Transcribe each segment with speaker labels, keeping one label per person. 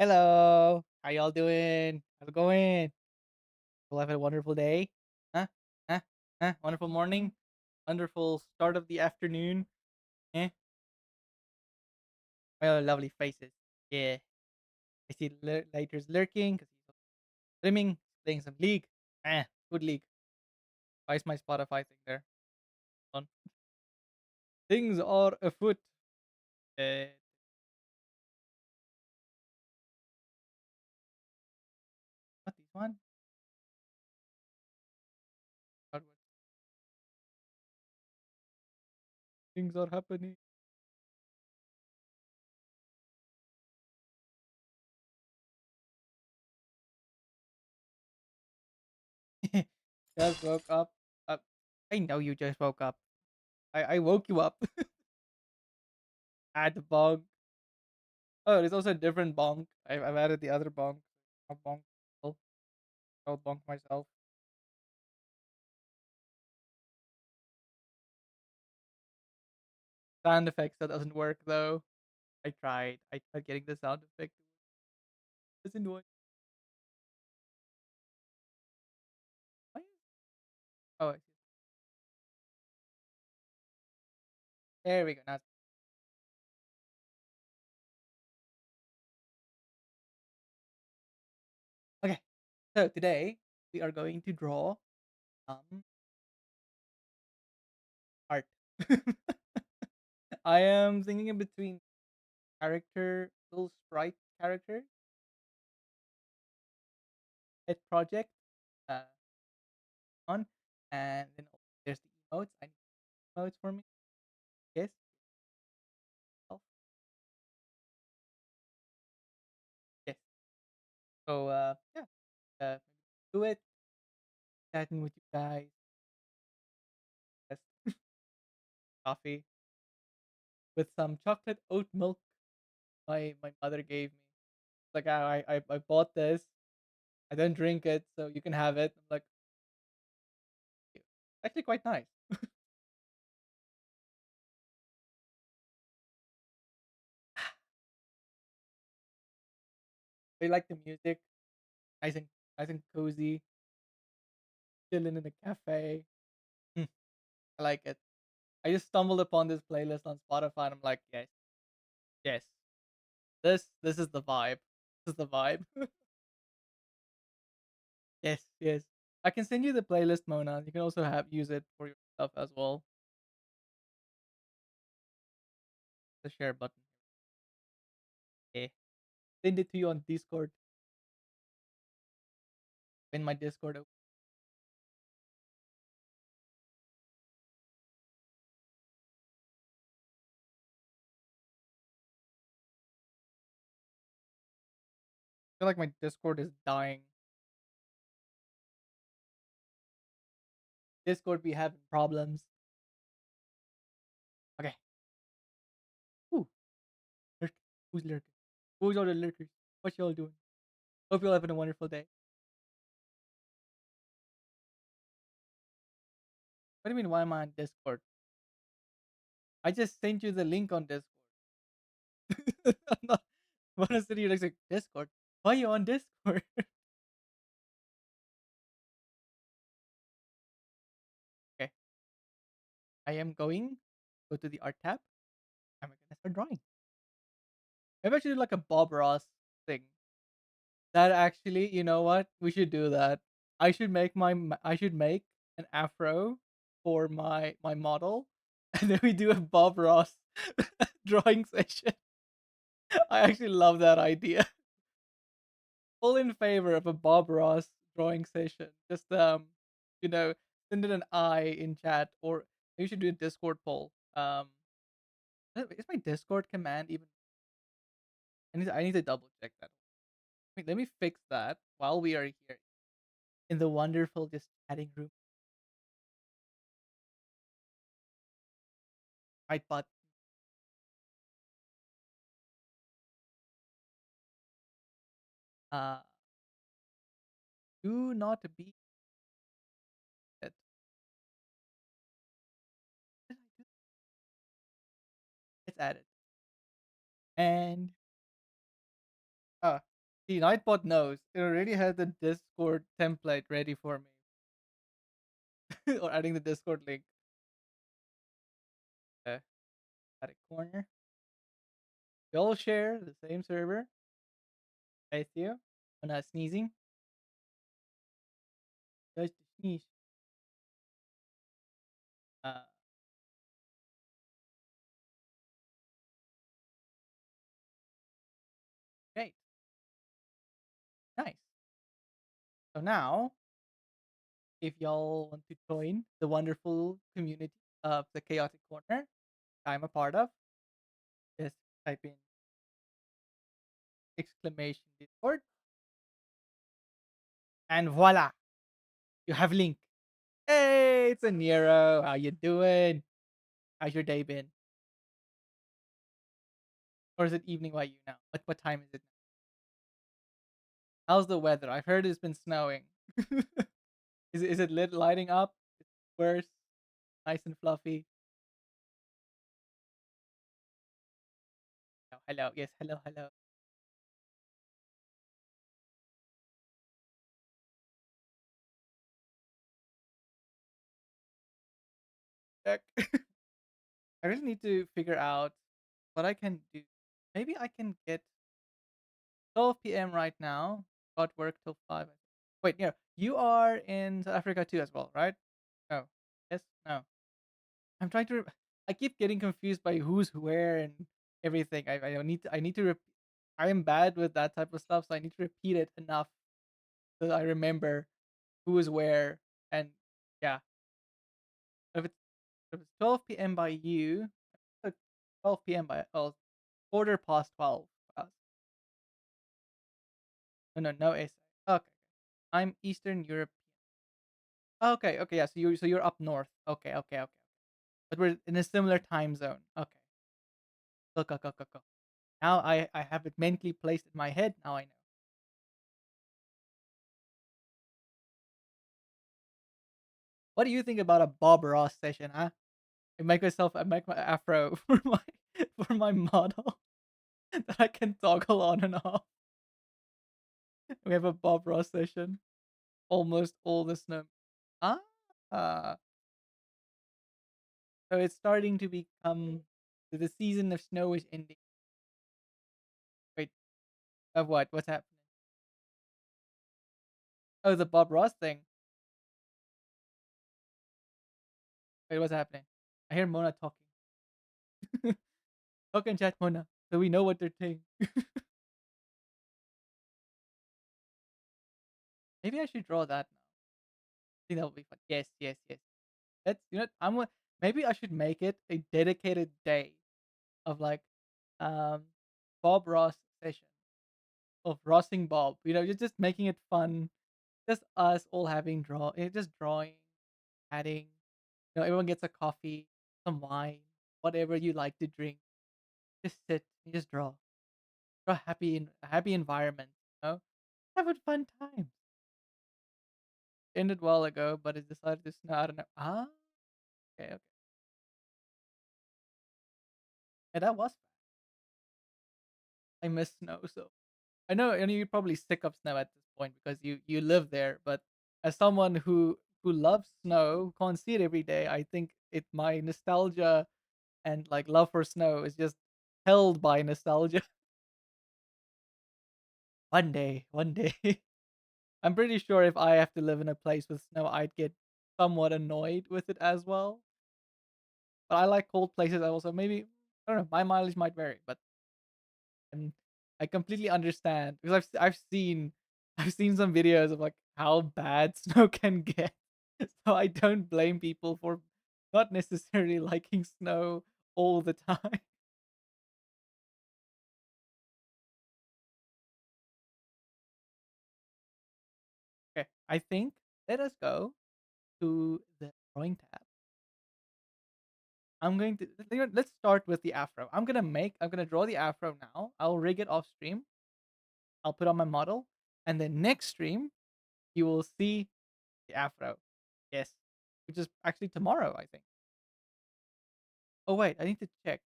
Speaker 1: Hello. How y'all doing? How's it going? We'll have a wonderful day. Huh? Huh? Huh? Wonderful morning. Wonderful start of the afternoon. Eh? Oh, lovely faces. Yeah. I see Later's lurking because he's streaming, playing some League. Good League. Why is my Spotify thing there? Hold on. Things are afoot. Uh, what this one? What things are happening. Just woke up. Uh, I know you just woke up. I woke you up. Add the bug. Oh, there's also a different bonk. I've added the other bonk. A bonk. I'll bonk myself. Sound effects that doesn't work though. I tried. I tried getting the sound effect. Doesn't work. Why? Oh, I see. There we go. Now, okay. So today we are going to draw art. I am thinking in between character, little sprite character, pet project, uh, on, and then there's the emotes. I need emotes for me. Yes. Self. Yes. So yeah, do it. Chatting with you guys. Yes, coffee with some chocolate oat milk my mother gave me. Like I bought this. I don't drink it, so you can have it. I'm like, actually quite nice. I like the music, nice and nice and cozy, chilling in a cafe. Hmm, I like it. I just stumbled upon this playlist on Spotify, and I'm like, yes, yes, this is the vibe. This is the vibe. Yes, yes. I can send you the playlist, Mona. You can also have use it for yourself as well. The share button. Yeah. Send it to you on Discord. In my Discord. I feel like my Discord is dying. Discord be having problems. Okay. Ooh, lurk. Who's lurking? Who's all the lurkers? What y'all doing? Hope you're having a wonderful day. What do you mean? Why am I on Discord? I just sent you the link on Discord. I'm not. Wanna sit here next to Discord? Why are you on Discord? Okay. I am going. Go to the art tab. I'm gonna start drawing. Maybe I should do like a Bob Ross thing. That actually, you know what? We should do that. I should make an afro for my model, and then we do a Bob Ross drawing session. I actually love that idea. All in favor of a Bob Ross drawing session. Just you know, send it an I in chat, or you should do a Discord poll. Is my Discord command even? I need to double check that. Wait, let me fix that while we are here in the wonderful just chatting room. Right, but uh, do not be it. It's added. And See, Nightbot knows. It already had the Discord template ready for me. Or adding the Discord link. Okay. At a corner. We all share the same server. I see you. I'm not sneezing. Just to sneeze. Uh, great. Nice. So now, if y'all want to join the wonderful community of the Chaotic Corner I'm a part of, just type in exclamation Discord and voila, you have link. Hey, it's a Nero. How you doing? How's your day been? Or is it evening by you now? What time is it now? How's the weather? I've heard it's been snowing. Is it lighting up? It's worse. Nice and fluffy. Oh, hello. Yes, hello, hello. Heck. I really need to figure out what I can do. Maybe I can get 12 p.m. right now. Got work till 5. I think. Wait, yeah. You are in South Africa too as well, right? No. Yes? No. I'm trying to. I keep getting confused by who's where and everything. I need to. I need to. I am bad with that type of stuff, so I need to repeat it enough so that I remember who is where. And yeah, if it's 12 p.m. by you, 12 p.m. by well, quarter past 12 for us. No, no, no SA. Okay, I'm Eastern Europe. Okay, okay, yeah. So you're up north. Okay, okay, okay. But we're in a similar time zone. Okay. Go, go, go, go, go. Now I have it mentally placed in my head. Now I know. What do you think about a Bob Ross session, huh? I make my afro for my model that I can toggle on and off. We have a Bob Ross session. Almost all the snow. Ah, so it's starting to become the season of snow is ending. Wait, of what? What's happening? Oh, the Bob Ross thing. Wait, what's happening? I hear Mona talking. Talk and chat, Mona, so we know what they're saying. Maybe I should draw that now. I think that would be fun. Yes, yes, yes. That's maybe I should make it a dedicated day of like um Bob Ross session of Rossing Bob. Just making it fun. Just us all having just drawing, adding. Everyone gets a coffee, some wine, whatever you like to drink. Just sit and just draw. Draw a happy environment. Have a fun time. Ended a while ago, but it decided to snow. I don't know. Okay, okay. Yeah, that was. I miss snow so. I know you're probably sick of snow at this point because you live there. But as someone who loves snow, can't see it every day. I think my nostalgia and like love for snow is just held by nostalgia. One day. I'm pretty sure if I have to live in a place with snow, I'd get somewhat annoyed with it as well. But I like cold places also. Maybe I don't know. My mileage might vary, but um, I completely understand because I've seen I've seen some videos of like how bad snow can get. So I don't blame people for not necessarily liking snow all the time. Okay, I think let us go to the drawing tab. Let's start with the afro. I'm gonna draw the afro now. I'll rig it off stream. I'll put on my model, and then next stream you will see the afro. Yes, which is actually tomorrow, I think. Oh wait, I need to check.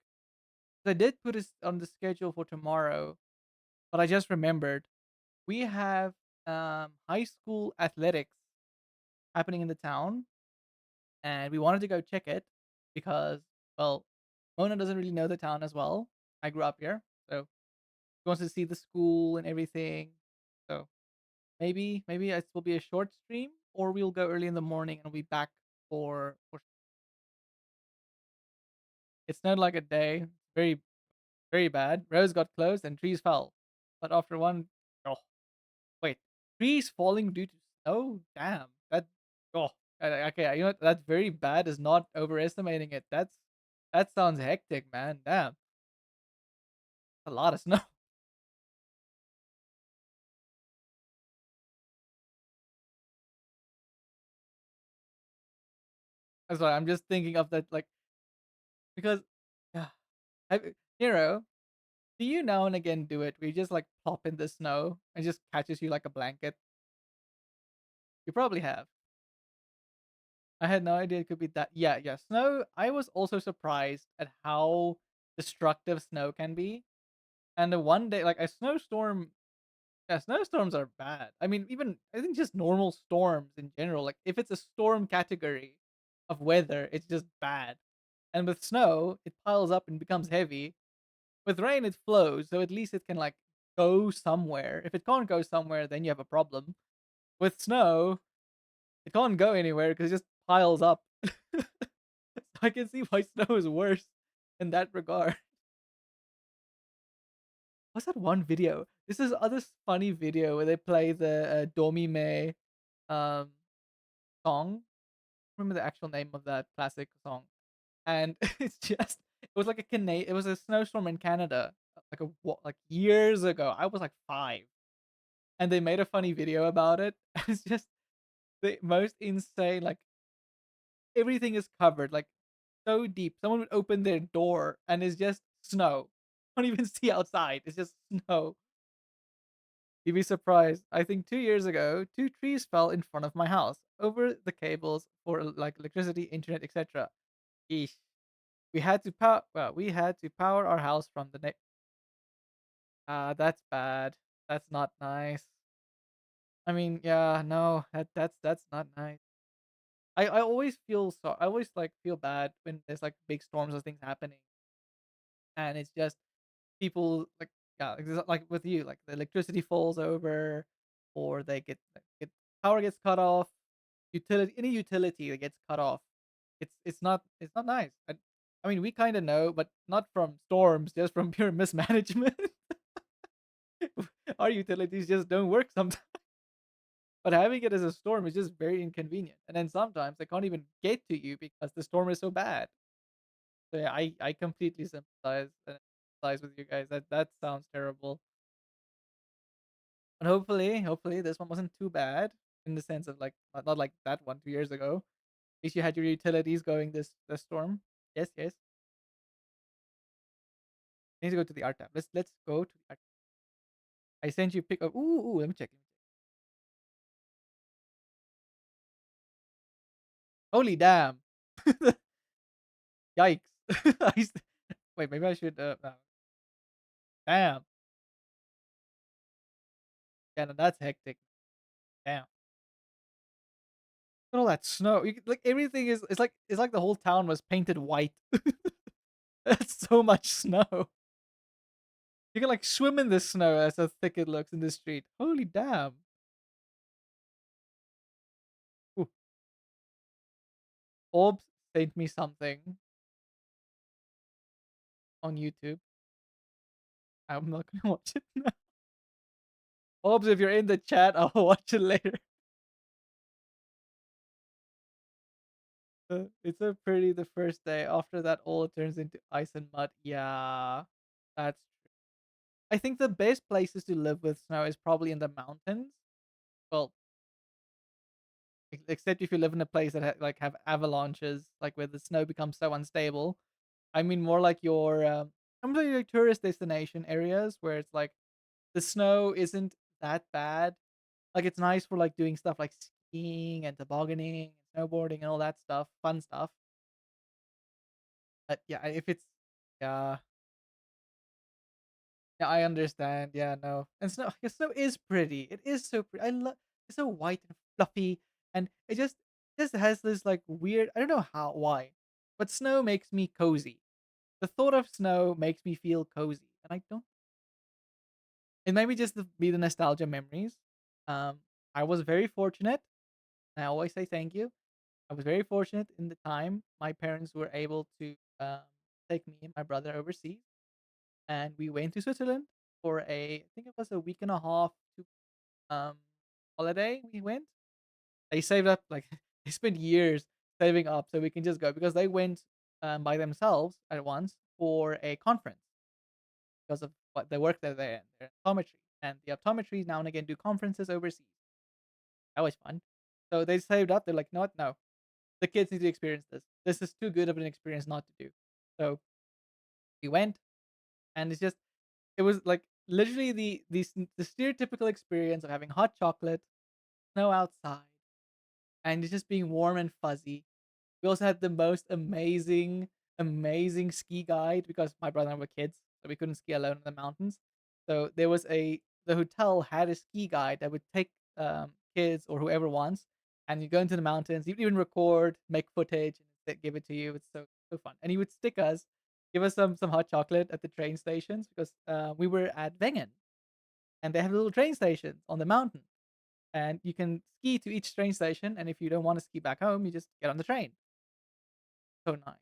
Speaker 1: I did put it on the schedule for tomorrow, but I just remembered. We have high school athletics happening in the town, and we wanted to go check it because, well, Mona doesn't really know the town as well. I grew up here, so she wants to see the school and everything. So maybe it will be a short stream, or we'll go early in the morning and we'll be back for. It snowed like a day, very very bad. Roads got closed and trees fell. But after one, oh wait, trees falling due to snow? Damn, that oh okay. You know what? That's very bad. Is not overestimating it. That sounds hectic, man. Damn, a lot of snow. That's why I'm just thinking of that, like because yeah, Hero, do you now and again do it? Where you just like plop in the snow and just catches you like a blanket? You probably have. I had no idea it could be that. Yeah, yeah. Snow. I was also surprised at how destructive snow can be. And the one day, like a snowstorm, yeah, snowstorms are bad. I mean, even I think just normal storms in general. Like if it's a storm category of weather, it's just bad. And with snow, it piles up and becomes heavy. With rain, it flows, so at least it can like go somewhere. If it can't go somewhere, then you have a problem. With snow, it can't go anywhere because it just piles up. I can see why snow is worse in that regard. What's that one video? This is other funny video where they play the Domi May um song. Remember the actual name of that classic song? And it's just it was like a it was a snowstorm in Canada like like years ago. I was like 5, and they made a funny video about it. It's just the most insane. Like everything is covered, like so deep. Someone would open their door and it's just snow. Don't even see outside. It's just snow. You'd be surprised. I think 2 years ago, two trees fell in front of my house over the cables for like electricity, internet, etc. Eesh. We had to power. Well, we had to power our house from the next. Ah, that's bad. That's not nice. I mean, yeah, no, that's not nice. I always feel so. I always like feel bad when there's like big storms or things happening, and it's just people like yeah, like with you, like the electricity falls over, or they get power gets cut off, utility any utility that gets cut off. It's not nice. I mean, we kind of know, but not from storms, just from pure mismanagement. Our utilities just don't work sometimes. But having it as a storm is just very inconvenient. And then sometimes they can't even get to you because the storm is so bad. So yeah, I completely sympathize and empathize with you guys. That sounds terrible. And hopefully this one wasn't too bad in the sense of like not like that one 2 years ago. At least you had your utilities going this storm. Yes, yes. I need to go to the art tab. Let's go to the art. I sent you pick up. Ooh, let me check. Holy damn! Yikes! Wait, maybe I should. Damn. Yeah, no, that's hectic. Damn. Look at all that snow. Like everything is. It's like the whole town was painted white. That's so much snow. You can like swim in this snow as how thick it looks in the street. Holy damn. Ooh. Orbs sent me something on YouTube. I'm not gonna watch it now. Orbs, if you're in the chat, I'll watch it later. It's a pretty the first day. After that, all turns into ice and mud. Yeah, that's true. I think the best places to live with snow is probably in the mountains. Well, except if you live in a place that like have avalanches, like where the snow becomes so unstable. I mean, more like your I'm like your tourist destination areas where it's like the snow isn't that bad. Like it's nice for like doing stuff like skiing and tobogganing and snowboarding and all that stuff, fun stuff. But yeah, if it's yeah, Yeah, I understand. Yeah, no. And snow is pretty. It is so pretty. I love it's so white and fluffy, and it just has this like weird. I don't know how why, but snow makes me cozy. The thought of snow makes me feel cozy, and I don't. It might be just be the nostalgia memories. Um, I was very fortunate. I always say thank you. I was very fortunate in the time my parents were able to take me and my brother overseas, and we went to Switzerland for I think it was a week and a half to holiday. We went. They saved up like they spent years saving up so we can just go because they went by themselves at once for a conference because of what the work that they're in. They're in optometry, and the optometry now and again do conferences overseas. That was fun. So they saved up. They're like, no, no, the kids need to experience this. This is too good of an experience not to do. So we went, and it was like literally the stereotypical experience of having hot chocolate, snow outside, and it's just being warm and fuzzy. We also had the most amazing ski guide because my brother and I were kids, so we couldn't ski alone in the mountains. So the hotel had a ski guide that would take kids or whoever wants, and you go into the mountains. You'd even record, make footage, and give it to you. It's so fun. And he would give us some hot chocolate at the train stations because we were at Wengen, and they have little train stations on the mountain, and you can ski to each train station. And if you don't want to ski back home, you just get on the train. So nice.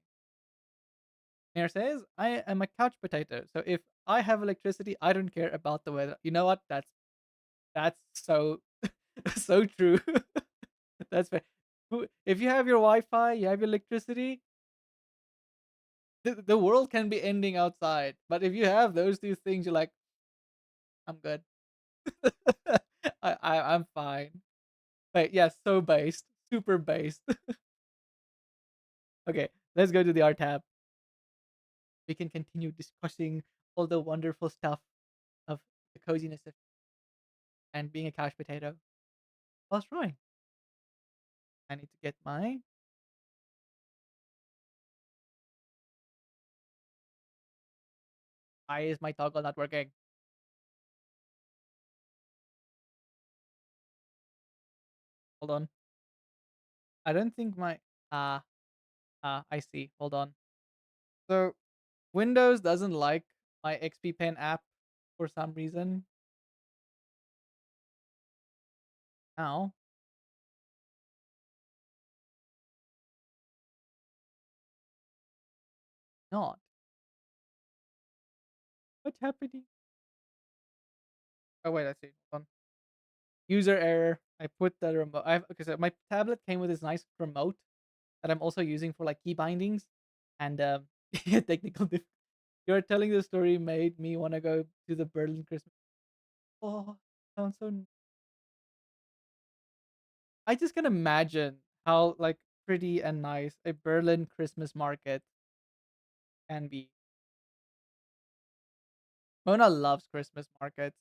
Speaker 1: Mayor says, I am a couch potato. So if I have electricity, I don't care about the weather. You know what? That's so so true. That's fair. If you have your Wi-Fi, you have your electricity, the world can be ending outside. But if you have those two things, you're like, I'm good. I'm fine. But yeah, so based, super based. Okay, let's go to the art tab. We can continue discussing all the wonderful stuff of the coziness of and being a couch potato. Whilst drawing. I need to get my why is my toggle not working? Hold on. I don't think my ah I see. Hold on. So Windows doesn't like my XP Pen app for some reason. Now, not. What's happening? Oh wait, I see. Hold on. User error. I put the remote. Okay, so my tablet came with this nice remote that I'm also using for like key bindings, and technical. You're telling the story made me want to go to the Berlin Christmas. Oh, sounds so I just can imagine how like pretty and nice a Berlin Christmas market can be. Mona loves Christmas markets.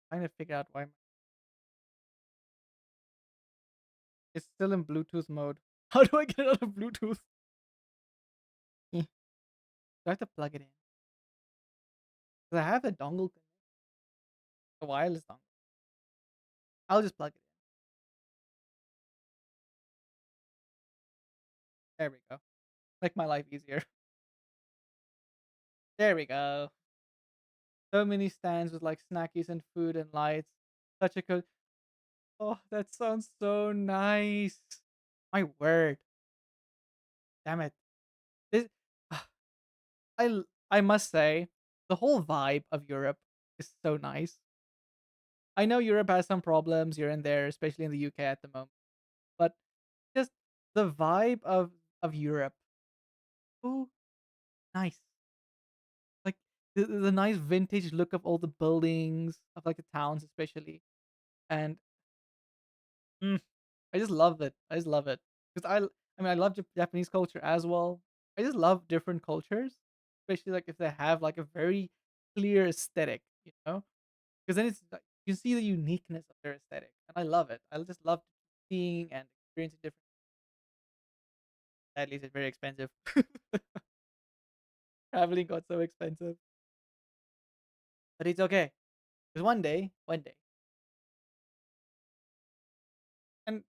Speaker 1: Trying to figure out why it's still in Bluetooth mode. How do I get it out of Bluetooth? Do I have to plug it in? Because I have the dongle, the wireless dongle. I'll just plug it in. There we go. Make my life easier. There we go. So many stands with like snackies and food and lights. Such a good. Oh, that sounds so nice. My word. Damn it. This, I must say, the whole vibe of Europe is so nice. I know Europe has some problems here and there, especially in the UK at the moment, but just the vibe of Europe, oh, nice. Like the nice vintage look of all the buildings of like the towns, especially, and mm, I just love it. I just love it because I mean, I love Japanese culture as well. I just love different cultures, especially like if they have like a very clear aesthetic, you know. Because then it's like you see the uniqueness of their aesthetic, and I love it. I just love seeing and experiencing different. At least it's very expensive. traveling got so expensive. But it's okay. Because one day, and I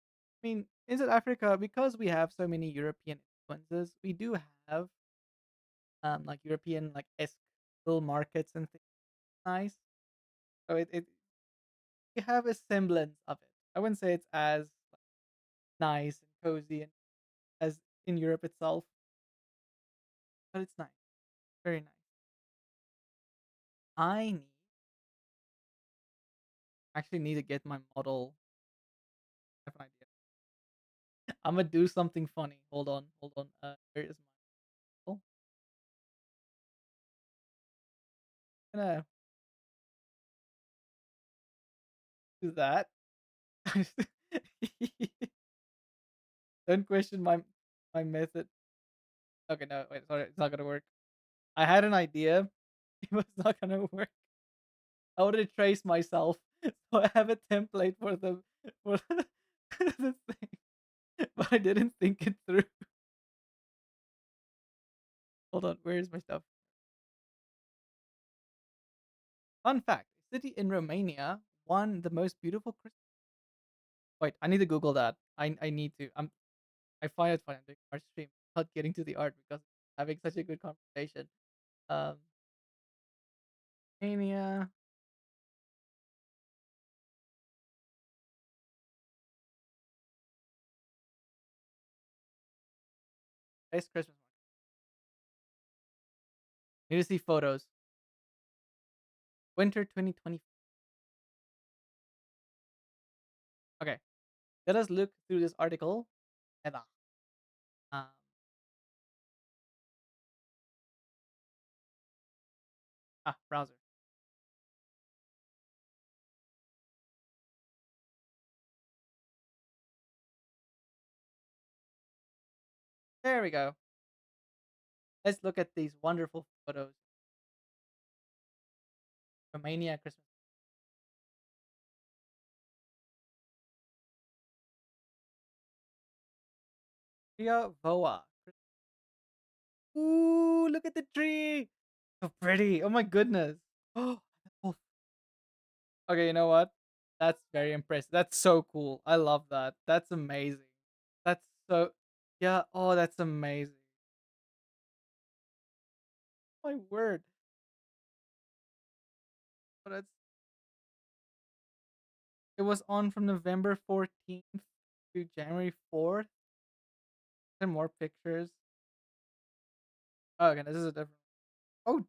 Speaker 1: mean, in South Africa, because we have so many European influences, we do have like European like esque little markets and things. Nice. So it we have a semblance of it. I wouldn't say it's as nice and cozy and as in Europe itself, but it's nice, very nice. I actually need to get my model. I have an idea. I'm gonna do something funny. Hold on, hold on. Where is my model? I'm gonna do that. Don't question my method. Okay, no, wait, sorry, it's not gonna work. I had an idea. It was not gonna work. I wanted to trace myself, so I have a template for for the thing, but I didn't think it through. Hold on, where is my stuff? Fun fact: a city in Romania won the most beautiful Christmas. Wait, I need to Google that. I need to. I find it funny. I'm doing art stream, not getting to the art because having such a good conversation. Um, Romania best Christmas market. Need to see photos. Winter 2020. Okay, let us look through this article. Eda. Um, browser. There we go. Let's look at these wonderful photos. Romania Christmas. Ria Voa. Ooh, look at the tree. So pretty. Oh my goodness. Oh, okay, you know what? That's very impressive. That's so cool. I love that. That's amazing. That's so yeah. Oh, that's amazing. My word. Oh, that's it was on from November 14th to January 4th. And more pictures. Oh, okay, this is a different. Oh, look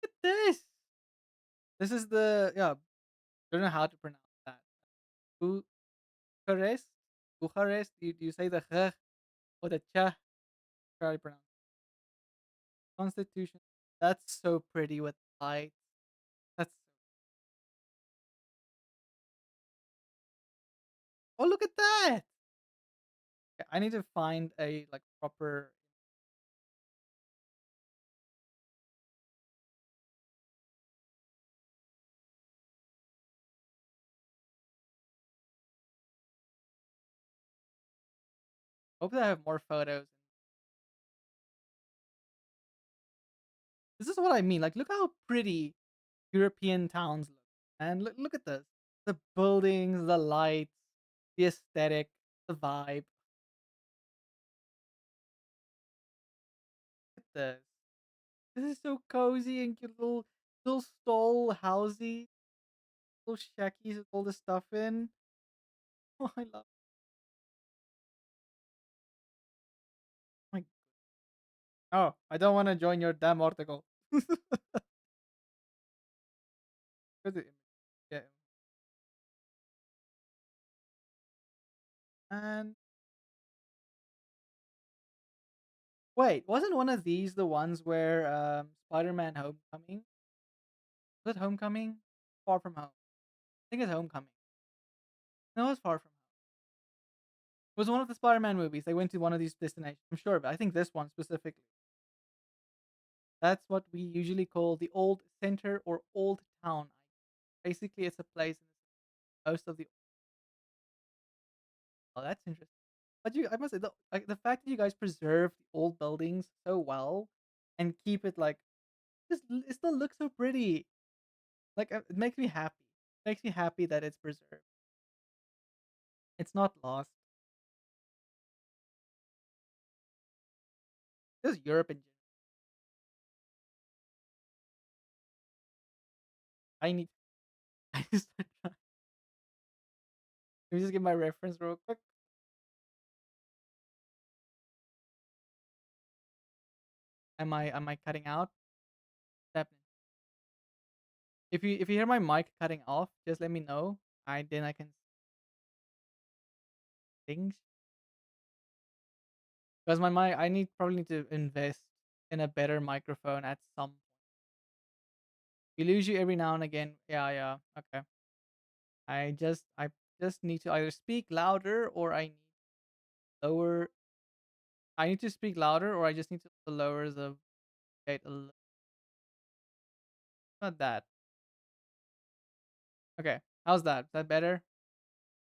Speaker 1: at this. This is the yeah. Don't know how to pronounce that. Bucharest. Bucharest. Do you say the h or the ch? How do you pronounce Constitution? That's so pretty with lights. That's oh look at that. Okay, I need to find a like proper. Hope that I have more photos. This is what I mean. Like, look how pretty European towns look. And look at this. The buildings, the lights, the aesthetic, the vibe. Look at this. This is so cozy and cute little stall housey, little shackies with all the stuff in. Oh, I love my oh, I don't want to join your damn article. Where's the image? Yeah. And wait, wasn't one of these the ones where Spider-Man Homecoming? Was it Homecoming? Far From Home. I think it's Homecoming. No, it's Far From Home. It was one of the Spider-Man movies. They went to one of these destinations. I'm sure, but I think this one specifically. That's what we usually call the old center or old town. Basically, it's a place in most of the. Oh, that's interesting. But I must say, the fact that you guys preserve the old buildings so well, and keep it like it still looks so pretty. Like it makes me happy. Makes me happy that it's preserved. It's not lost. Just Europe in general. I need. I just let me just get my reference real quick. Am I cutting out? Definitely. If you hear my mic cutting off, just let me know. I can things because my mic I probably need to invest in a better microphone at some. We lose you every now and again. Yeah, yeah. Okay. I just need to either speak louder or I need lower. I need to speak louder or I just need to lower the gate a little. Not that. Okay. How's that? Is that better?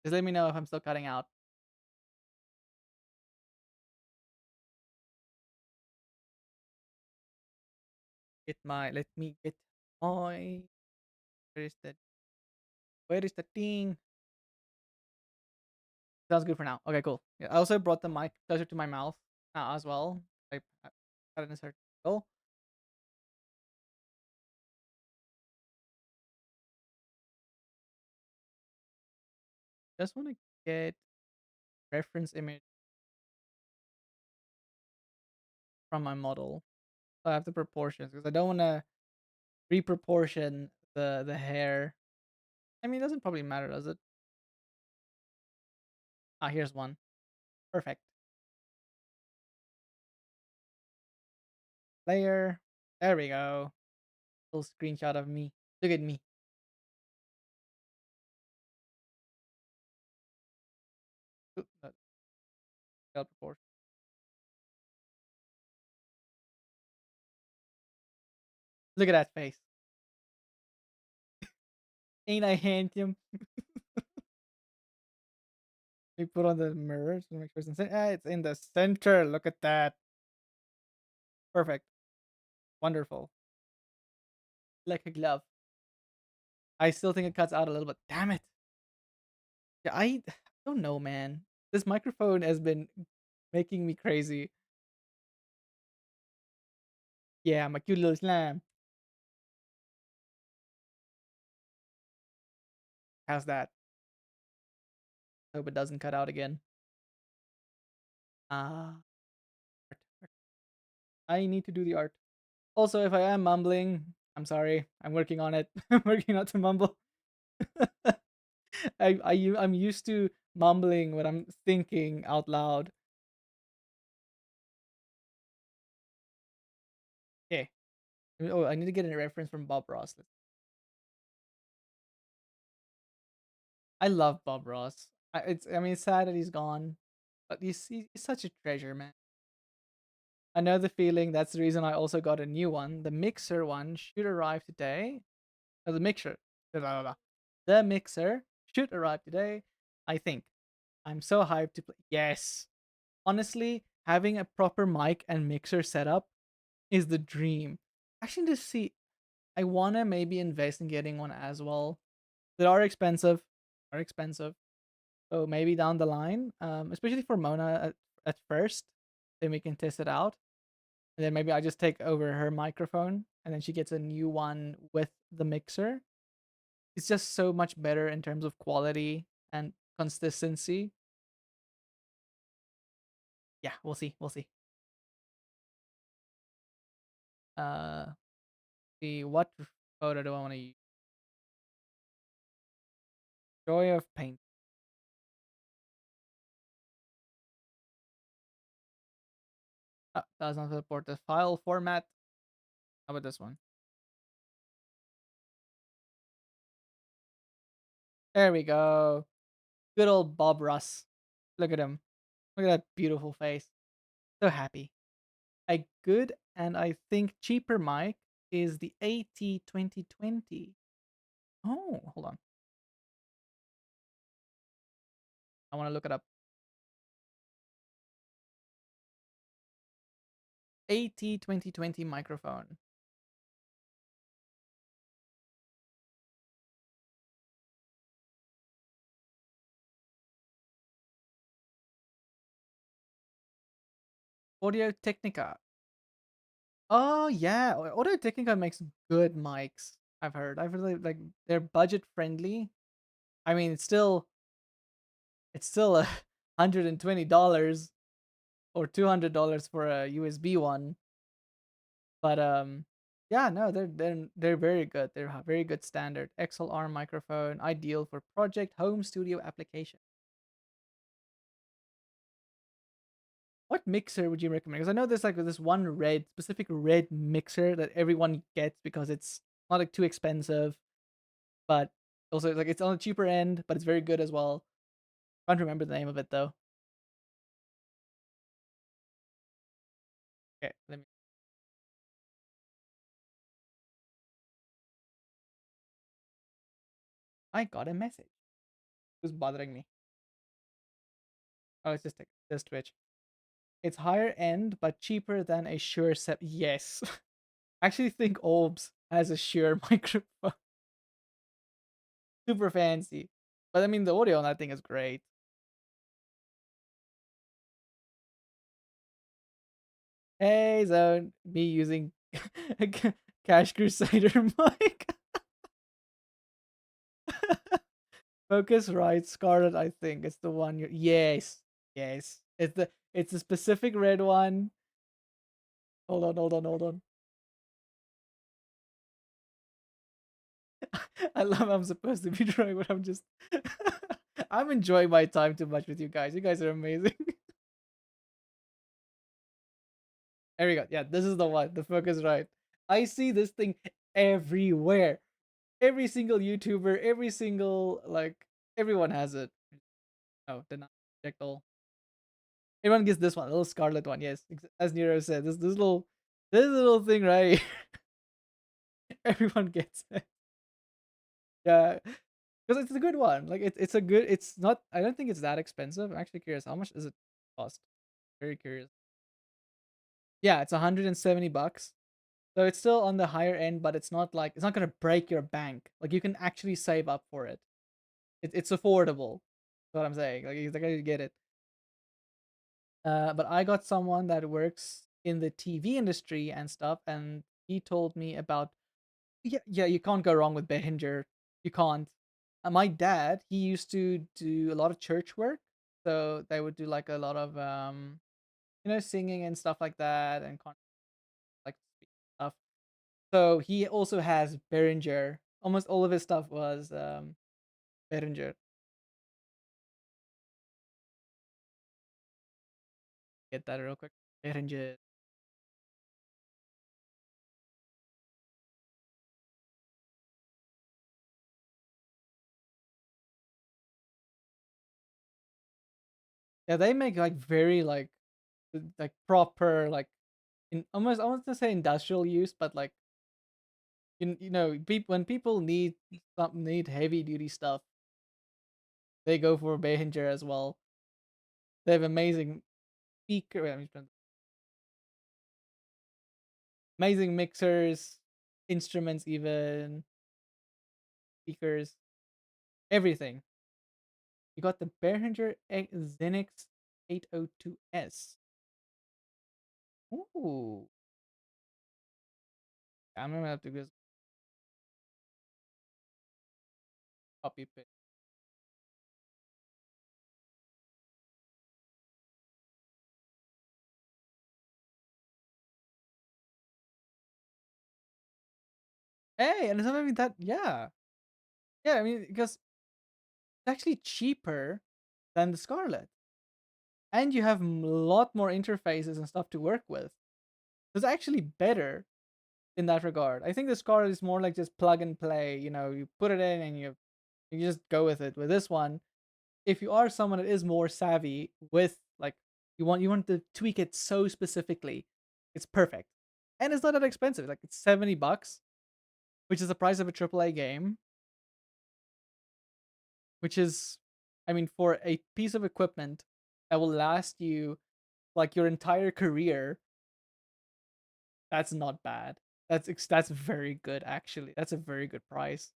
Speaker 1: Just let me know if I'm still cutting out. Let me get my where is that where is the thing? Sounds good for now. Okay, cool. Yeah, I also brought the mic closer to my mouth as well. I got it in a certain angle. Just want to get reference image from my model. So I have the proportions because I don't want to reproportion the hair. I mean, it doesn't probably matter, does it? Ah, here's one. Perfect. Layer. There we go. Little screenshot of me. Look at me. Oop, that fell proportion. Look at that face. Ain't I handsome? We put on the mirror to make sure it's in center. Ah, it's in the center. Look at that. Perfect. Wonderful. Like a glove. I still think it cuts out a little bit. Damn it. Yeah, I don't know, man. This microphone has been making me crazy. Yeah, I'm a cute little slam. How's that? Hope it doesn't cut out again. Ah, art. I need to do the art. Also, if I am mumbling, I'm sorry. I'm working on it. I'm working not to mumble. I'm used to mumbling when I'm thinking out loud. Okay. Oh, I need to get a reference from Bob Ross. I love Bob Ross. I mean, it's sad that he's gone, but he's such a treasure, man. I know the feeling. That's the reason I also got a new one. The mixer one should arrive today. Oh, the mixer. Blah, blah, blah. The mixer should arrive today. I think. I'm so hyped to play. Yes. Honestly, having a proper mic and mixer setup is the dream. Actually, to see, I wanna maybe invest in getting one as well. They are expensive. Are expensive. So maybe down the line, especially for Mona at first, then we can test it out. And then maybe I just take over her microphone and then she gets a new one with the mixer. It's just so much better in terms of quality and consistency. Yeah, we'll see. We'll see. Uh, see what photo do I want to use? Joy of paint. Does not support the file format. How about this one? There we go. Good old Bob Ross. Look at him. Look at that beautiful face. So happy. A good and I think cheaper mic is the AT2020. Oh, hold on. I want to look it up. AT2020 microphone. Audio Technica. Oh yeah, Audio Technica makes good mics. I've heard. I've really like they're budget friendly. I mean, it's still $120 or $200 for a USB one, but yeah, no, they're very good. They're very good standard XLR microphone, ideal for project home studio application. What mixer would you recommend? Because I know there's like this one specific red mixer that everyone gets because it's not like too expensive, but also like it's on the cheaper end, but it's very good as well. Can't remember the name of it though. Okay, let me. I got a message. Who's bothering me? Oh, it's just Twitch. It's higher end but cheaper than a Shure set. Yes, I actually think Orbs has a Shure microphone, super fancy. But I mean, the audio on that thing is great. Hey, Zone, me using a Cash Crusader mic. Focusrite Scarlet, I think it's the one. Yes, yes. It's a specific red one. Hold on. I love I'm supposed to be drawing, but I'm just I'm enjoying my time too much with you guys. You guys are amazing. There we go. Yeah, this is the one. The Focusrite. I see this thing everywhere. Every single YouTuber, every single like everyone has it. Oh, did not check all. Everyone gets this one, the little scarlet one. Yes, as Nero said, this little thing right here, everyone gets it. Yeah, because it's a good one. Like it's a good. It's not. I don't think it's that expensive. I'm actually curious. How much does it cost? Very curious. Yeah, it's $170. So it's still on the higher end, but it's not gonna break your bank. Like you can actually save up for it. It's affordable. That's what I'm saying. Like you get it. But I got someone that works in the TV industry and stuff, and he told me about yeah, you can't go wrong with Behringer. You can't. My dad, he used to do a lot of church work, so they would do like a lot of singing and stuff like that, and like stuff. So he also has Behringer. Almost all of his stuff was Behringer. Get that real quick. Behringer. Yeah, they make like very like proper like in almost I want to say industrial use, but like when people need heavy duty stuff, they go for Behringer as well. They have amazing speaker, wait, amazing mixers, instruments, even speakers, everything. You got the Behringer Xenix 802S. Ooh, I'm gonna have to just copy paste. Hey, and it's not even that. Yeah, yeah. I mean, because it's actually cheaper than the Scarlet, and you have a lot more interfaces and stuff to work with. It's actually better in that regard. I think the Scarlet is more like just plug and play. You put it in and you just go with it. With this one, if you are someone that is more savvy with like you want to tweak it so specifically, it's perfect. And it's not that expensive. Like it's $70, which is the price of a AAA game, which is I mean for a piece of equipment that will last you like your entire career, That's not bad. That's very good actually. That's a very good price.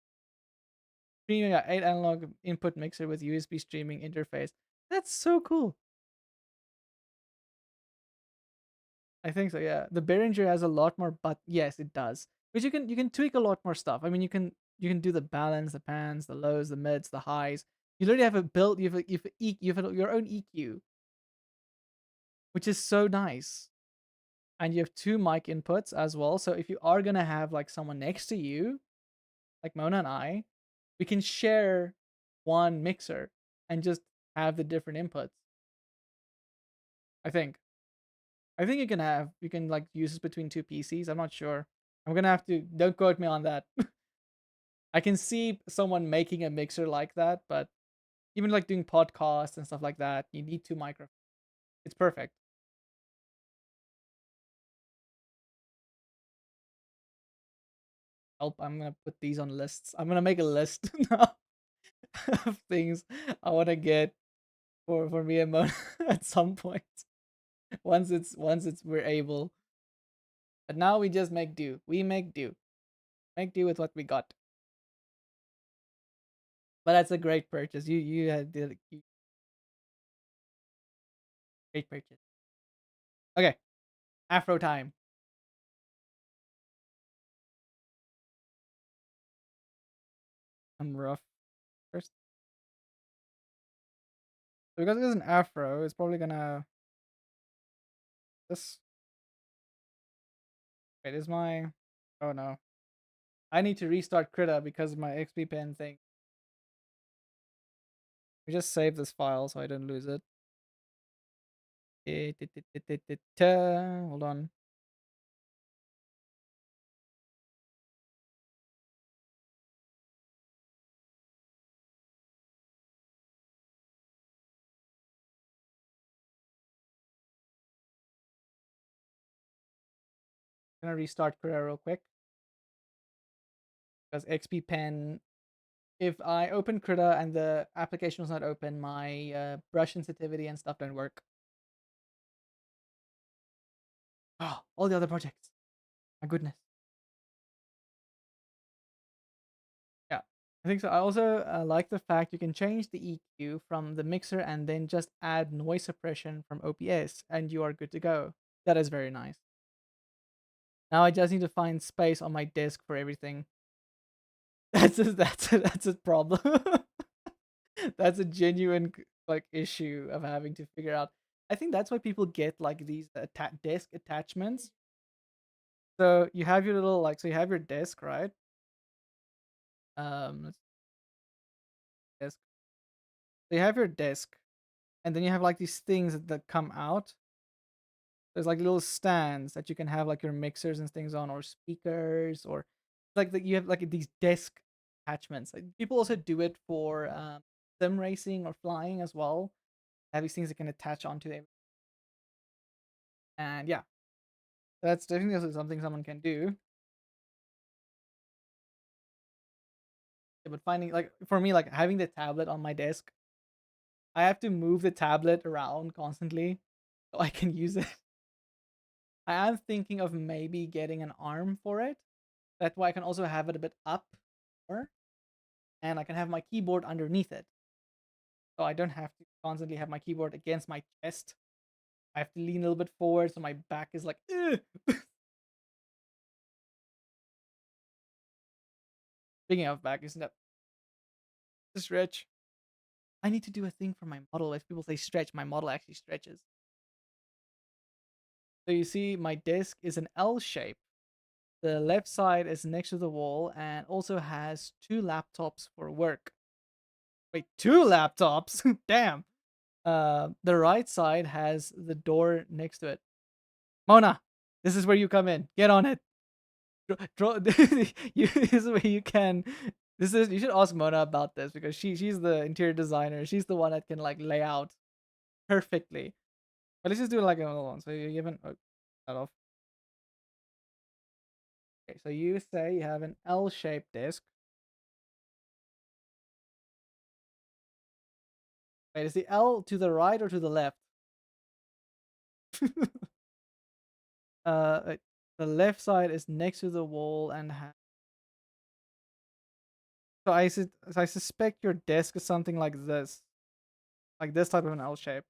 Speaker 1: Streaming a 8 analog input mixer with USB streaming interface. That's so cool. I think so, yeah. The Behringer has a lot more, but yes, it does. But you can tweak a lot more stuff. I mean, you can do the balance, the pans, the lows, the mids, the highs. You literally have a built. You have your own EQ, which is so nice. And you have two mic inputs as well. So if you are gonna have like someone next to you, like Mona and I, we can share one mixer and just have the different inputs. I think. I think you can like use this between two PCs. I'm not sure. I'm gonna have to don't quote me on that. I can see someone making a mixer like that, but even like doing podcasts and stuff like that, you need two microphones. It's perfect. Help, I'm gonna put these on lists. I'm gonna make a list now of things I wanna get for me and Mona at some point. Once it's we're able. But now we just make do. We make do. Make do with what we got. But that's a great purchase. You had did a great purchase. Okay, Afro time. I'm rough first. So because it's an Afro, it's probably gonna this. Wait, is my? Oh no, I need to restart Krita because of my XP pen thing. We just save this file so I don't lose it. Hold on. I'm gonna restart Krita real quick because XP pen. If I open Krita and the application was not open, my brush sensitivity and stuff don't work. Oh, all the other projects. My goodness. Yeah, I think so. I also like the fact you can change the EQ from the mixer and then just add noise suppression from OPS, and you are good to go. That is very nice. Now I just need to find space on my disk for everything. That's a problem. That's a genuine like issue of having to figure out. I think that's why people get like these disk attachments. So you have your little like so you have your disk, right? Let's disk. So you have your disk, and then you have like these things that come out. There's like little stands that you can have like your mixers and things on, or speakers, or like you have like these desk attachments. Like, people also do it for sim racing or flying as well. Have these things that can attach onto them, and yeah, that's definitely also something someone can do. Yeah, but finding like for me, like having the tablet on my desk, I have to move the tablet around constantly so I can use it. I am thinking of maybe getting an arm for it. That way I can also have it a bit up more, and I can have my keyboard underneath it. So I don't have to constantly have my keyboard against my chest. I have to lean a little bit forward so my back is like, ugh. Speaking of back, isn't that the stretch? I need to do a thing for my model. If people say stretch, my model actually stretches. So you see, my desk is an L shape. The left side is next to the wall and also has two laptops for work. Wait, two laptops? Damn. The right side has the door next to it. Mona, this is where you come in. Get on it. Draw. This is where you can. This is you should ask Mona about this because she's the interior designer. She's the one that can like lay out perfectly. But let's just do like another one. So you haven't that off. Okay, so you say you have an L-shaped disc. Wait, is the L to the right or to the left? Wait. The left side is next to the wall and so I suspect your desk is something like this type of an L shape.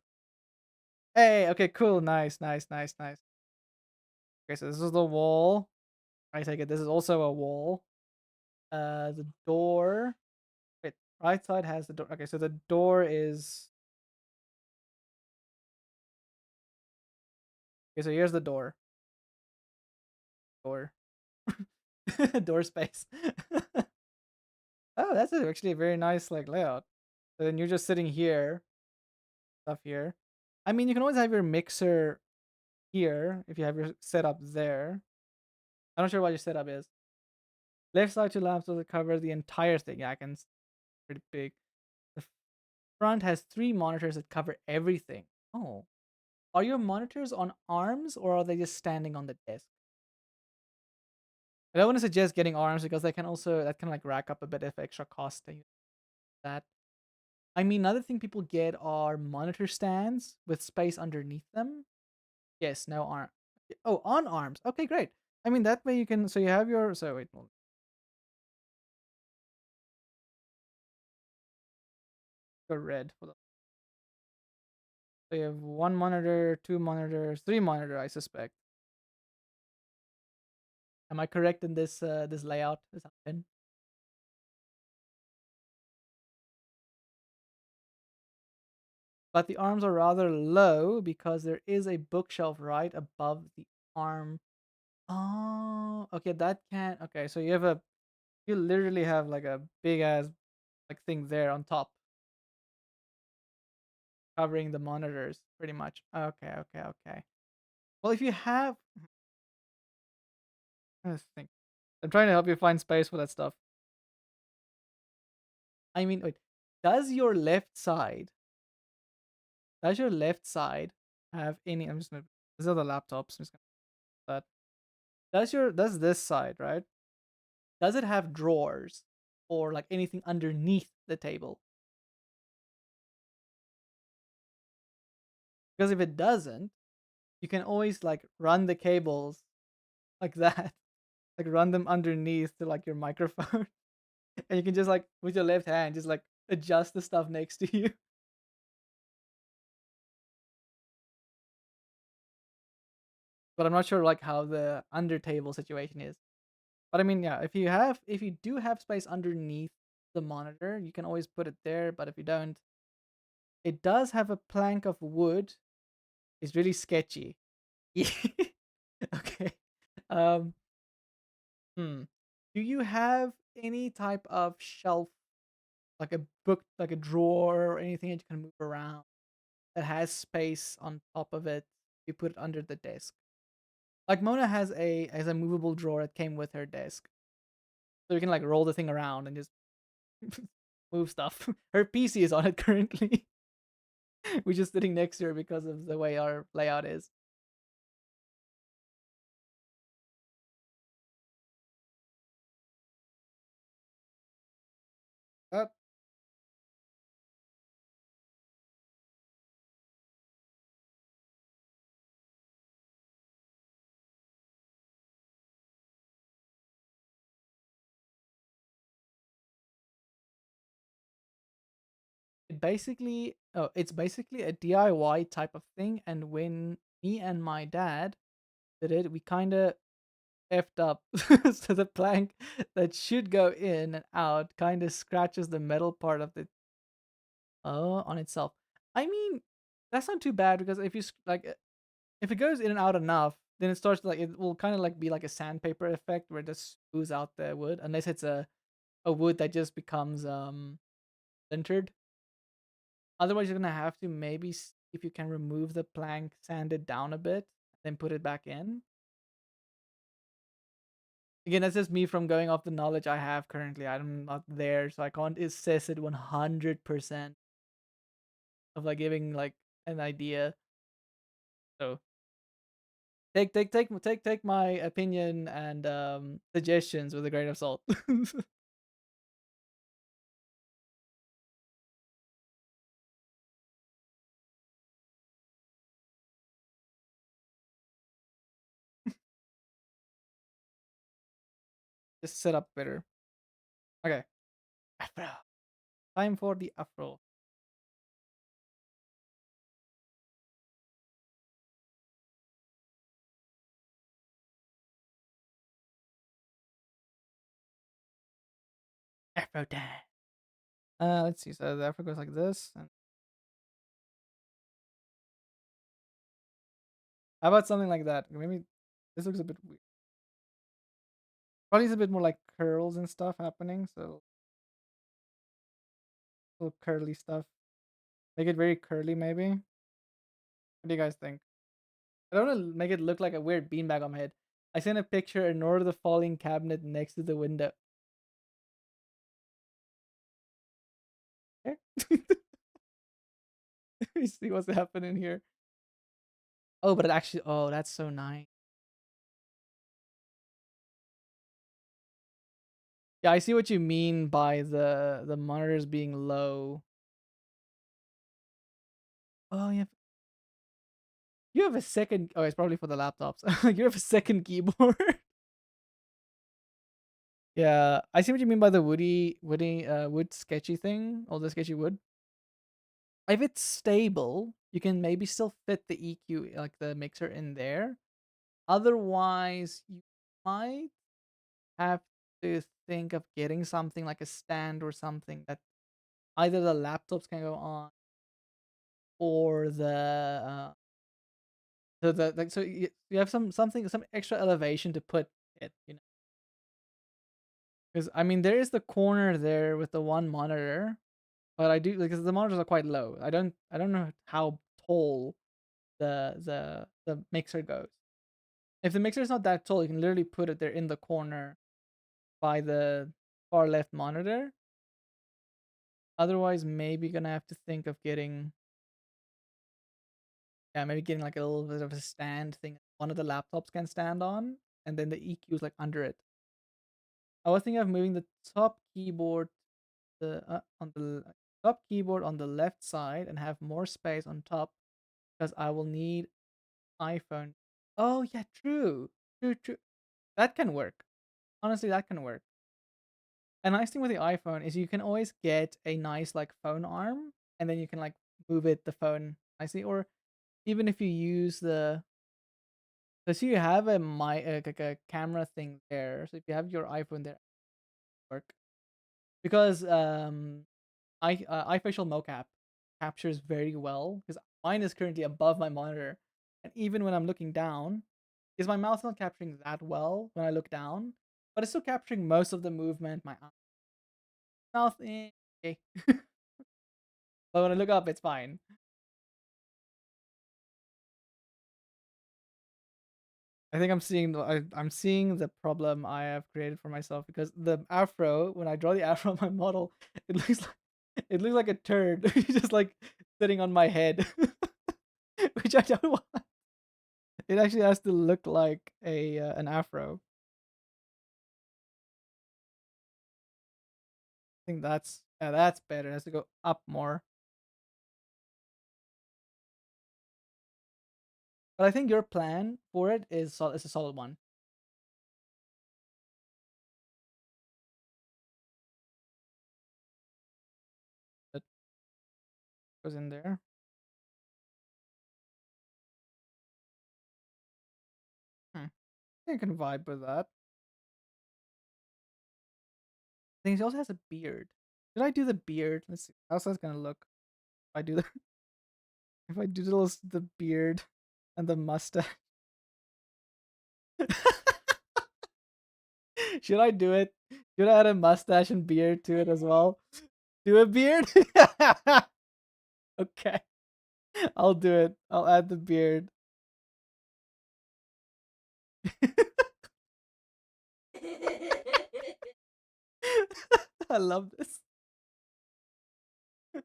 Speaker 1: Hey, okay, cool, nice, nice, nice, nice. Okay, so this is the wall. I take it this is also a wall. The door. Wait, right side has the door. Okay, so the door is. Okay, so here's the door. Door. Door space. Oh, that's actually a very nice like layout. So then you're just sitting here, stuff here. I mean, you can always have your mixer here if you have your setup there. I'm not sure what your setup is. Left side two lamps will cover the entire thing. Yeah, I can. Pretty big. The front has three monitors that cover everything. Oh, are your monitors on arms or are they just standing on the desk? I don't want to suggest getting arms because that can like rack up a bit of extra cost to that. I mean, another thing people get are monitor stands with space underneath them. Yes, no arm. Oh, on arms. Okay, great. I mean, that way you can. So you have your. So wait, go red. Hold on. So you have one monitor, two monitors, three monitor. I suspect. Am I correct in this layout? This happen? But the arms are rather low because there is a bookshelf right above the arm. Oh, okay, that can't. Okay, so you literally have like a big ass like thing there on top covering the monitors pretty much. Okay, okay, okay. Well, if you have, let's think. I'm trying to help you find space for that stuff. I mean, wait, does your left side, does your left side have any? I'm just gonna. These are the laptops. I'm just gonna that. Does this side right? Does it have drawers or like anything underneath the table? Because if it doesn't, you can always like run the cables like that, like run them underneath to like your microphone, and you can just like with your left hand just like adjust the stuff next to you. But I'm not sure like how the under table situation is. But I mean, yeah, if you do have space underneath the monitor, you can always put it there. But if you don't, it does have a plank of wood. It's really sketchy. Yeah. Okay. Um. Hmm. Do you have any type of shelf, like a book, like a drawer, or anything that you can move around that has space on top of it? You put it under the desk. Like Mona has a movable drawer that came with her desk, so you can like roll the thing around and just move stuff. Her PC is on it currently. We're just sitting next to her because of the way our layout is. Uh, it's basically a DIY type of thing. And when me and my dad did it, we kind of effed up. So the plank that should go in and out kind of scratches the metal part of the on itself. I mean, that's not too bad because if it goes in and out enough, then it starts to, like it will kind of like be like a sandpaper effect where it just smooths out the wood, unless it's a wood that just becomes splintered. Otherwise, you're gonna have to maybe if you can remove the plank, sand it down a bit, then put it back in. Again, that's just me from going off the knowledge I have currently. I'm not there, so I can't assess it 100% of like giving like an idea. So take my opinion and suggestions with a grain of salt. Just sit up better. Okay. Afro. Time for the afro. Afro time. Let's see. So the afro goes like this. And how about something like that? Maybe this looks a bit weird. Probably it's a bit more like curls and stuff happening. So little curly stuff. Make it very curly, maybe. What do you guys think? I don't want to make it look like a weird beanbag on my head. I sent a picture, ignore the falling cabinet next to the window. Okay. Let me see what's happening here. Oh, but it actually, oh, that's so nice. Yeah, I see what you mean by the monitors being low. Oh, you have a second. Oh, it's probably for the laptops. You have a second keyboard. Yeah, I see what you mean by the wood sketchy thing, all the sketchy wood. If it's stable, you can maybe still fit the EQ, like the mixer, in there. Otherwise, you might have to think of getting something like a stand or something that either the laptops can go on or the like. So you have some extra elevation to put it. Because I mean there is the corner there with the one monitor, but I do because the monitors are quite low. I don't know how tall the mixer goes. If the mixer is not that tall, you can literally put it there in the corner by the far left monitor. Otherwise, maybe gonna have to think of getting, yeah, maybe getting like a little bit of a stand thing one of the laptops can stand on, and then the EQ is like under it. I was thinking of moving the top keyboard on the top keyboard on the left side and have more space on top because I will need iPhone. Oh yeah, true, true. That can work. Honestly, that can work. A nice thing with the iPhone is you can always get a nice like phone arm, and then you can like move the phone nicely, or even if you use so you have like a camera thing there. So if you have your iPhone there, work because iFacial mocap captures very well because mine is currently above my monitor, and even when I'm looking down, is my mouth not capturing that well when I look down, but it's still capturing most of the movement. My mouth, okay. But when I look up, it's fine. I think I'm seeing the problem I have created for myself because the afro, when I draw the afro on my model, it looks like it looks like a turd just like sitting on my head, which I don't want. It actually has to look like a an afro. I think that's better. It has to go up more. But I think your plan for it is a solid one. That goes in there. Hmm. I think I can vibe with that. I think he also has a beard. Did I do the beard? Let's see. How's that gonna look? If I do the if I do the beard and the mustache. Should I do it? Should I add a mustache and beard to it as well? Do a beard? Okay. I'll do it. I'll add the beard. I love this.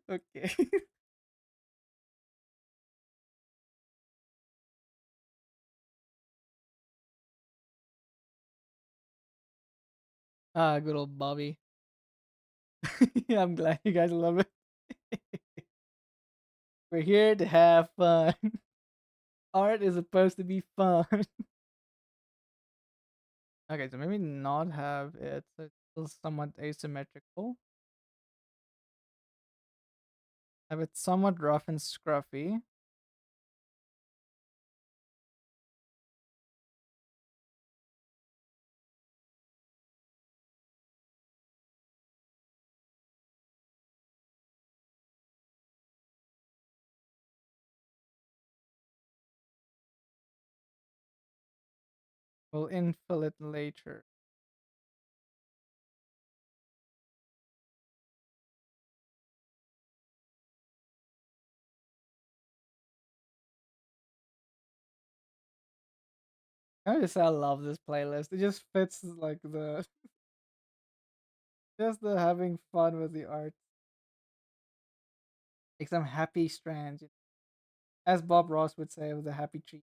Speaker 1: Okay. Ah, good old Bobby. Yeah, I'm glad you guys love it. We're here to have fun. Art is supposed to be fun. Okay, so maybe not have it. So it's still somewhat asymmetrical. Have it somewhat rough and scruffy. We'll infill it later. I love this playlist. It just fits like the just the having fun with the art. Like some happy strands. As Bob Ross would say with the happy tree.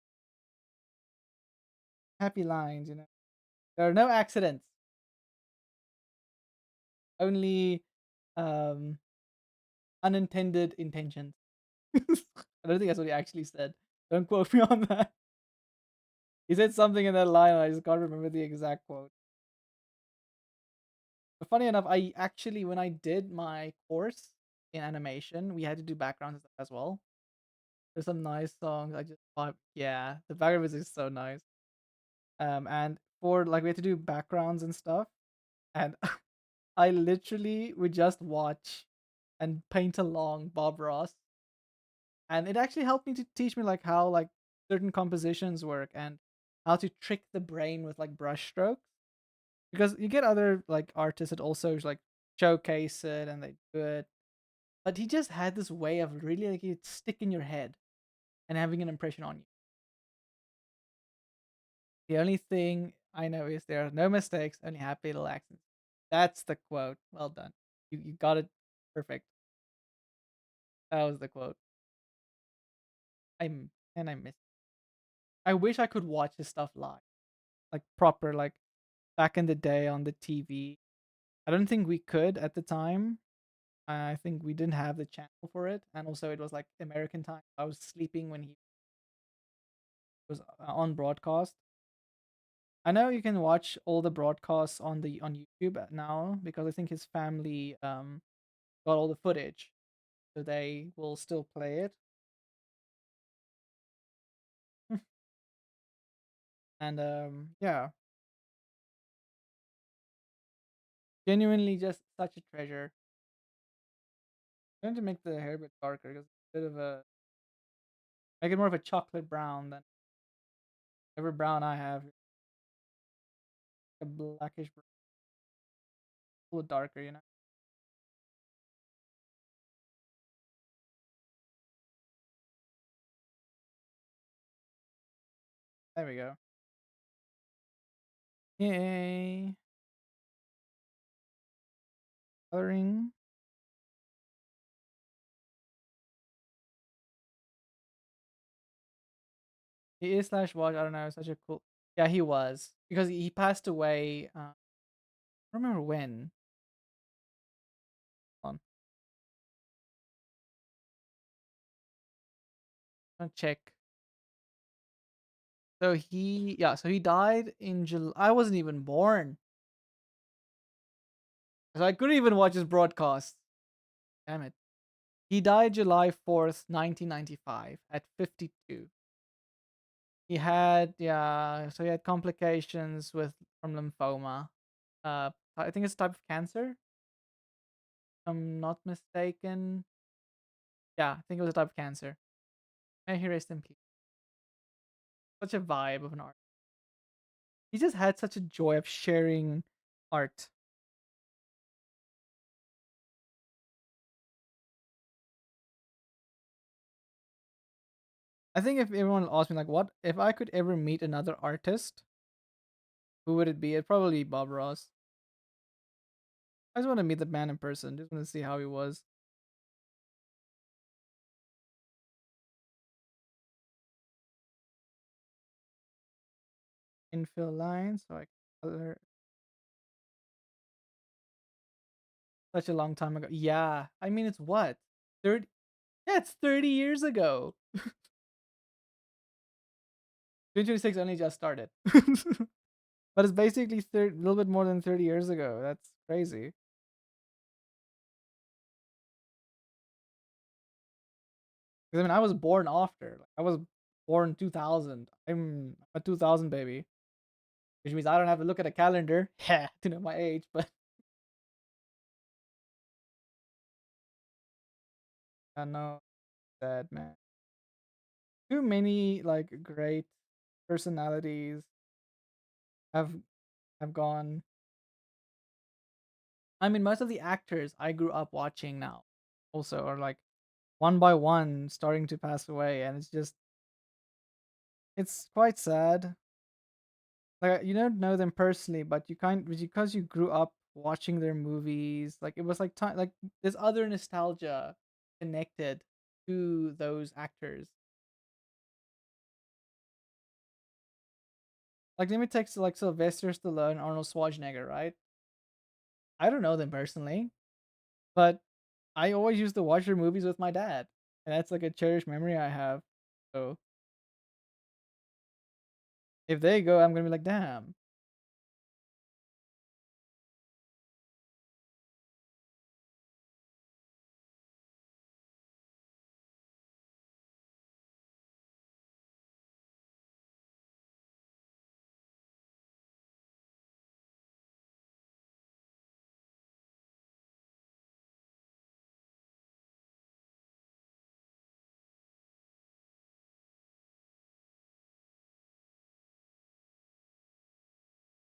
Speaker 1: Happy lines. There are no accidents. Only um unintended intentions. I don't think that's what he actually said. Don't quote me on that. He said something in that line, and I just can't remember the exact quote. But funny enough, I actually, when I did my course in animation, we had to do backgrounds as well. There's some nice songs. I just thought, yeah, the background music is so nice. And for like we had to do backgrounds and stuff, and I literally would just watch and paint along Bob Ross, and it actually helped me to teach me like how like certain compositions work and how to trick the brain with like brush strokes, because you get other like artists that also like showcase it and they do it, but he just had this way of really like it stick in your head and having an impression on you. The only thing I know is there are no mistakes, only happy little accidents. That's the quote. Well done. You got it perfect. That was the quote. I miss. I wish I could watch his stuff live, like proper, like back in the day on the TV. I don't think we could at the time. I think we didn't have the channel for it, and also it was like American time. I was sleeping when he was on broadcast. I know you can watch all the broadcasts on YouTube now because I think his family got all the footage, so they will still play it. And yeah, genuinely just such a treasure. I'm going to make the hair a bit darker because it's a bit of a make it more of a chocolate brown than whatever brown I have. A blackish brown, a little darker. There we go. Yay! Coloring. He is slash watch. I don't know. Such a cool. Yeah, he was because he passed away. I don't remember when. Hold on, I'll check. So he died in July. I wasn't even born, so I couldn't even watch his broadcast. Damn it. He died July 4th, 1995, at 52. So he had complications with from lymphoma. I think it's a type of cancer. If I'm not mistaken. Yeah, I think it was a type of cancer. May he rest in peace. Such a vibe of an art. He just had such a joy of sharing art. I think if everyone asked me like, what if I could ever meet another artist, who would it be? It'd probably be Bob Ross. I just want to meet the man in person. Just want to see how he was. Infill lines, so I color such a long time ago. Yeah, I mean it's what 30. Yeah, it's 30 years ago. 2026 only just started. But it's basically a little bit more than 30 years ago. That's crazy. 'Cause, I mean, I was born after. Like, I was born 2000. I'm a 2000 baby, which means I don't have to look at a calendar yeah, to know my age. But I know that, man. Too many like great personalities have have gone. I mean, most of the actors I grew up watching now also are like one by one starting to pass away, and it's quite sad. Like you don't know them personally, but because you grew up watching their movies, like it was like time like there's other nostalgia connected to those actors. Like let me take like Sylvester Stallone, Arnold Schwarzenegger, right? I don't know them personally, but I always used to watch their movies with my dad, and that's like a cherished memory I have. So if they go, I'm gonna be like, damn.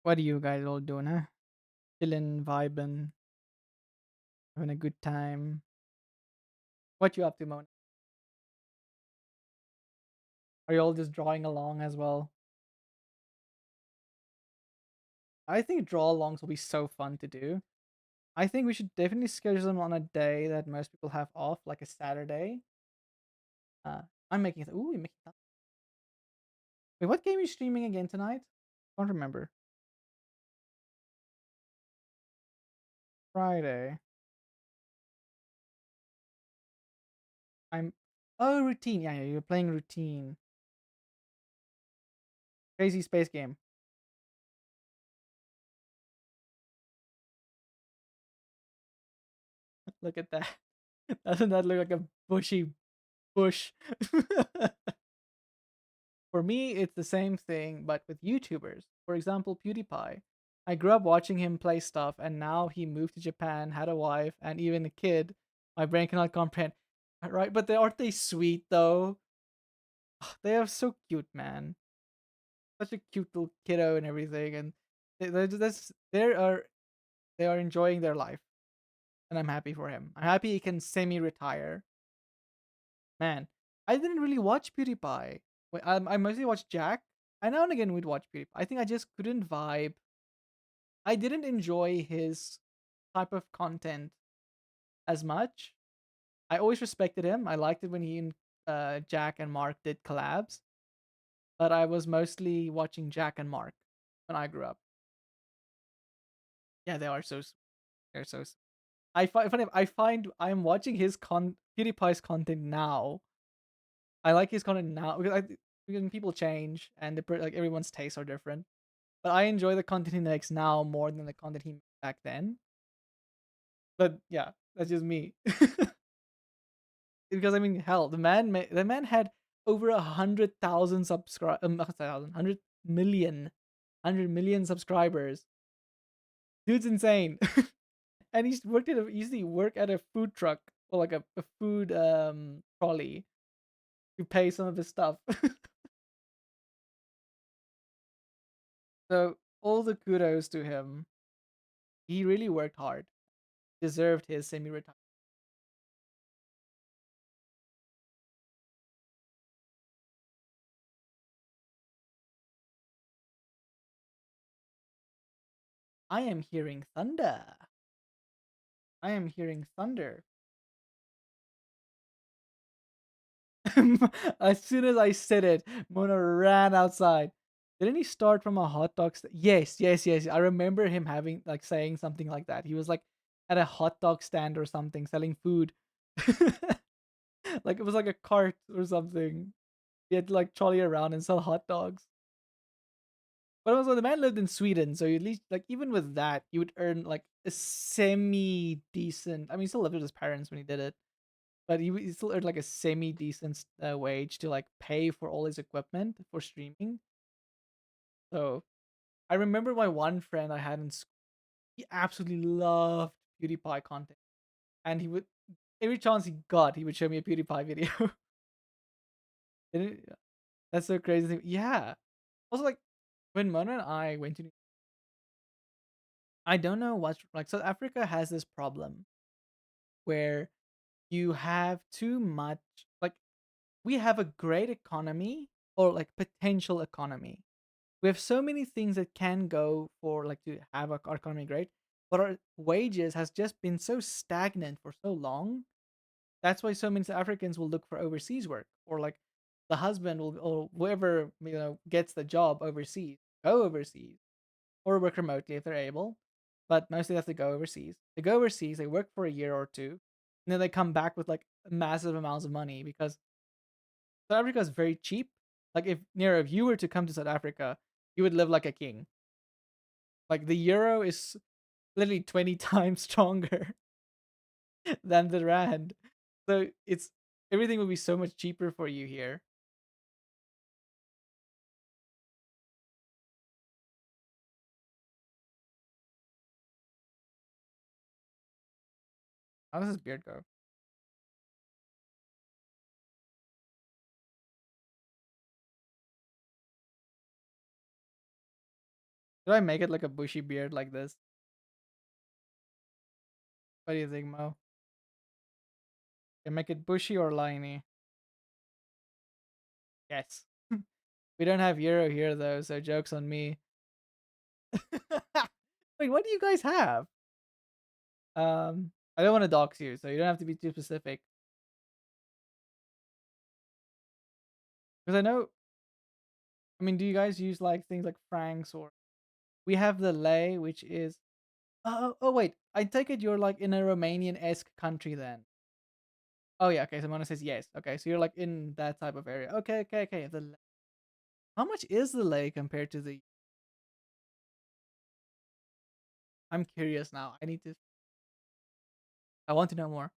Speaker 1: What are you guys all doing, huh? Chilling, vibing, having a good time. What you up to, Mona? Are you all just drawing along as well? I think draw alongs will be so fun to do. I think we should definitely schedule them on a day that most people have off, like a Saturday. Uh, I'm making it. Ooh, you're making that. Wait, what game are you streaming again tonight? Can't remember. Friday. I'm. Oh, routine. Yeah, yeah. You're playing routine. Crazy space game. Look at that. Doesn't that look like a bushy bush? For me, it's the same thing, but with YouTubers. For example, PewDiePie. I grew up watching him play stuff, and now he moved to Japan, had a wife, and even a kid. My brain cannot comprehend. Right? But aren't they sweet though? They are so cute, man. Such a cute little kiddo and everything, and they are enjoying their life, and I'm happy for him. I'm happy he can semi-retire. Man, I didn't really watch PewDiePie. I mostly watched Jack. I now and again would watch PewDiePie. I think I just couldn't vibe. I didn't enjoy his type of content as much. I always respected him. I liked it when he and Jack and Mark did collabs, but I was mostly watching Jack and Mark when I grew up. Yeah, they are they're so. I find funny. I find I'm watching his PewDiePie's content now. I like his content now because people change and like everyone's tastes are different. But I enjoy the content he makes now more than the content he made back then. But yeah, that's just me. Because I mean, hell, the man had over 100,000 subscribe, 100 million subscribers. Dude's insane, and he used to work at a food truck or like a food trolley to pay some of his stuff. So all the kudos to him. He really worked hard. Deserved his semi-retirement. I am hearing thunder. I am hearing thunder. As soon as I said it, Mona ran outside. Didn't he start from a hot dog Yes, yes, yes. I remember him having like saying something like that. He was like at a hot dog stand or something selling food. Like it was like a cart or something. He had to like trolley around and sell hot dogs. But also the man lived in Sweden, so at least like even with that, you would earn like a semi decent. I mean, he still lived with his parents when he did it, but he still earned like a semi decent wage to like pay for all his equipment for streaming. So I remember my one friend I had in school. He absolutely loved PewDiePie content, and he would every chance he got, he would show me a PewDiePie video. That's so crazy. Yeah. Also, like when Mona and I went to, I don't know what's like. South Africa has this problem where you have too much. Like we have a great economy or like potential economy. We have so many things that can go for like to have our economy great, but our wages has just been so stagnant for so long. That's why so many South Africans will look for overseas work, or like the husband will, or whoever gets the job overseas, go overseas, or work remotely if they're able. But mostly they have to go overseas. They go overseas, they work for a year or two, and then they come back with like massive amounts of money because South Africa is very cheap. Like if you were to come to South Africa, you would live like a king. Like the euro is literally 20 times stronger than the rand. So it's everything would be so much cheaper for you here. How does this beard go? Should I make it like a bushy beard like this? What do you think, Mo? Can make it bushy or liney? Yes. We don't have euro here though, so jokes on me. Wait, what do you guys have? I don't want to dox you, so you don't have to be too specific. Because I know, I mean, do you guys use like things like francs or we have the lei, which is oh wait, I take it you're like in a Romanian-esque country then. Oh yeah, okay, Simona says yes. Okay, so you're like in that type of area. Okay. How much is the lei compared to the I'm curious now. I want to know more.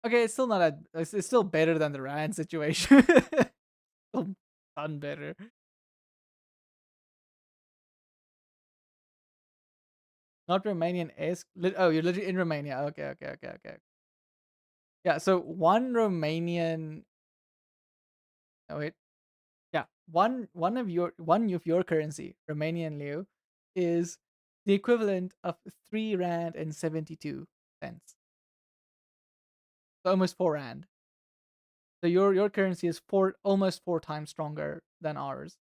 Speaker 1: Okay, it's still not it's still better than the Rand situation. Still done better. Not Romanian-esque. Oh, you're literally in Romania. Okay. Yeah, so one Romanian oh wait. Yeah, one of your currency, Romanian leu, is the equivalent of 3 rand and 72 cents. So almost 4 rand. So your currency is almost 4 times stronger than ours.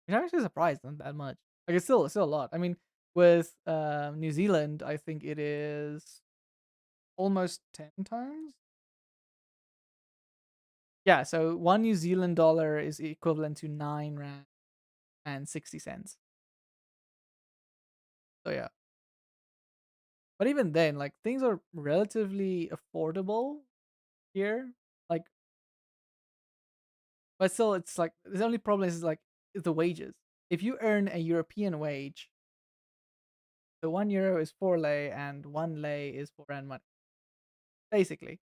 Speaker 1: Which I'm actually surprised not that much. Like it's still a lot. I mean, with New Zealand, I think it is almost 10 times. Yeah, so one New Zealand dollar is equivalent to 9 rand and 60 cents. So yeah, but even then, like things are relatively affordable here. Like, but still, it's like the only problem is like the wages. If you earn a European wage, the 1 euro is 4 lei, and 1 lei is 4 rand money, basically.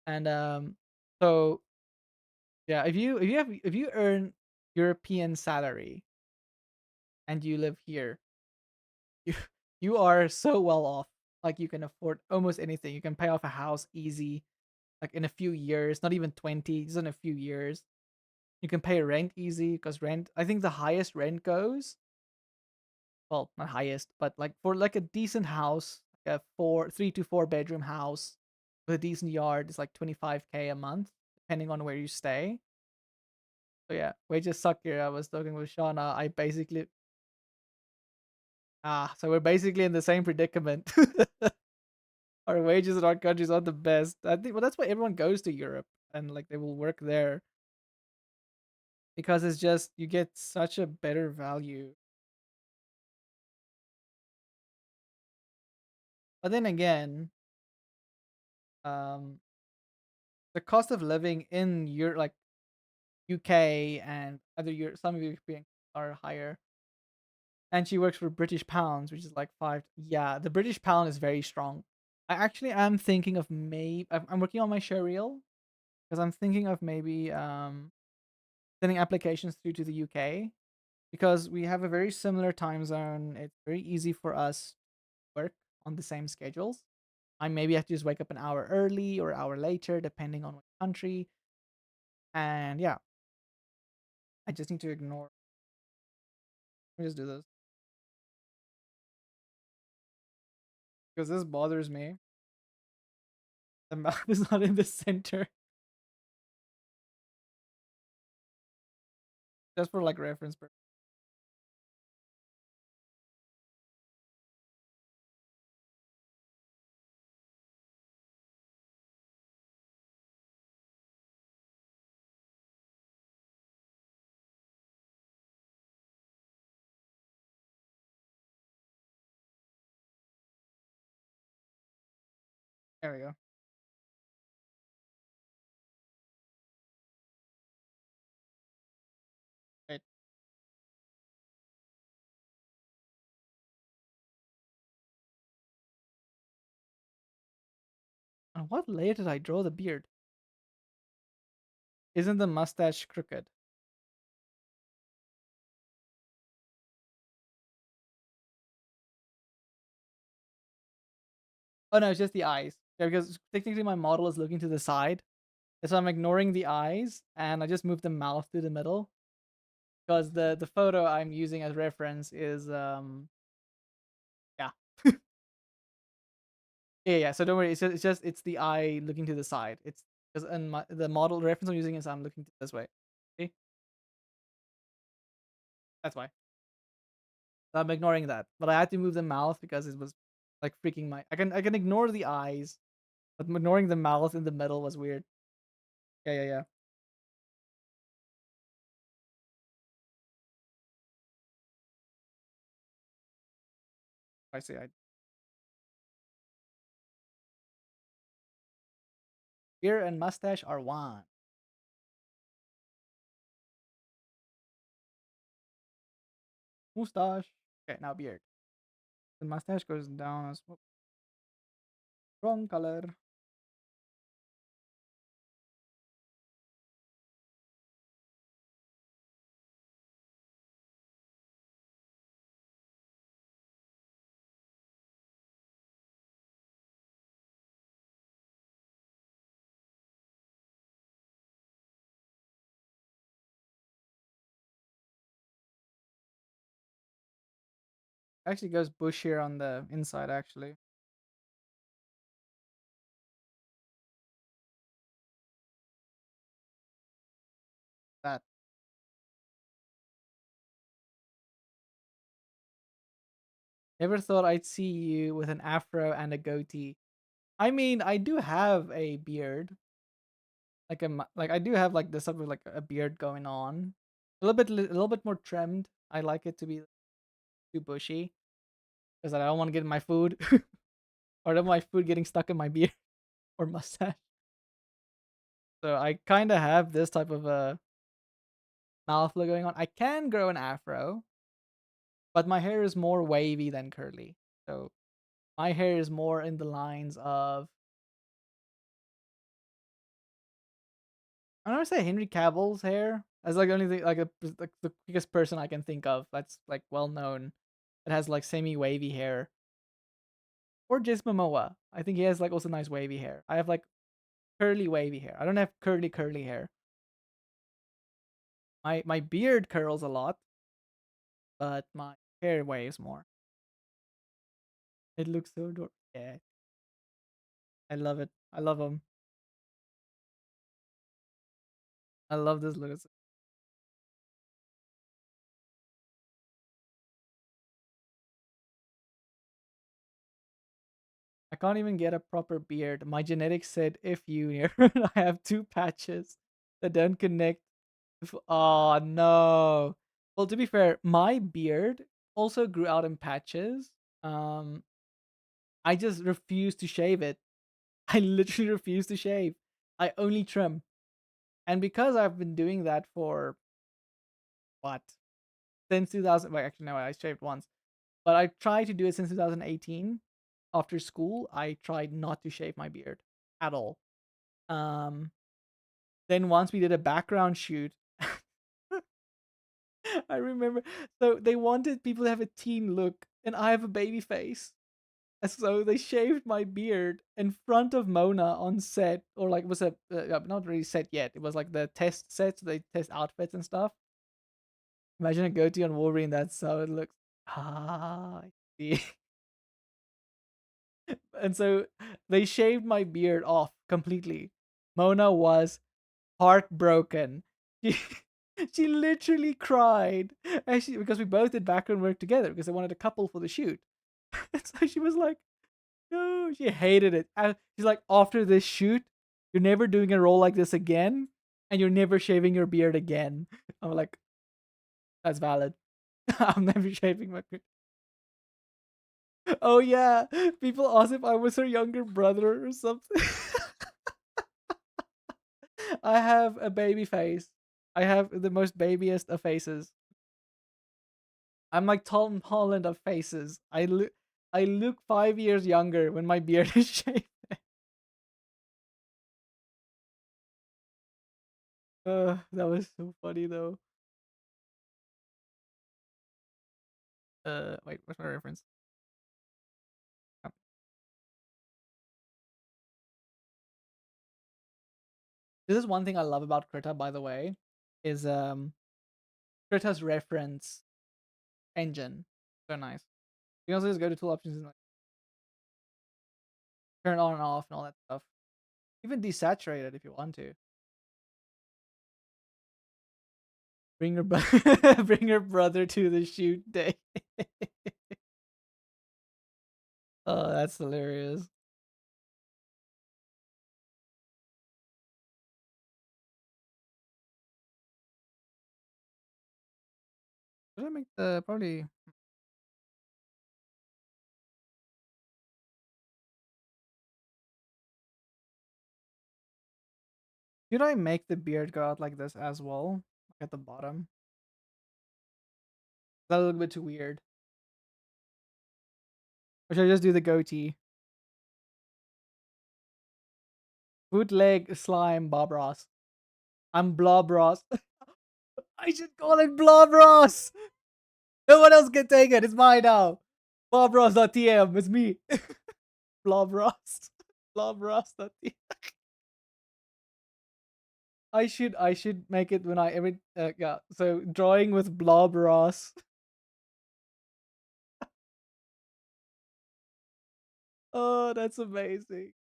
Speaker 1: And so yeah, if you earn European salary and you live here, you you are so well off. Like you can afford almost anything. You can pay off a house easy, like in a few years, not even 20, just in a few years. You can pay rent easy because rent. I think the highest rent goes, well, not highest, but like for like a decent house, like a 3 to 4 bedroom house with a decent yard, is like 25K a month, depending on where you stay. So yeah, wages suck here. I was talking with Shauna. I basically so we're basically in the same predicament. Our wages in our countries aren't the best. I think, well, that's why everyone goes to Europe and like they will work there because it's just you get such a better value. But then again, um, the cost of living in your like UK and other some of European are higher. And she works for British pounds, which is like five. Yeah, the British pound is very strong. I actually am thinking of maybe I'm working on my share reel because I'm thinking of maybe sending applications through to the UK because we have a very similar time zone. It's very easy for us to work on the same schedules. I maybe have to just wake up an hour early or an hour later, depending on what country. And yeah, I just need to ignore. Let me just do this because this bothers me. The map is not in the center, just for like reference. There we go. Wait, on what layer did I draw the beard? Isn't the mustache crooked? Oh no, it's just the eyes. Yeah, because technically my model is looking to the side, so I'm ignoring the eyes, and I just moved the mouth to the middle because the photo I'm using as reference is yeah. Yeah. So don't worry. It's the eye looking to the side. It's because in the model reference I'm using is I'm looking this way. See, that's why. So I'm ignoring that, but I had to move the mouth because it was like freaking my. I can ignore the eyes, but ignoring the mouth in the middle was weird. Yeah. I see. I Beard and mustache are one. Mustache. Okay, now beard. The mustache goes down as well. Wrong color. Actually goes bushier on the inside. Actually, that. Never thought I'd see you with an afro and a goatee. I mean, I do have a beard. Like like I do have like this sort of like a beard going on. A little bit more trimmed. I like it to be too bushy because I don't want to get in my food or I don't want my food getting stuck in my beard or mustache. So I kind of have this type of a mouth look going on. I can grow an afro, but my hair is more wavy than curly. So my hair is more in the lines of I don't want to say Henry Cavill's hair. That's like the only thing, like the biggest person I can think of that's like well known. That has like semi wavy hair. Or Jason Momoa. I think he has like also nice wavy hair. I have like curly wavy hair. I don't have curly hair. My beard curls a lot, but my hair waves more. It looks so adorable. Yeah, I love it. I love him. I love this look. I can't even get a proper beard. My genetics said if you I have two patches that don't connect. Oh no. Well, to be fair, my beard also grew out in patches. Um, I just refused to shave it. I literally refuse to shave. I only trim. And because I've been doing that for what? Since 2000, well, actually no, I shaved once. But I tried to do it since 2018. After school, I tried not to shave my beard at all. Um then once we did a background shoot, I remember, so they wanted people to have a teen look and I have a baby face. So they shaved my beard in front of Mona on set, or like it was a not really set yet. It was like the test set, so they test outfits and stuff. Imagine a goatee on Wolverine. That's how it looks. Ah, I see. And so they shaved my beard off completely. Mona was heartbroken. She, she literally cried, and because we both did background work together because they wanted a couple for the shoot. And so she was like, no, she hated it. And she's like, after this shoot, you're never doing a role like this again, and you're never shaving your beard again. I'm like, that's valid. I'm never shaving my beard. Oh yeah, people asked if I was her younger brother or something. I have a baby face. I have the most babyest of faces. I'm like Tom Holland of faces. I look 5 years younger when my beard is shaved. That was so funny though. Wait, what's my reference? Um, This is one thing I love about Krita, by the way, is Krita's reference engine. So nice. You can also just go to tool options and like turn on and off and all that stuff. Even desaturate it if you want to. Bring your bring your brother to the shoot day. Oh, that's hilarious. Should I make the probably? Should I make the beard go out like this as well, like at the bottom? That a little bit too weird. Or should I just do the goatee? Bootleg slime Bob Ross. I'm Blob Ross. I should call it Blob Ross. No one else can take it. It's mine now. Bob Ross.tm. It's me. Blob Ross. Blob Ross.tm. I should make it when I every yeah. So drawing with Blob Ross. Oh, that's amazing.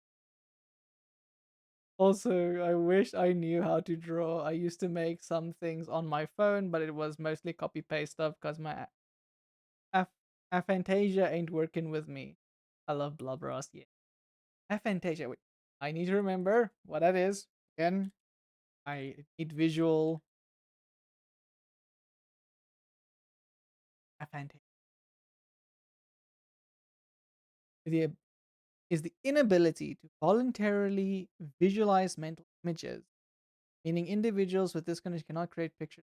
Speaker 1: Also, I wish I knew how to draw. I used to make some things on my phone, but it was mostly copy paste stuff because my Aph- aphantasia ain't working with me. I love Blob Ross. Yeah, aphantasia. Wait, I need to remember what that is. Again, I need visual aphantasia. The is the inability to voluntarily visualize mental images, meaning individuals with this condition cannot create pictures.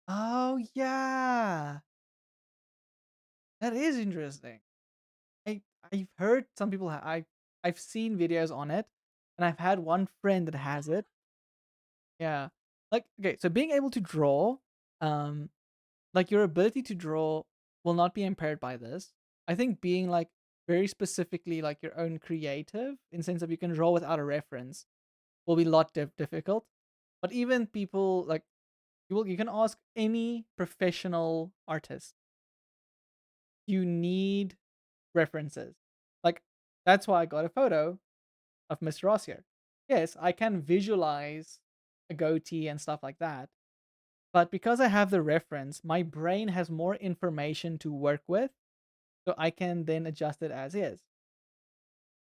Speaker 1: Oh yeah, that is interesting. I I've heard some people I've seen videos on it, and I've had one friend that has it. Yeah, like okay, so being able to draw, um, like your ability to draw will not be impaired by this. I think being like very specifically like your own creative in sense of you can draw without a reference will be a lot difficult. But even people like you can ask any professional artist. You need references. Like that's why I got a photo of Mr. Ross here. Yes, I can visualize a goatee and stuff like that. But because I have the reference, my brain has more information to work with, so I can then adjust it as is.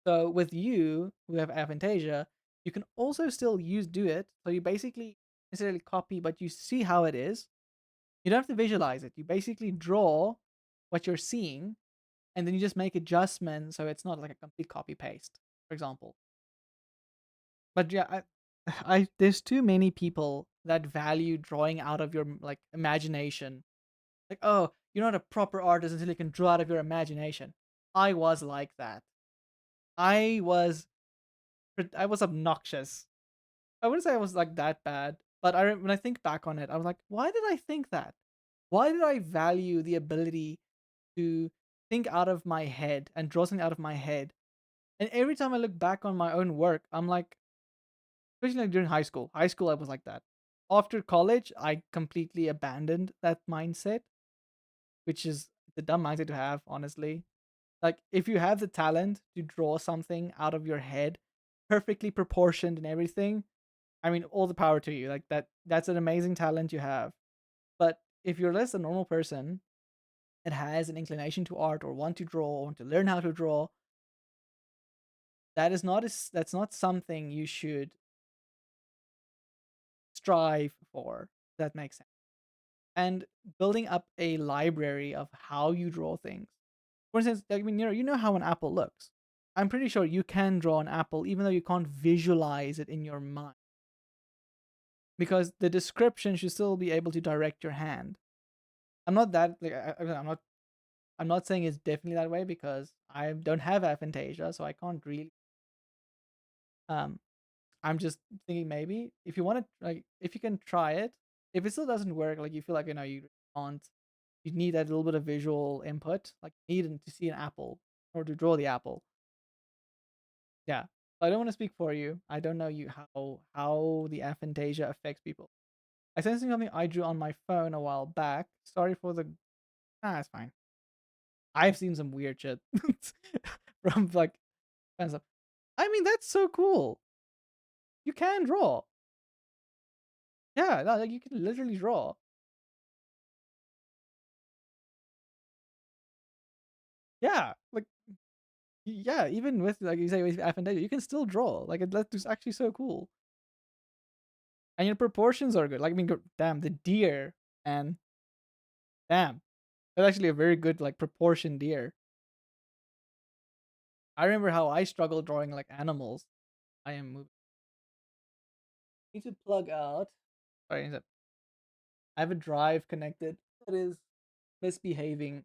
Speaker 1: So with you who have aphantasia, you can also still do it. So you basically necessarily copy, but you see how it is. You don't have to visualize it. You basically draw what you're seeing, and then you just make adjustments so it's not like a complete copy paste, for example. But yeah, I there's too many people that value drawing out of your like imagination. Like, oh, you're not a proper artist until you can draw out of your imagination. I was like that. I was I was obnoxious. I wouldn't say I was like that bad, but when I think back on it, I was like, why did I think that? Why did I value the ability to think out of my head and draw something out of my head? And every time I look back on my own work, I'm like, especially like during high school. High school, I was like that. After college, I completely abandoned that mindset, which is the dumb mindset to have, honestly. Like, if you have the talent to draw something out of your head, perfectly proportioned and everything, I mean, all the power to you. Like that's an amazing talent you have. But if you're less a normal person that has an inclination to art or want to draw or want to learn how to draw, that's not something you should strive for. If that makes sense. And building up a library of how you draw things. For instance, I mean, you know how an apple looks. I'm pretty sure you can draw an apple even though you can't visualize it in your mind because the description should still be able to direct your hand. I'm not that like I'm not saying it's definitely that way because I don't have aphantasia, so I can't really. Um, I'm just thinking maybe if you want to like if you can try it, if it still doesn't work, like you feel like you can't, you need that little bit of visual input, like you need to see an apple or to draw the apple. Yeah, I don't want to speak for you. I don't know you how the aphantasia affects people. I sent something I drew on my phone a while back. Sorry for the it's fine. I've seen some weird shit from like fans of. I mean, that's so cool. You can draw. Yeah, no, like you can literally draw. Yeah, like yeah, even with like you say with aphantasia, you can still draw. Like that's actually so cool. And your proportions are good. Like I mean, damn the deer, and damn, that's actually a very good like proportioned deer. I remember how I struggled drawing like animals. I am moving. Need to plug out. Sorry, I have a drive connected that is misbehaving.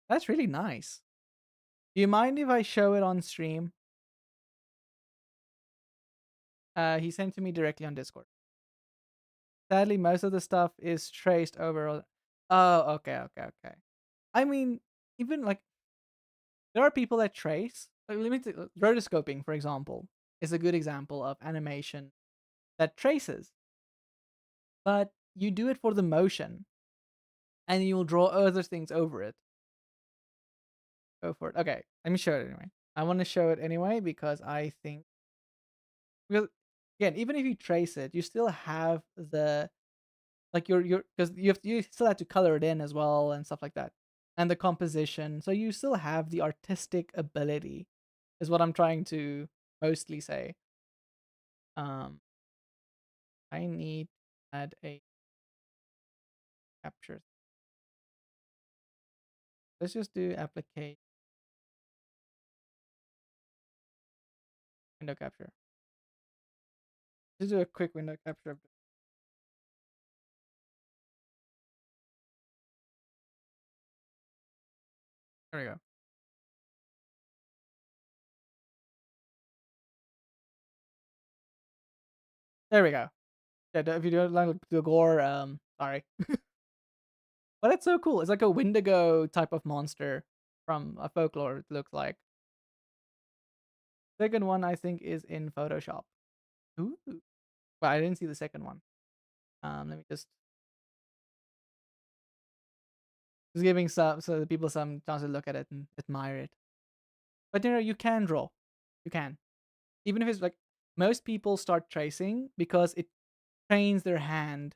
Speaker 1: That's really nice. Do you mind if I show it on stream? He sent to me directly on Discord. Sadly, most of the stuff is traced over. Oh, okay, okay, okay. I mean, even like there are people that trace. Like, rotoscoping, for example, is a good example of animation that traces, but you do it for the motion, and you'll draw other things over it. Go for it. Okay, let me show it anyway. I want to show it anyway because I think because again, even if you trace it, you still have the like your because you still have to color it in as well and stuff like that, and the composition. So you still have the artistic ability, is what I'm trying to mostly say. Um, I need to add a capture. Let's just do applicate window capture. Let's do a quick window capture. There we go. There we go. Yeah, if you don't like the gore, sorry. But it's so cool. It's like a Wendigo type of monster from a folklore. It looks like. Second one I think is in Photoshop. Ooh, but I didn't see the second one. Let me just giving some so the people some chance to look at it and admire it. But you can draw. You can. Even if it's like most people start tracing because it trains their hand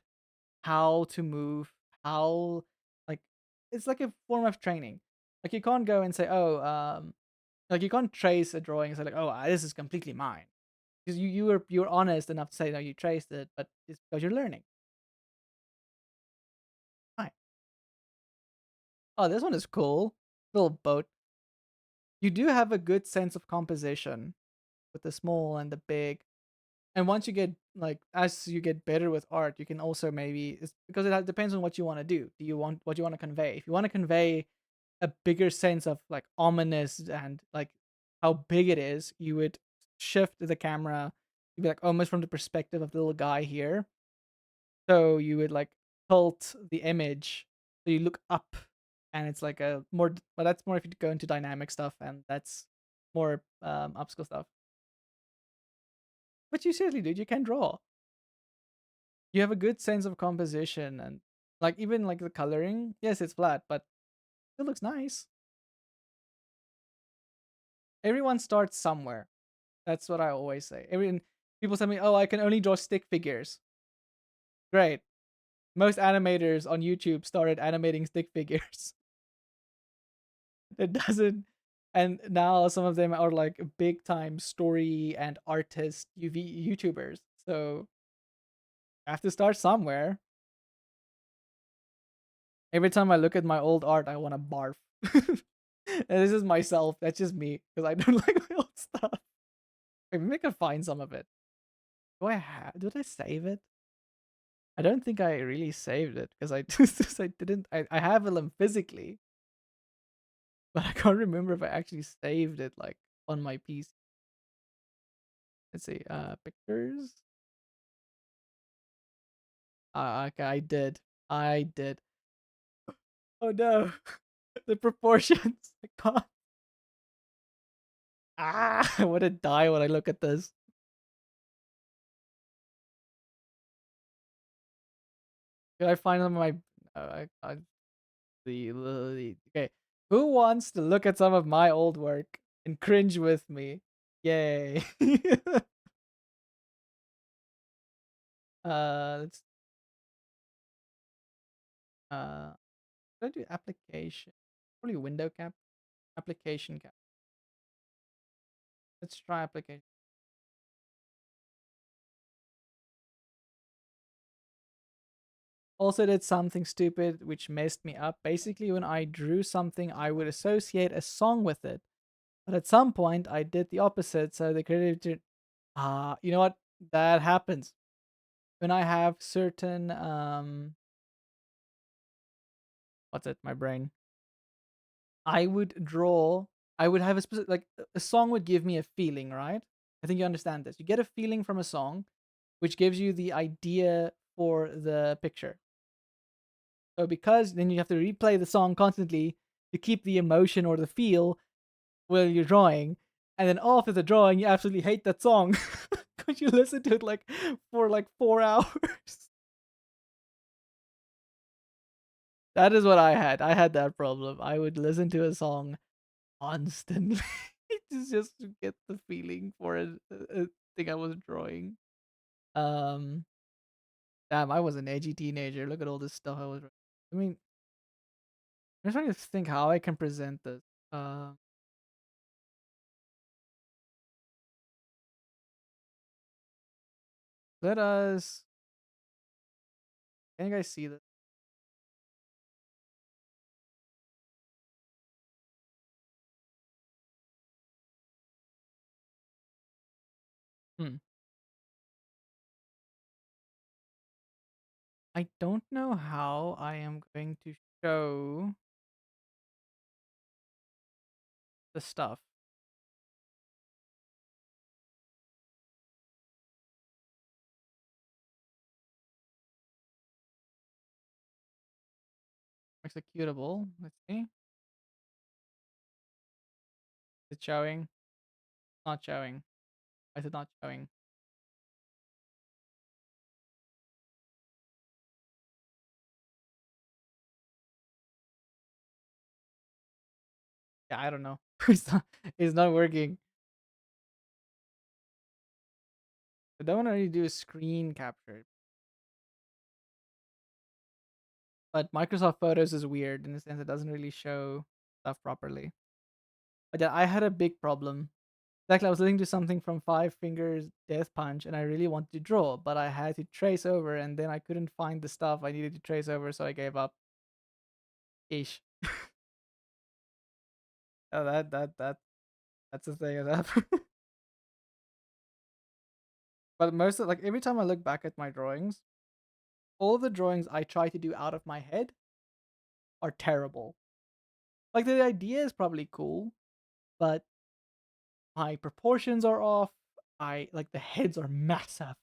Speaker 1: how to move, how like it's like a form of training. Like you can't go and say, oh, like you can't trace a drawing and say like, oh, this is completely mine. Because you're honest enough to say no, you traced it, but it's because you're learning. Fine. Oh, this one is cool. Little boat. you do have a good sense of composition with the small and the big. And once you get like as you get better with art, you can also maybe it's because depends on what you want to do. Do you want what you want to convey? If you want to convey a bigger sense of like ominous and like how big it is, you would shift the camera. You'd be like almost from the perspective of the little guy here. So you would like tilt the image so you look up, and it's like a more. But that's more if you go into dynamic stuff, and that's more upscale stuff. But you seriously, dude, you can draw. You have a good sense of composition and like even like the coloring. Yes, it's flat, but it looks nice. Everyone starts somewhere. That's what I always say. Everyone people tell me, "Oh, I can only draw stick figures." Great. Most animators on YouTube started animating stick figures. It doesn't and now some of them are like big time story and artist UV YouTubers. So I have to start somewhere. Every time I look at my old art, I want to barf. And this is myself. That's just me because I don't like my old stuff. Maybe I can find some of it. Do I have? Did I save it? I don't think I really saved it because I just I didn't. I have them physically, but I can't remember if I actually saved it like on my PC. Let's see. Pictures. Okay, I did. I did. Oh no, the proportions. I can't. I want to die when I look at this. Can I find some of my? I okay. Who wants to look at some of my old work and cringe with me? Yay! Let's uh, let's do application. Probably window cap. Application cap. Let's try application. Also did something stupid which messed me up. Basically, when I drew something, I would associate a song with it. But at some point, I did the opposite. So the creator, you know what? That happens when I have certain what's it? My brain. I would draw. I would have a specific like a song would give me a feeling, right? I think you understand this. You get a feeling from a song, which gives you the idea for the picture. So because then you have to replay the song constantly to keep the emotion or the feel while you're drawing, and then after the drawing, you absolutely hate that song because you listen to it like for like 4 hours. That is what I had. I had that problem. I would listen to a song constantly just to get the feeling for a thing I was drawing. Um, damn, I was an edgy teenager. Look at all this stuff I was. I mean, I'm trying to think how I can present this. Uh, let us. Can you guys see this? Hmm. I don't know how I am going to show the stuff. Executable. Let's see. Is it showing? Not showing. Why is it not showing? Yeah, I don't know. It's not working. I don't want to really do a screen capture, but Microsoft Photos is weird in the sense it doesn't really show stuff properly. But yeah, I had a big problem. Exactly, I was listening to something from Five Fingers Death Punch, and I really wanted to draw, but I had to trace over, and then I couldn't find the stuff I needed to trace over, so I gave up. Ish. Oh, that. That's the thing. But most of like every time I look back at my drawings, all of the drawings I try to do out of my head are terrible. Like the idea is probably cool, but my proportions are off. I like the heads are massive,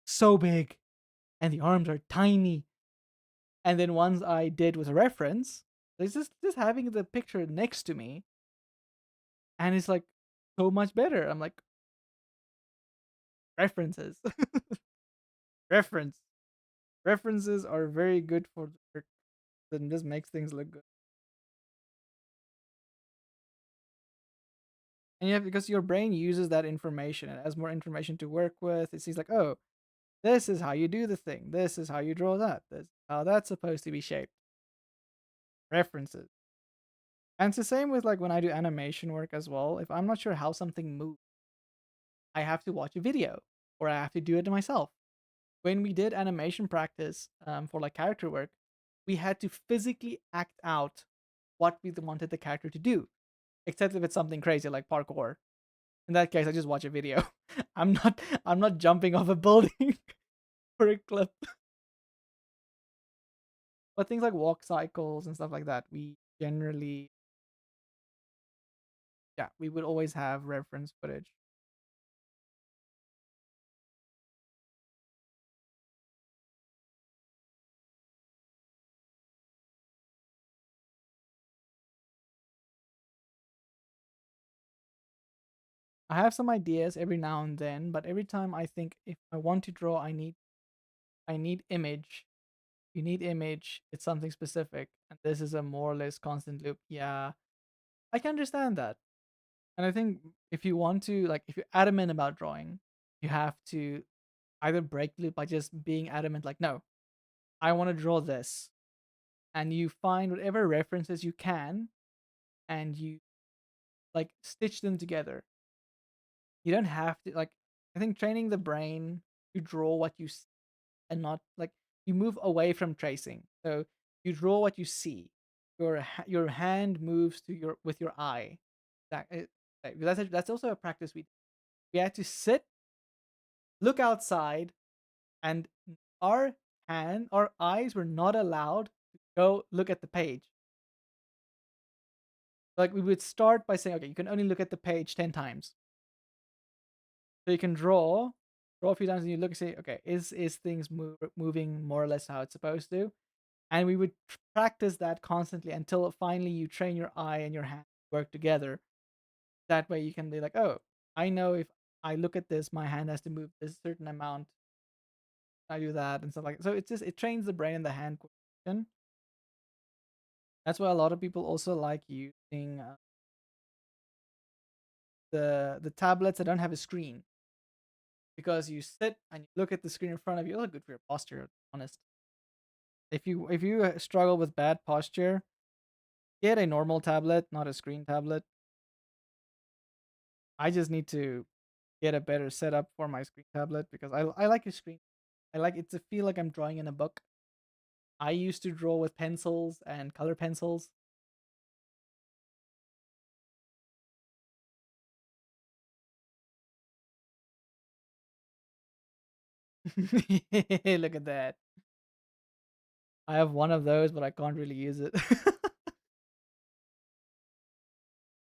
Speaker 1: so big, and the arms are tiny. And then ones I did with a reference, it's just having the picture next to me, and it's like so much better. I'm like references, reference references are very good for the work. Then just makes things look good. And yeah, because your brain uses that information and has more information to work with. It sees like, oh, this is how you do the thing. This is how you draw that. This is how that's supposed to be shaped. References. And it's the same with like when I do animation work as well. If I'm not sure how something moves, I have to watch a video or I have to do it myself. When we did animation practice for like character work, we had to physically act out what we wanted the character to do, except if it's something crazy like parkour. In that case, I just watch a video. I'm not jumping off a building for a clip. But things like walk cycles and stuff like that, we generally, yeah, we would always have reference footage. I have some ideas every now and then, but every time I think if I want to draw, I need image. You need image. It's something specific, and this is a more or less constant loop. Yeah, I can understand that. And I think if you want to, like, if you're adamant about drawing, you have to either break the loop by just being adamant, like, no, I want to draw this, and you find whatever references you can, and you like stitch them together. You don't have to like. I think training the brain to draw what you and not like you move away from tracing. So you draw what you see. Your hand moves to your with your eye. That's also a practice we had to sit, look outside, and our eyes were not allowed to go look at the page. Like we would start by saying, okay, you can only look at the page 10 times. So you can draw a few times, and you look and say, okay, is things moving more or less how it's supposed to? And we would practice that constantly until finally you train your eye and your hand work together. That way you can be like, oh, I know if I look at this, my hand has to move this certain amount. I do that and stuff like that. So it's just it trains the brain and the hand coordination. That's why a lot of people also like using the tablets that don't have a screen because you sit and you look at the screen in front of you. Oh, good for your posture. To be honest, if you struggle with bad posture, get a normal tablet, not a screen tablet. I just need to get a better setup for my screen tablet because I like a screen. I like it to feel like I'm drawing in a book. I used to draw with pencils and color pencils. Look at that. I have one of those, but I can't really use it.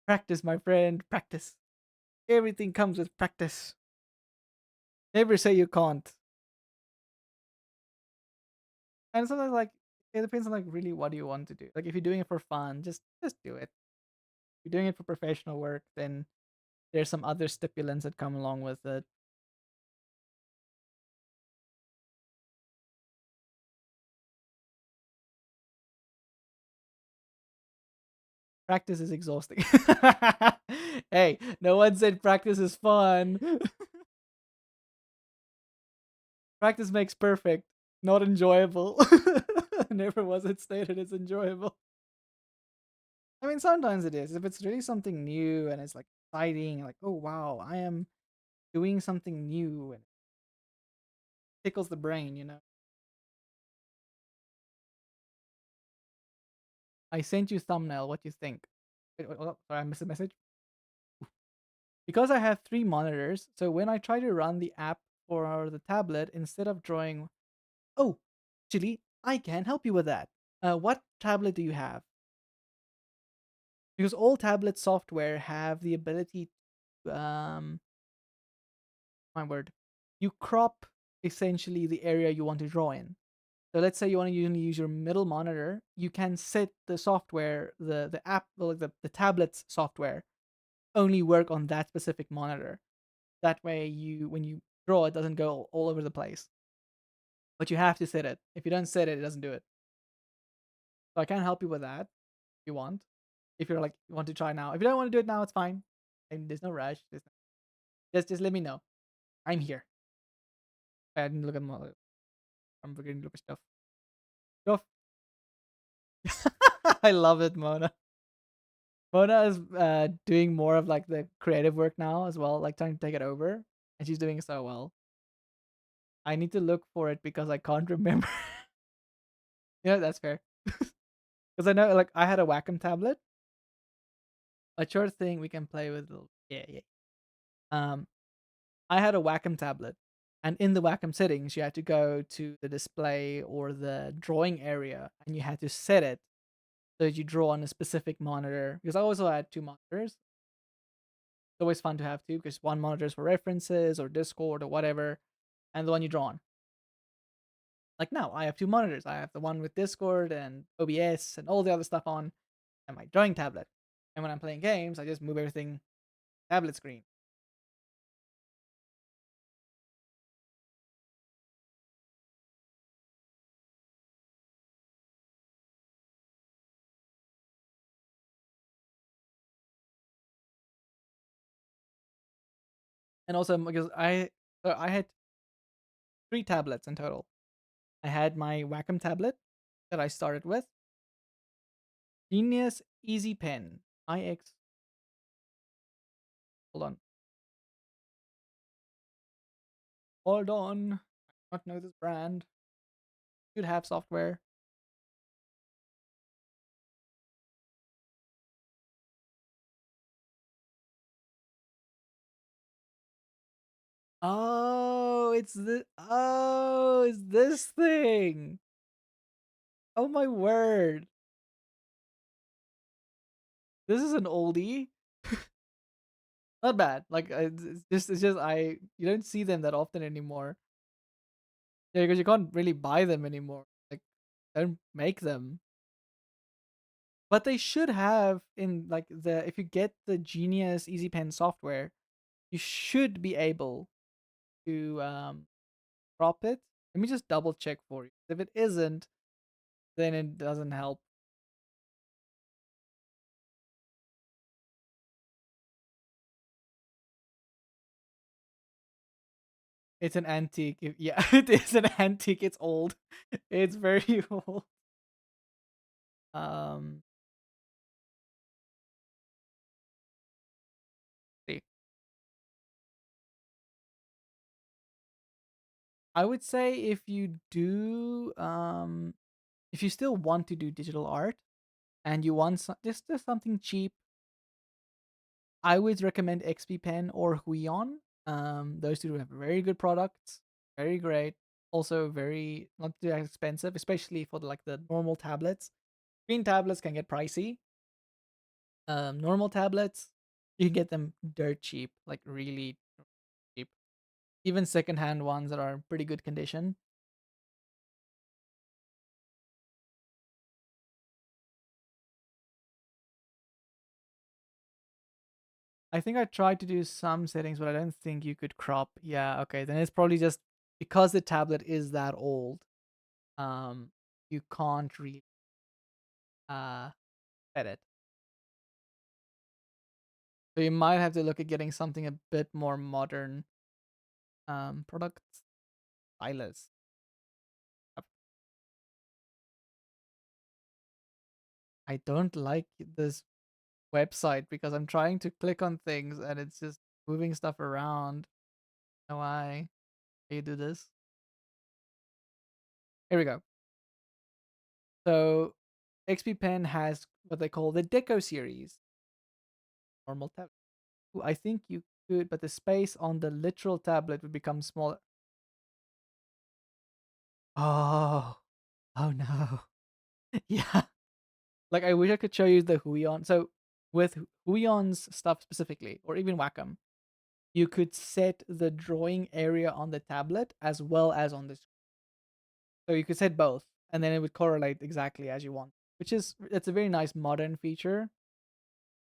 Speaker 1: Practice, my friend, practice. Everything comes with practice. Never say you can't. And sometimes like it depends on like really what do you want to do. Like if you're doing it for fun, just do it. If you're doing it for professional work, then there's some other stipulants that come along with it. Practice is exhausting. Hey, no one said practice is fun. Practice makes perfect, not enjoyable. Never was it stated as enjoyable. I mean, sometimes it is. If it's really something new and it's like exciting, like, oh wow, I am doing something new and it tickles the brain. I sent you thumbnail. What do you think? Wait, sorry, I missed a message. because I have three monitors, so when I try to run the app for the tablet, instead of drawing, oh, actually, I can help you with that. What tablet do you have? Because all tablet software have the ability to, my word, you crop essentially the area you want to draw in. So let's say you want to only use your middle monitor, you can set the software, the app, well, the tablet's software only work on that specific monitor. That way, you when you draw, it doesn't go all over the place. But you have to set it. If you don't set it, it doesn't do it. So I can help you with that if you want. If you're like you want to try now. If you don't want to do it now, it's fine. And there's no rush. Just let me know. I'm here. I didn't look at my. I'm forgetting to look at stuff. Stuff. I love it, Mona. Mona is doing more of like the creative work now as well, like trying to take it over, and she's doing so well. I need to look for it because I can't remember. Yeah, that's fair. Because I know, like, I had a Wacom tablet, a short thing we can play with. Yeah, yeah. Um, I had a Wacom tablet, and in the Wacom settings, you had to go to the display or the drawing area, and you had to set it so that you draw on a specific monitor. Because I also had two monitors. It's always fun to have two because one monitor is for references or Discord or whatever, and the one you draw on. Like now, I have two monitors. I have the one with Discord and OBS and all the other stuff on, and my drawing tablet. And when I'm playing games, I just move everything tablet screen. And also because I had three tablets in total. I had my Wacom tablet that I started with, Genius Easy Pen IX. Hold on, hold on. I don't know this brand. Should have software. It's this thing. Oh my word. This is an oldie. Not bad. Like it's just I you don't see them that often anymore. Yeah, because you can't really buy them anymore. Like they don't make them. But they should have in like the if you get the Genius Easy Pen software, you should be able to crop it. Let me just double check for you. If it isn't, then it doesn't help. It's an antique. Yeah, it is an antique. It's old. It's very old. Um, see. I would say if you still want to do digital art and you want just something cheap, I would recommend XP Pen or Huion. Those two have very good products, very great. Also, very not too expensive, especially for the normal tablets. Screen tablets can get pricey. Normal tablets, you can get them dirt cheap, like really cheap. Even secondhand ones that are in pretty good condition. I think I tried to do some settings, but I don't think you could crop. Yeah, okay. Then it's probably just because the tablet is that old. Um, you can't really uh edit. So you might have to look at getting something a bit more modern. Product stylus. I don't like this website because I'm trying to click on things and it's just moving stuff around. Know why you do this? Here we go. So XP Pen has what they call the Deco series. Normal tab. I think you good, but the space on the literal tablet would become smaller. Oh, oh no. Yeah. Like I wish I could show you the Huion. So with Huion's stuff specifically, or even Wacom, you could set the drawing area on the tablet as well as on the screen. So you could set both, and then it would correlate exactly as you want. Which is it's a very nice modern feature.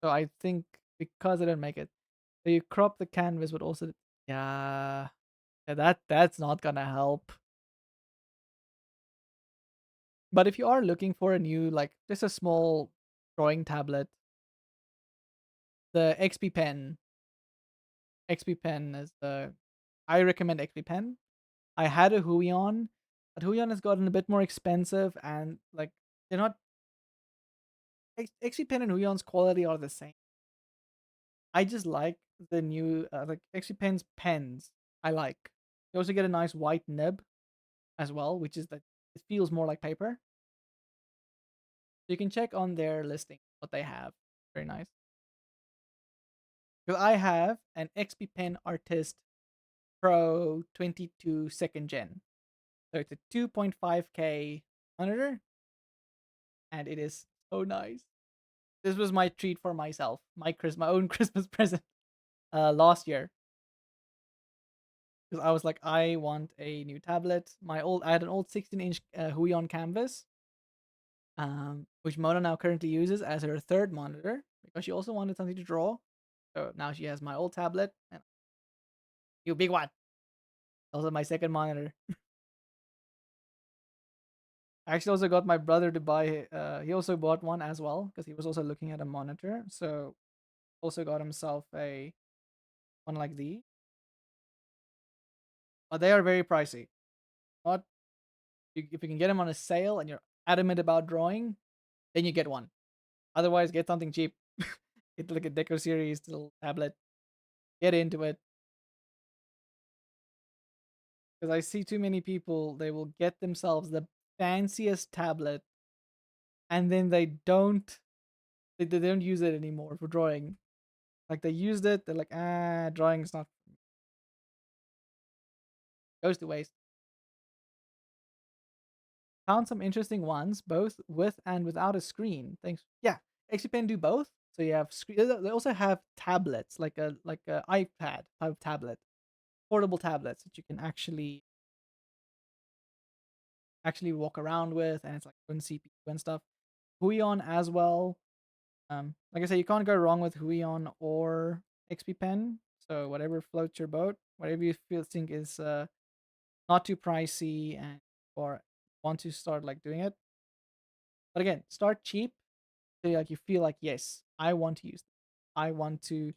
Speaker 1: So I think because I don't make it, so you crop the canvas, but also yeah, yeah that's not gonna help. But if you are looking for a new like just a small drawing tablet, the XP Pen is the I recommend XP Pen. I had a Huion, but Huion has gotten a bit more expensive and like they're not XP Pen and Huion's quality are the same. I just like the new like XP Pen's pens. I like. You also get a nice white nib as well, which is that it feels more like paper. So you can check on their listing what they have. Very nice. So I have an XP Pen Artist Pro 22 second gen. So it's a 2.5K monitor, and it is so nice. This was my treat for myself, my own Christmas present last year, because I was like, I want a new tablet. I had an old 16-inch Huion Canvas, which Mona now currently uses as her third monitor because she also wanted something to draw. So now she has my old tablet and you big one. Also my second monitor. I actually also got my brother to buy. He also bought one as well because he was also looking at a monitor. So also got himself a one like these. But they are very pricey. Not if you can get them on a sale and you're adamant about drawing, then you get one. Otherwise, get something cheap. Get like a Deco Series little tablet. Get into it because I see too many people. They will get themselves the fanciest tablet and then they don't use it anymore for drawing. Like they used it, they're like, drawing's not goes to waste. Found some interesting ones, both with and without a screen. Thanks. Yeah, XPen do both. So you have screen. They also have tablets, like a iPad type of tablet, portable tablets that you can actually walk around with, and it's like on CPU and stuff. Huion as well. Like I said, you can't go wrong with Huion or XP Pen. So whatever floats your boat, whatever you feel think is not too pricey and or want to start like doing it. But again, start cheap so like you feel like yes, I want to use this. I want to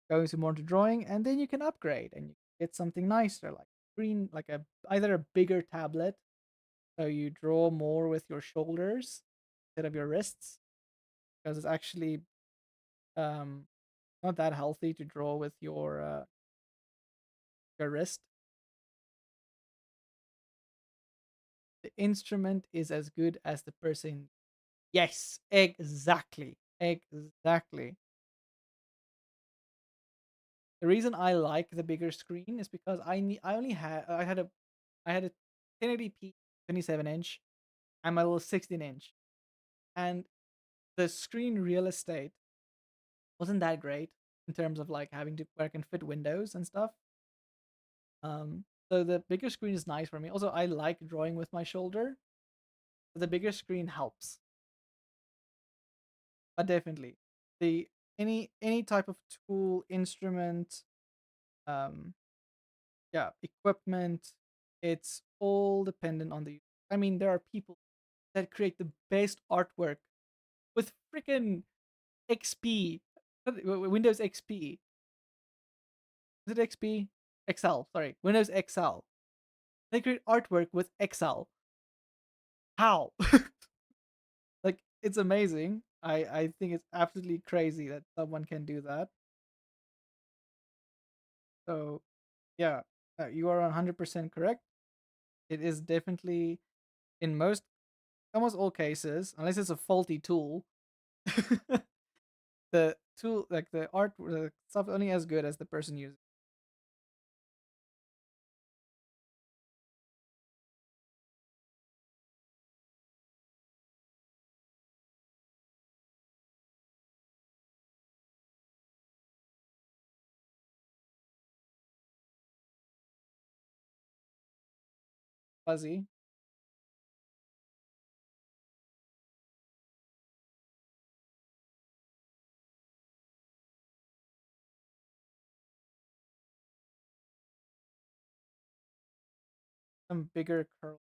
Speaker 1: go into more into drawing, and then you can upgrade and you get something nicer like screen like a either a bigger tablet so you draw more with your shoulders instead of your wrists because it's actually um not that healthy to draw with your wrist. The instrument is as good as the person. Yes, exactly. Exactly. The reason I like the bigger screen is because I had a 1080p 27-inch and my little 16-inch, and the screen real estate wasn't that great in terms of like having to where I can fit windows and stuff. So the bigger screen is nice for me. Also, I like drawing with my shoulder. So the bigger screen helps, but definitely the any type of tool, instrument, um, yeah, equipment, it's all dependent on the. I mean, there are people that create the best artwork with freaking XP, Windows XP. Is it XP? Excel, sorry, Windows Excel. They create artwork with Excel. How? Like it's amazing. I think it's absolutely crazy that someone can do that. So yeah, you are 100% correct. It is definitely in most almost all cases, unless it's a faulty tool. the tool, like the art, the stuff only as good as the person uses. Fuzzy. Some bigger curl.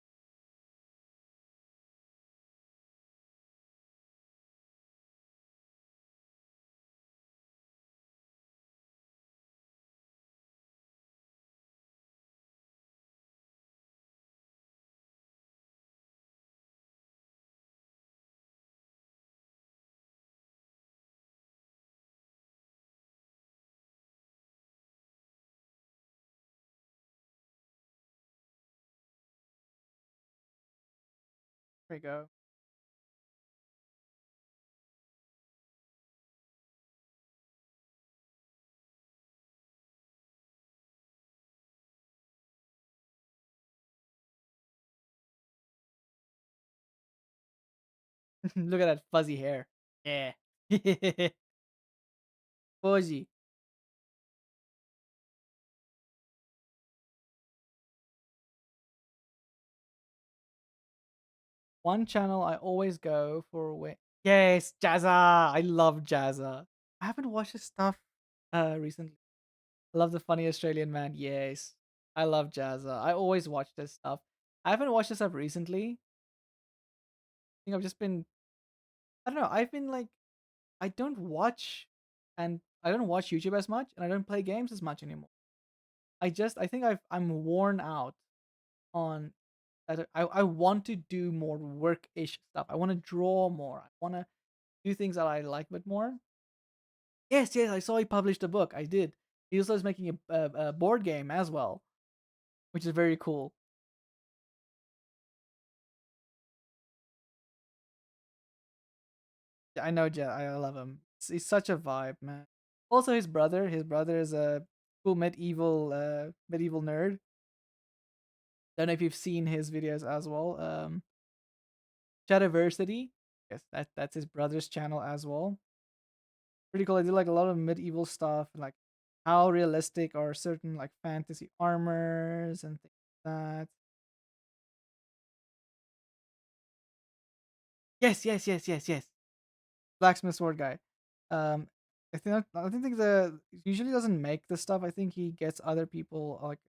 Speaker 1: There you go. Look at that fuzzy hair. Yeah. Fuzzy. One channel I always go for when yes, Jazza. I love Jazza. I haven't watched his stuff recently. I love the funny Australian man. Yes. I love Jazza. I always watch this stuff. I haven't watched this stuff recently. I think I've just been I don't know, I've been like I don't watch and I don't watch YouTube as much and I don't play games as much anymore. I think I'm worn out on that I want to do more work-ish stuff. I want to draw more. I want to do things that I like but more. Yes, yes, I saw he published a book. I did. He also is making a board game as well, which is very cool. Yeah, I know Jet. I love him. He's such a vibe, man. Also, his brother is a cool medieval nerd. Don't know if you've seen his videos as well. Shadowversity. Yes, that's his brother's channel as well. Pretty cool. I do like a lot of medieval stuff, like how realistic are certain like fantasy armors and things like that. Yes, yes, yes, yes, yes. Blacksmith sword guy. Um, I don't think the usually doesn't make the stuff. I think he gets other people like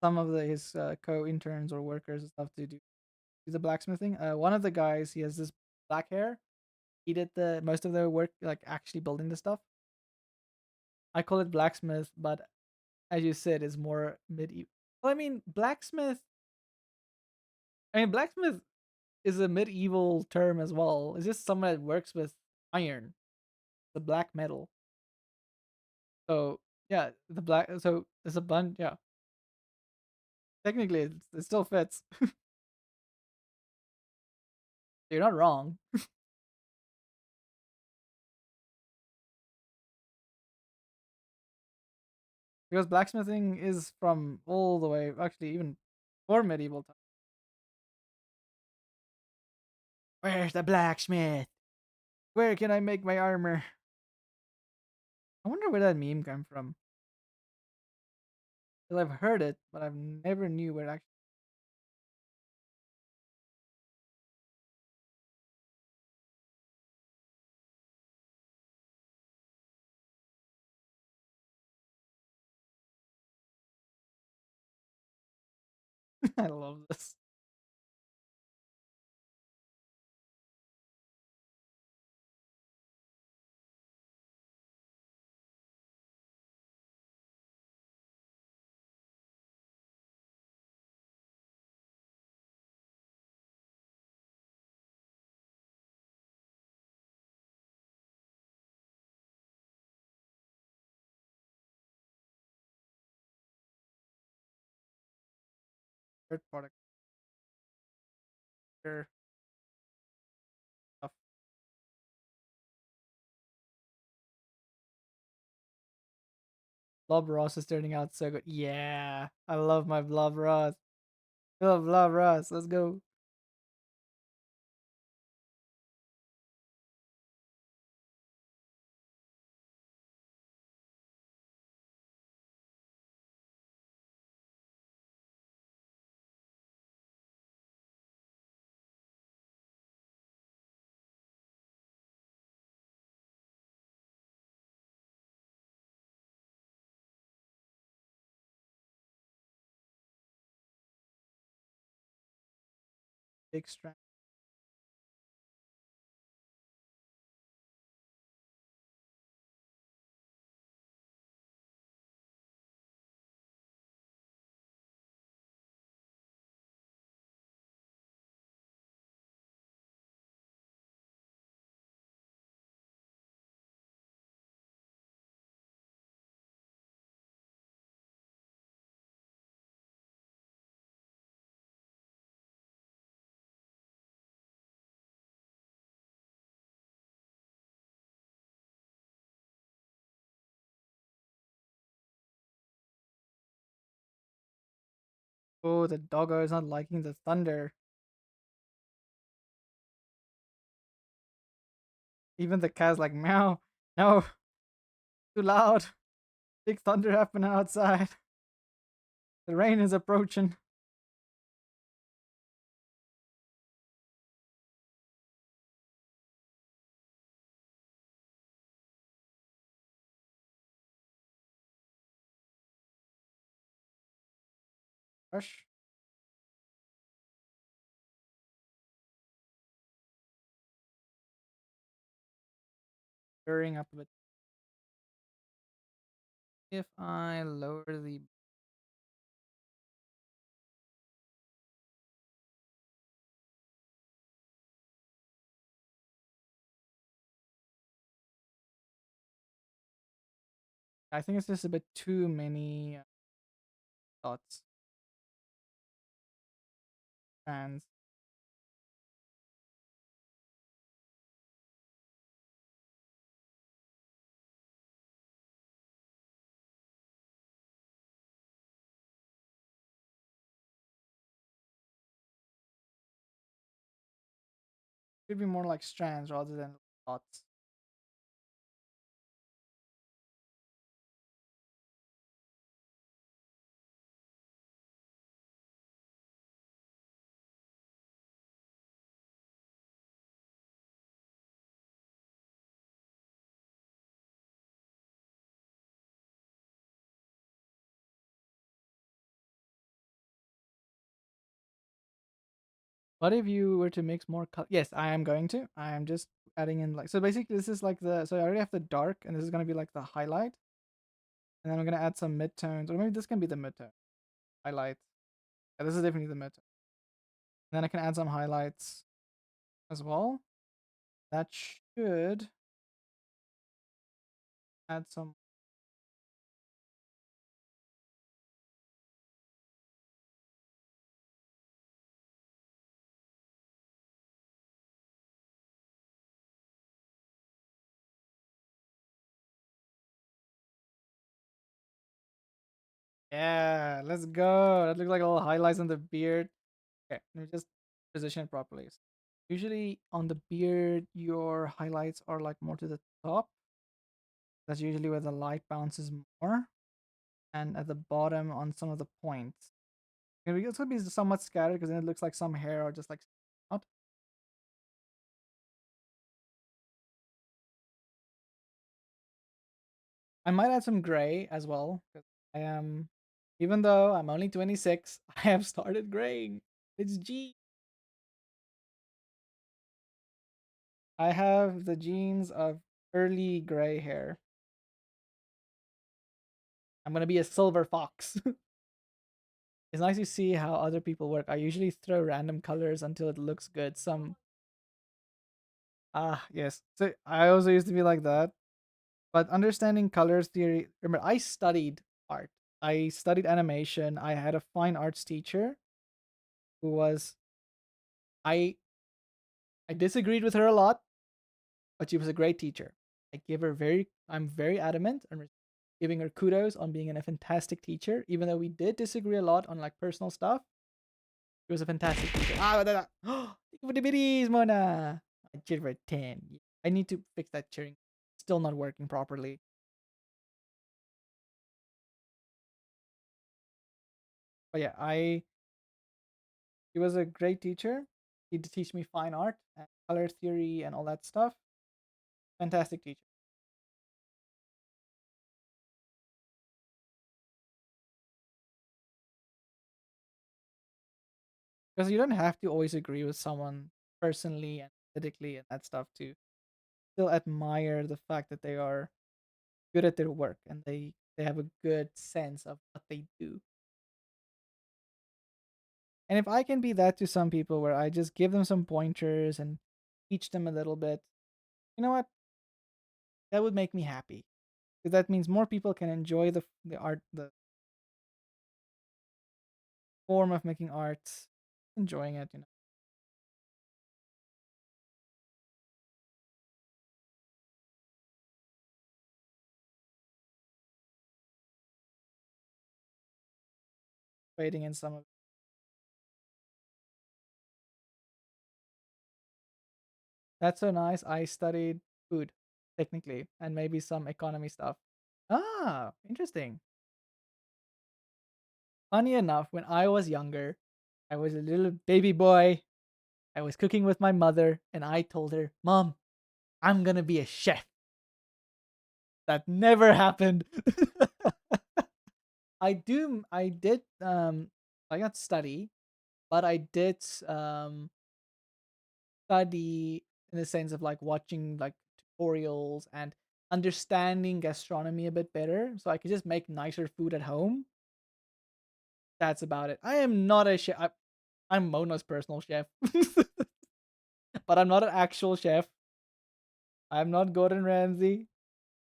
Speaker 1: some of his co-interns or workers and stuff to do the blacksmithing. One of the guys he has this black hair. He did the most of the work, like actually building the stuff. I call it blacksmith, but as you said, is more medieval. Well, I mean, blacksmith. I mean, blacksmith is a medieval term as well. It's just someone that works with iron, the black metal. So yeah, the black. So there's a bunch. Yeah, technically, it still fits. You're not wrong because blacksmithing is from all the way, actually, even before medieval time. Where's the blacksmith? Where can I make my armor? I wonder where that meme came from. 'Cause I've heard it, but I've never knew where it actually. I love this. Third product stuff. Blob Ross is turning out so good. Yeah, I love my Blob Ross. I love Blob Ross. Let's go. Big strength. Oh, the doggo is not liking the thunder. Even the cat's like, meow. No, too loud. Big thunder happening outside. The rain is approaching. Rush. Stirring up a bit. If I lower the, I think it's just a bit too many dots. And should be more like strands rather than dots. What if you were to mix more color? Yes, I am going to. I am just adding in like, so basically this is like the, so I already have the dark and this is going to be like the highlight. And then I'm going to add some midtones, or maybe this can be the midtone. Highlight. Yeah, this is definitely the midtone. And then I can add some highlights as well. That should add some. Yeah, let's go. That looks like all highlights on the beard. Okay, let me just position it properly. Usually on the beard, your highlights are like more to the top. That's usually where the light bounces more. And at the bottom on some of the points. It's gonna be somewhat scattered because then it looks like some hair are just like out. I might add some gray as well. 'Cause I am, even though I'm only 26, I have started graying. It's G. I have the genes of early gray hair. I'm gonna be a silver fox. It's nice to see how other people work. I usually throw random colors until it looks good. Some yes. So I also used to be like that. But understanding colors theory, remember I studied art. I studied animation. I had a fine arts teacher who was I I disagreed with her a lot, but she was a great teacher. I give her very I'm very adamant and giving her kudos on being a fantastic teacher, even though we did disagree a lot on like personal stuff. She was a fantastic teacher. Thank you for the biddies, Mona. I cheered for a 10. I need to fix that cheering. Still not working properly. But yeah, he was a great teacher. He did teach me fine art and color theory and all that stuff. Fantastic teacher. Because you don't have to always agree with someone personally and politically and that stuff to still admire the fact that they are good at their work and they have a good sense of what they do. And if I can be that to some people where I just give them some pointers and teach them a little bit, you know what? That would make me happy. Because that means more people can enjoy the art, the form of making art, enjoying it, fading in some of. That's so nice. I studied food, technically, and maybe some economy stuff. Ah, interesting. Funny enough, when I was younger, I was a little baby boy. I was cooking with my mother, and I told her, Mom, I'm gonna be a chef. That never happened. I did, I got study, but I did study in the sense of like watching like tutorials and understanding gastronomy a bit better so I could just make nicer food at home. That's about it. I am not a chef. I'm Mona's personal chef, but I'm not an actual chef. I'm not Gordon Ramsay,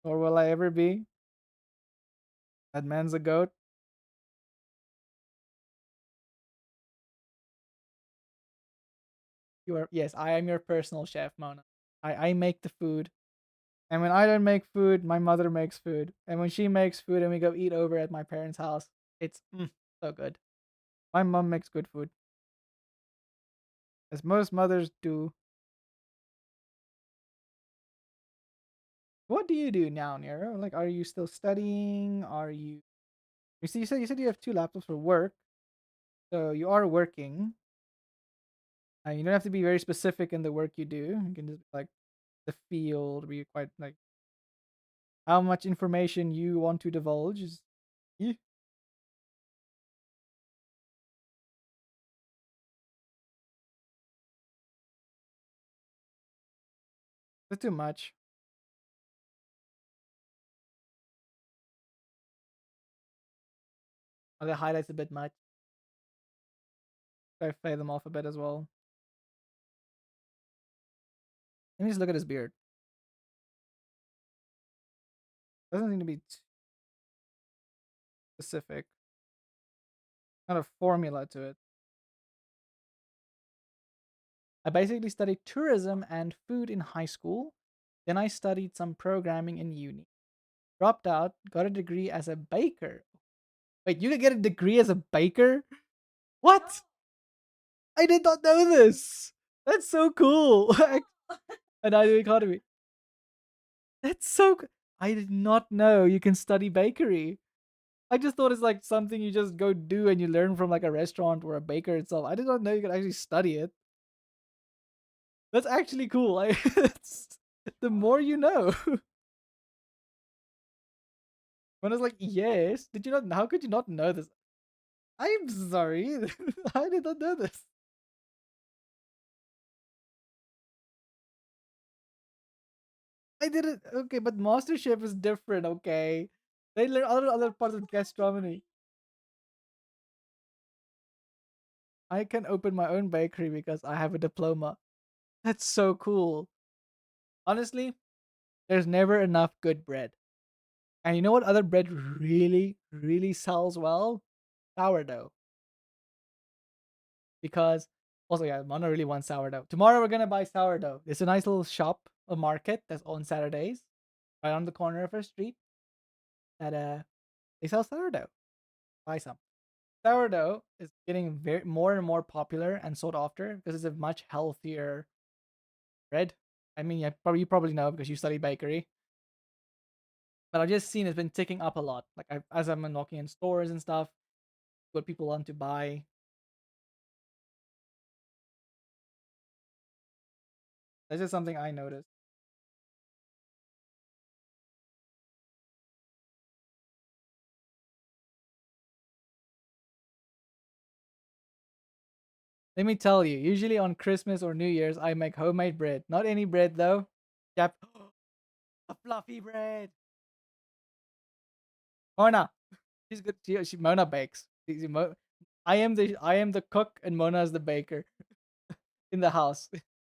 Speaker 1: nor will I ever be. That man's a goat. You are, yes, I am your personal chef, Mona. I make the food. And when I don't make food, my mother makes food. And when she makes food and we go eat over at my parents' house, it's so good. My mom makes good food, as most mothers do. What do you do now, Nero? Like, are you still studying? Are you? You said you have two laptops for work, so you are working. You don't have to be very specific in the work you do. You can just like the field, be quite like how much information you want to divulge is yeah, that's too much. Or the highlights a bit much. So I fade them off a bit as well. Let me just look at his beard. Doesn't seem to be specific. Not a formula to it. I basically studied tourism and food in high school. Then I studied some programming in uni. Dropped out, got a degree as a baker. Wait, you could get a degree as a baker? What? I did not know this. That's so cool. And I do economy. That's so. I did not know you can study bakery. I just thought it's like something you just go do and you learn from like a restaurant or a baker itself. I did not know you could actually study it. That's actually cool. The more you know. When I was like, yes, did you not? How could you not know this? I'm sorry. I did not know this. I didn't. Okay, but MasterChef is different. Okay, they learn other parts of gastronomy. I can open my own bakery because I have a diploma. That's so cool. Honestly, there's never enough good bread. And you know what other bread really, really sells well? Sourdough. Because also, yeah, Mona really wants sourdough. Tomorrow we're gonna buy sourdough. It's a nice little shop, a market that's on Saturdays, right on the corner of our street. that they sell sourdough. Buy some. Sourdough is getting very more and more popular and sought after because it's a much healthier bread. I mean, yeah, probably you probably know because you study bakery. But I've just seen it's been ticking up a lot. Like as I'm knocking in stores and stuff, what people want to buy. That's just something I noticed. Let me tell you, usually on Christmas or New Year's, I make homemade bread. Not any bread though. Yep, a fluffy bread. Mona, she's good. She Mona bakes. I am the cook and Mona is the baker in the house.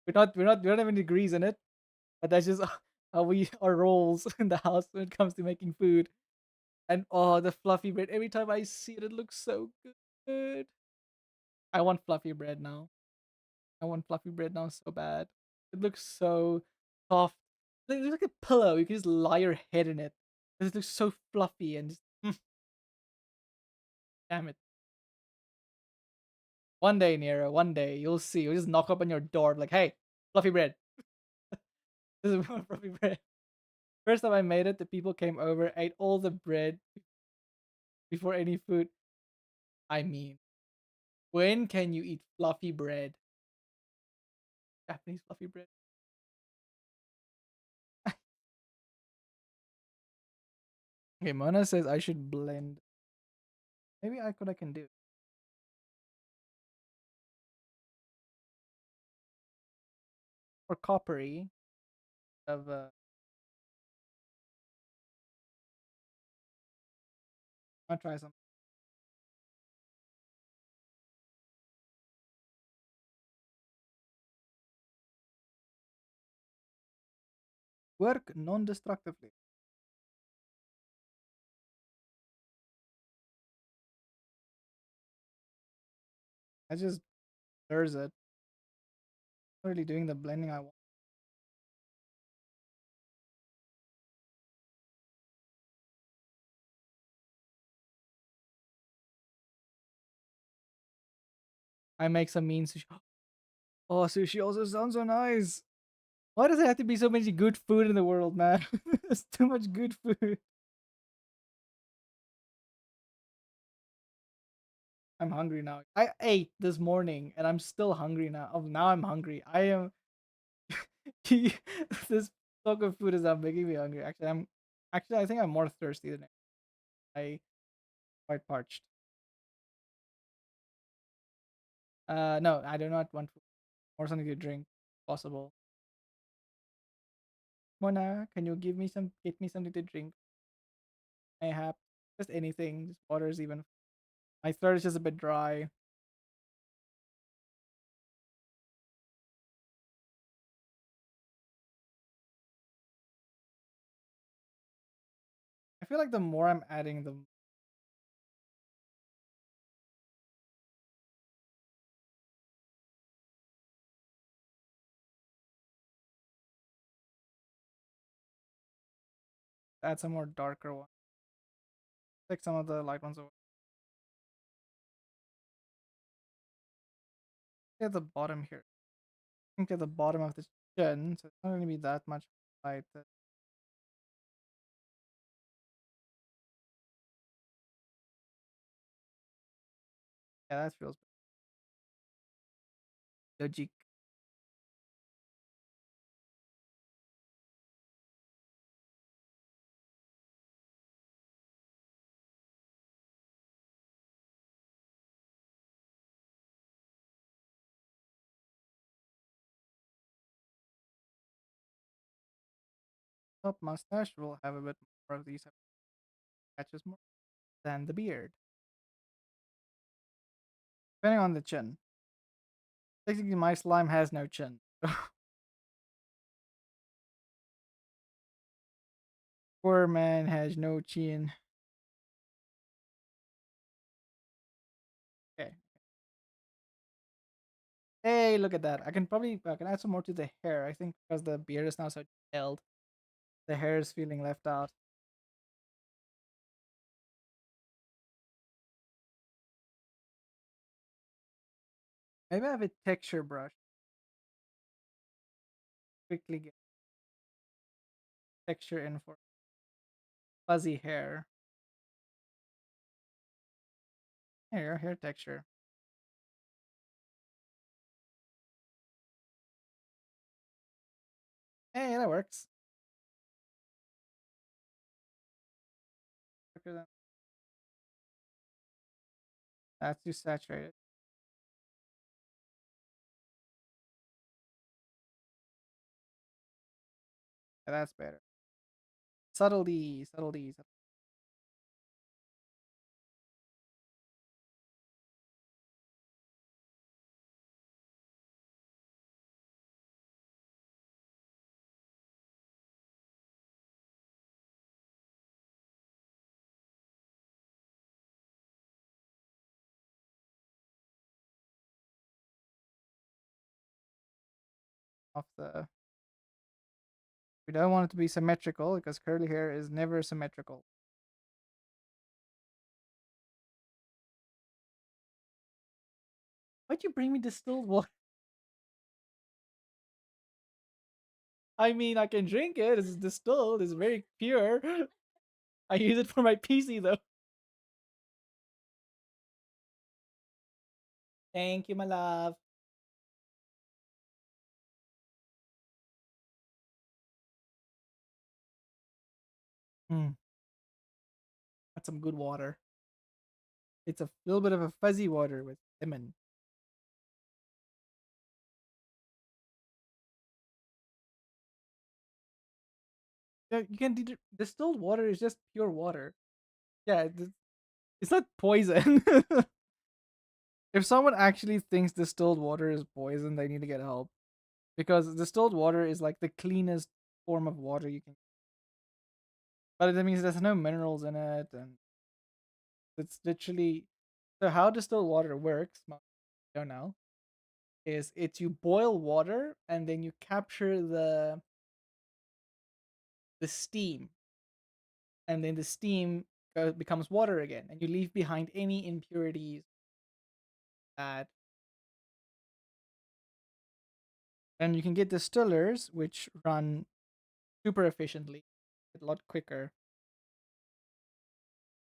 Speaker 1: We don't have any degrees in it, but that's just how we our roles in the house when it comes to making food. And oh, the fluffy bread! Every time I see it, it looks so good. I want fluffy bread now. I want fluffy bread now so bad. It looks so soft. It looks like a pillow. You can just lie your head in it. It looks so fluffy and just, damn it. One day, Nero, one day you'll see. You'll just knock up on your door like, "Hey, fluffy bread. This is more fluffy bread." First time I made it, the people came over, ate all the bread before any food. I mean, when can you eat fluffy bread? Japanese fluffy bread. Okay, Mona says I should blend. Maybe I can do. Or coppery of I'll try some. Work non-destructively. I just there's it. Not really doing the blending I want. I make some mean sushi. Oh, sushi also sounds so nice. Why does there have to be so many good food in the world, man? There's too much good food. I'm hungry now. I ate this morning and I'm still hungry now. Oh, now I'm hungry. I am. This talk of food is not making me hungry. Actually, I think I'm more thirsty than I quite parched. No, I do not want food. Or something to drink, possible. Mona, can you get me something to drink? Mayhap, just anything, just water is even. My throat is just a bit dry. I feel like the more I'm adding, the add some more darker one. Take some of the light ones away. At the bottom here. I think at the bottom of the chin, so it's not going to be that much light. Yeah, that feels logic. Top mustache will have a bit more of these patches more than the beard. Depending on the chin. Technically, my slime has no chin. Poor man has no chin. Okay. Hey, look at that. I can add some more to the hair. I think because the beard is now so detailed, the hair is feeling left out. Maybe I have a texture brush. Quickly get texture in for fuzzy hair. Hair texture. Hey, that works. That's too saturated. Yeah, that's better. Subtlety, subtlety. Off the. We don't want it to be symmetrical because curly hair is never symmetrical. Why'd you bring me distilled water? I mean, I can drink it. It's distilled. It's very pure. I use it for my PC though. Thank you, my love. Mm, that's some good water. It's a little bit of a fuzzy water with lemon. Yeah, you can distilled water is just pure water. Yeah, it's not poison. If someone actually thinks distilled water is poison, they need to get help because distilled water is like the cleanest form of water you can. But that means there's no minerals in it, and it's literally so how distilled water works. I don't know. Is it's you boil water and then you capture the steam, and then the steam becomes water again, and you leave behind any impurities that. And you can get distillers which run super efficiently, a lot quicker.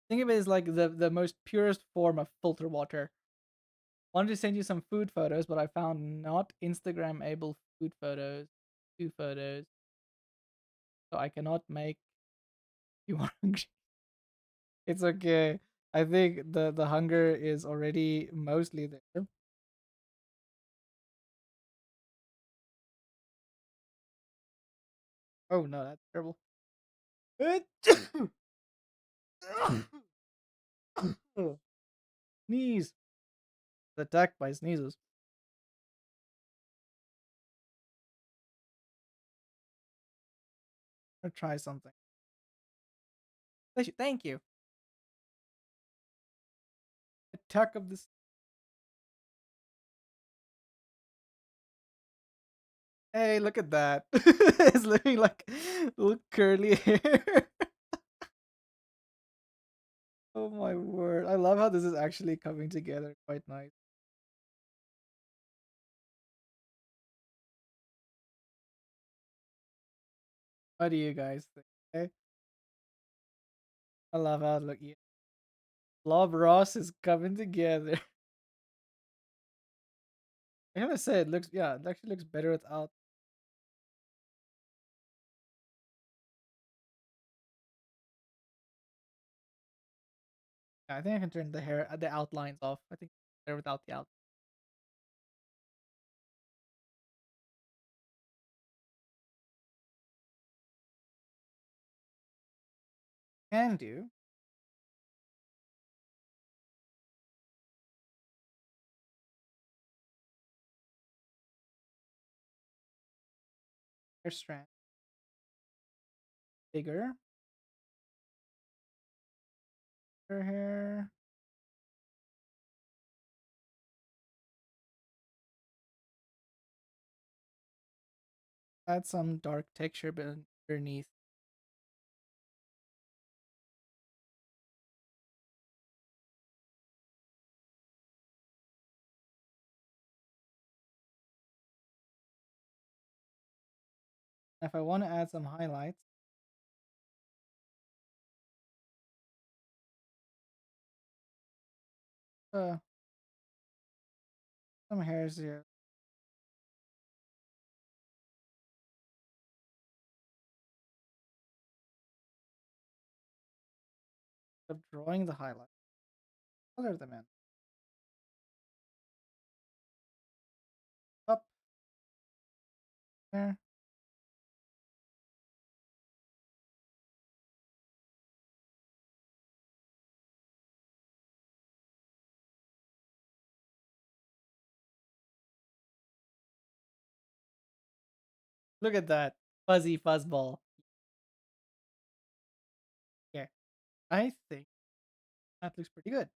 Speaker 1: Think of it as like the most purest form of filter water. Wanted to send you some food photos, but I found not Instagram able food photos, food photos, so I cannot make you hungry. It's okay. I think the hunger is already mostly there. Oh no, that's terrible. Sneeze. Attacked by sneezes. I'll try something. Thank you. Attack of this. Hey, look at that. It's looking like little curly hair. Oh my word. I love how this is actually coming together quite nice. What do you guys think? Okay? I love how look yeah. Love Ross is coming together. I gotta say it looks yeah, it actually looks better without. Yeah, I think I can turn the outlines off. I think better without the out. Can do. Hair strand. Bigger. Her hair. Add some dark texture underneath. If I want to add some highlights, uh, some hairs here. Of drawing the highlights, color them in. Up there. Look at that fuzzy fuzzball. Yeah, I think that looks pretty good.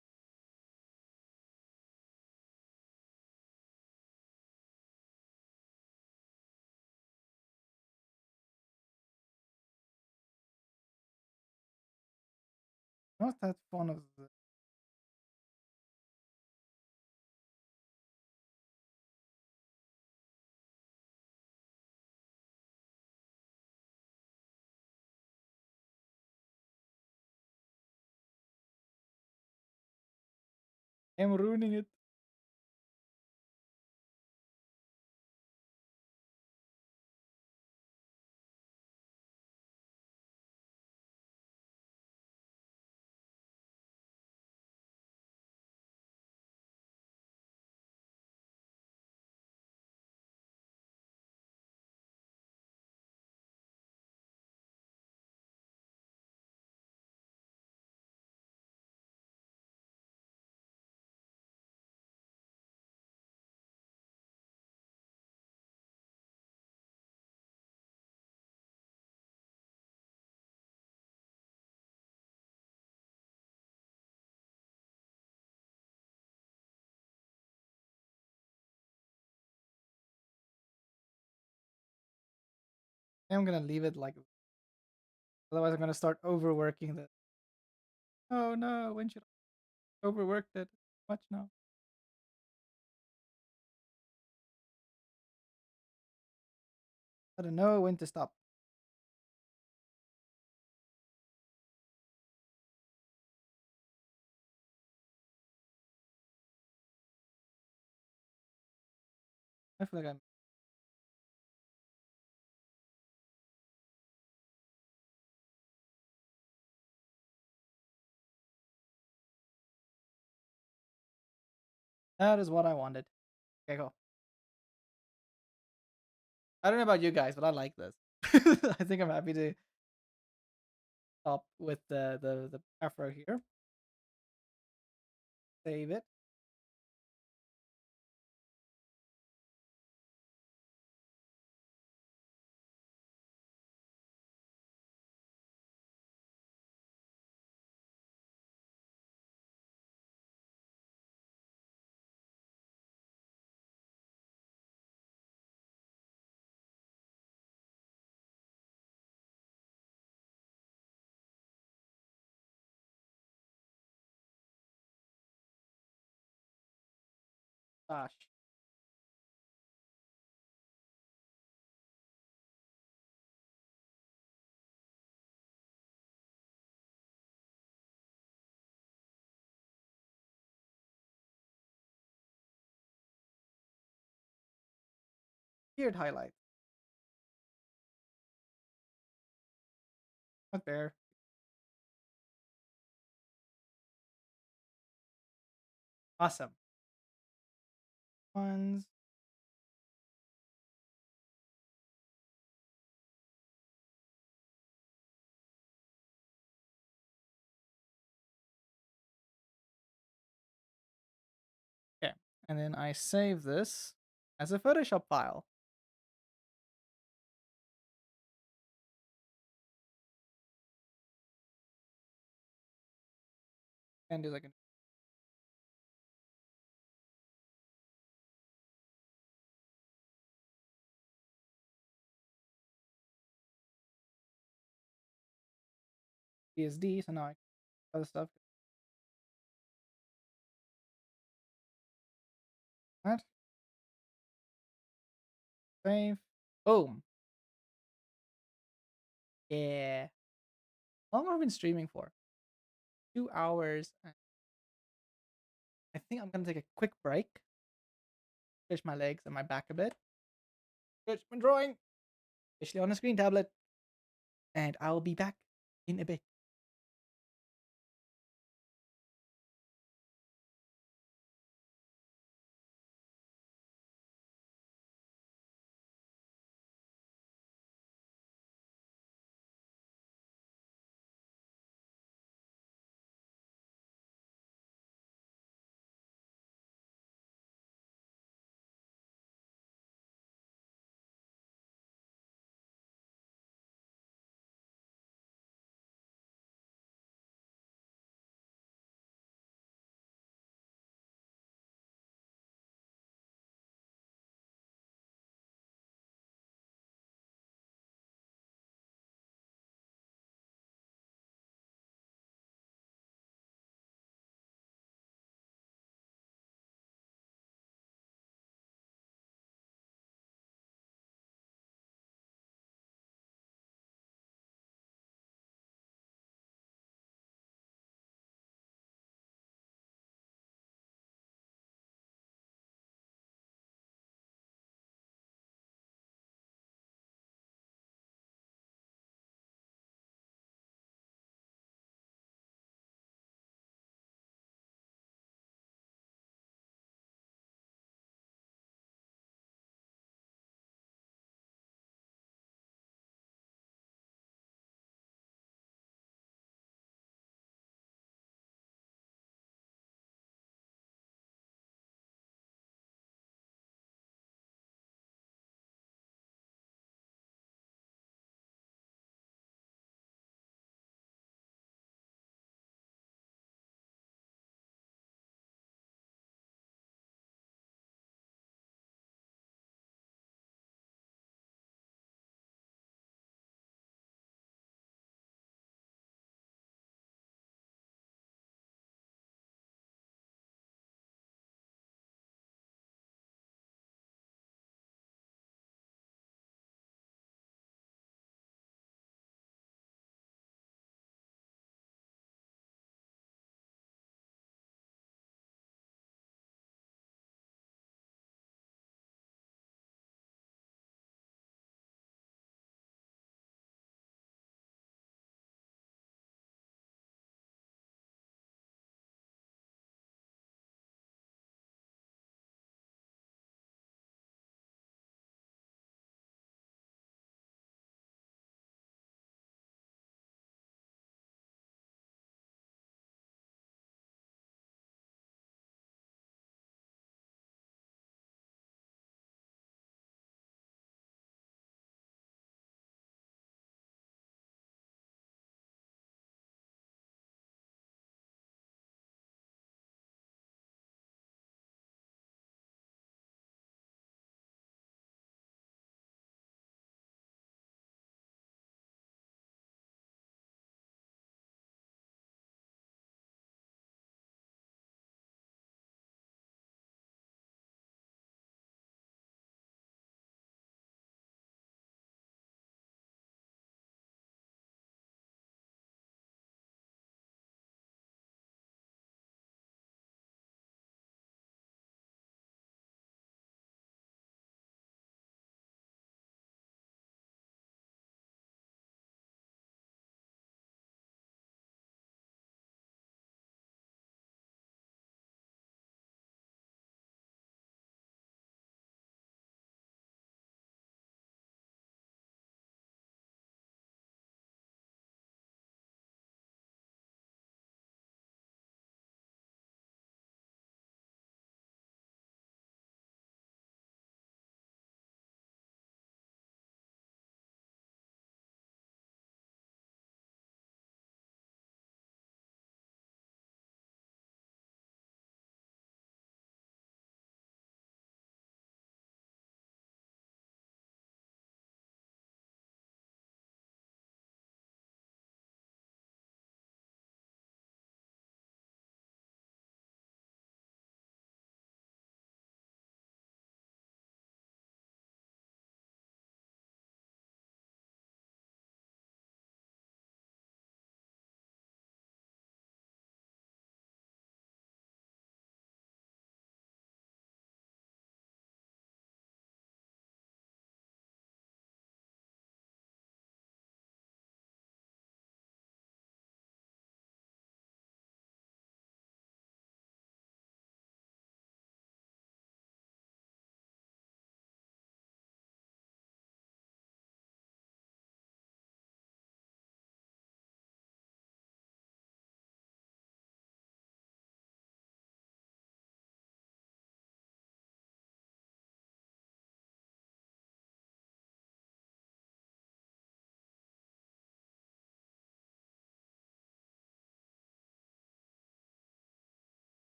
Speaker 1: Not that fond of the. I'm ruining it. I'm gonna leave it like, otherwise I'm gonna start overworking this. Oh no, when should I overworked it? Much now. I don't know when to stop. I feel like I'm. That is what I wanted. Okay, go. I don't know about you guys, but I like this. I think I'm happy to stop with the afro here. Save it. Gosh. Weird highlight. Not there. Awesome. Ones. Okay. And then I save this as a Photoshop file. And do like a PSD, so now I other stuff. That. Save. Boom. Yeah. How long have I been streaming for? 2 hours. I think I'm gonna take a quick break, stretch my legs and my back a bit, stretch my drawing, especially on a screen tablet, and I'll be back in a bit.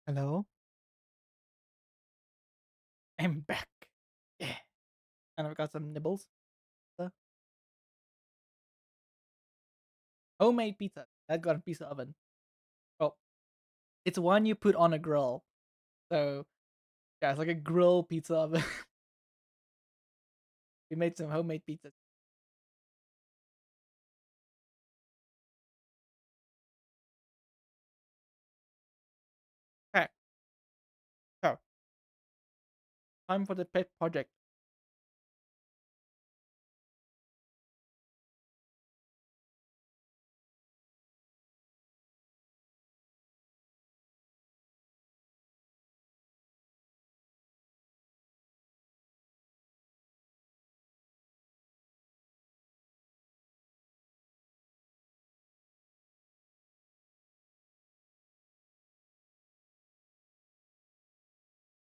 Speaker 1: Hello? I'm back. Yeah. And I've got some nibbles. So, homemade pizza. I've got a pizza oven. Oh, it's one you put on a grill. So, yeah, it's like a grill pizza oven. We made some homemade pizza. Okay, so time for the pet project.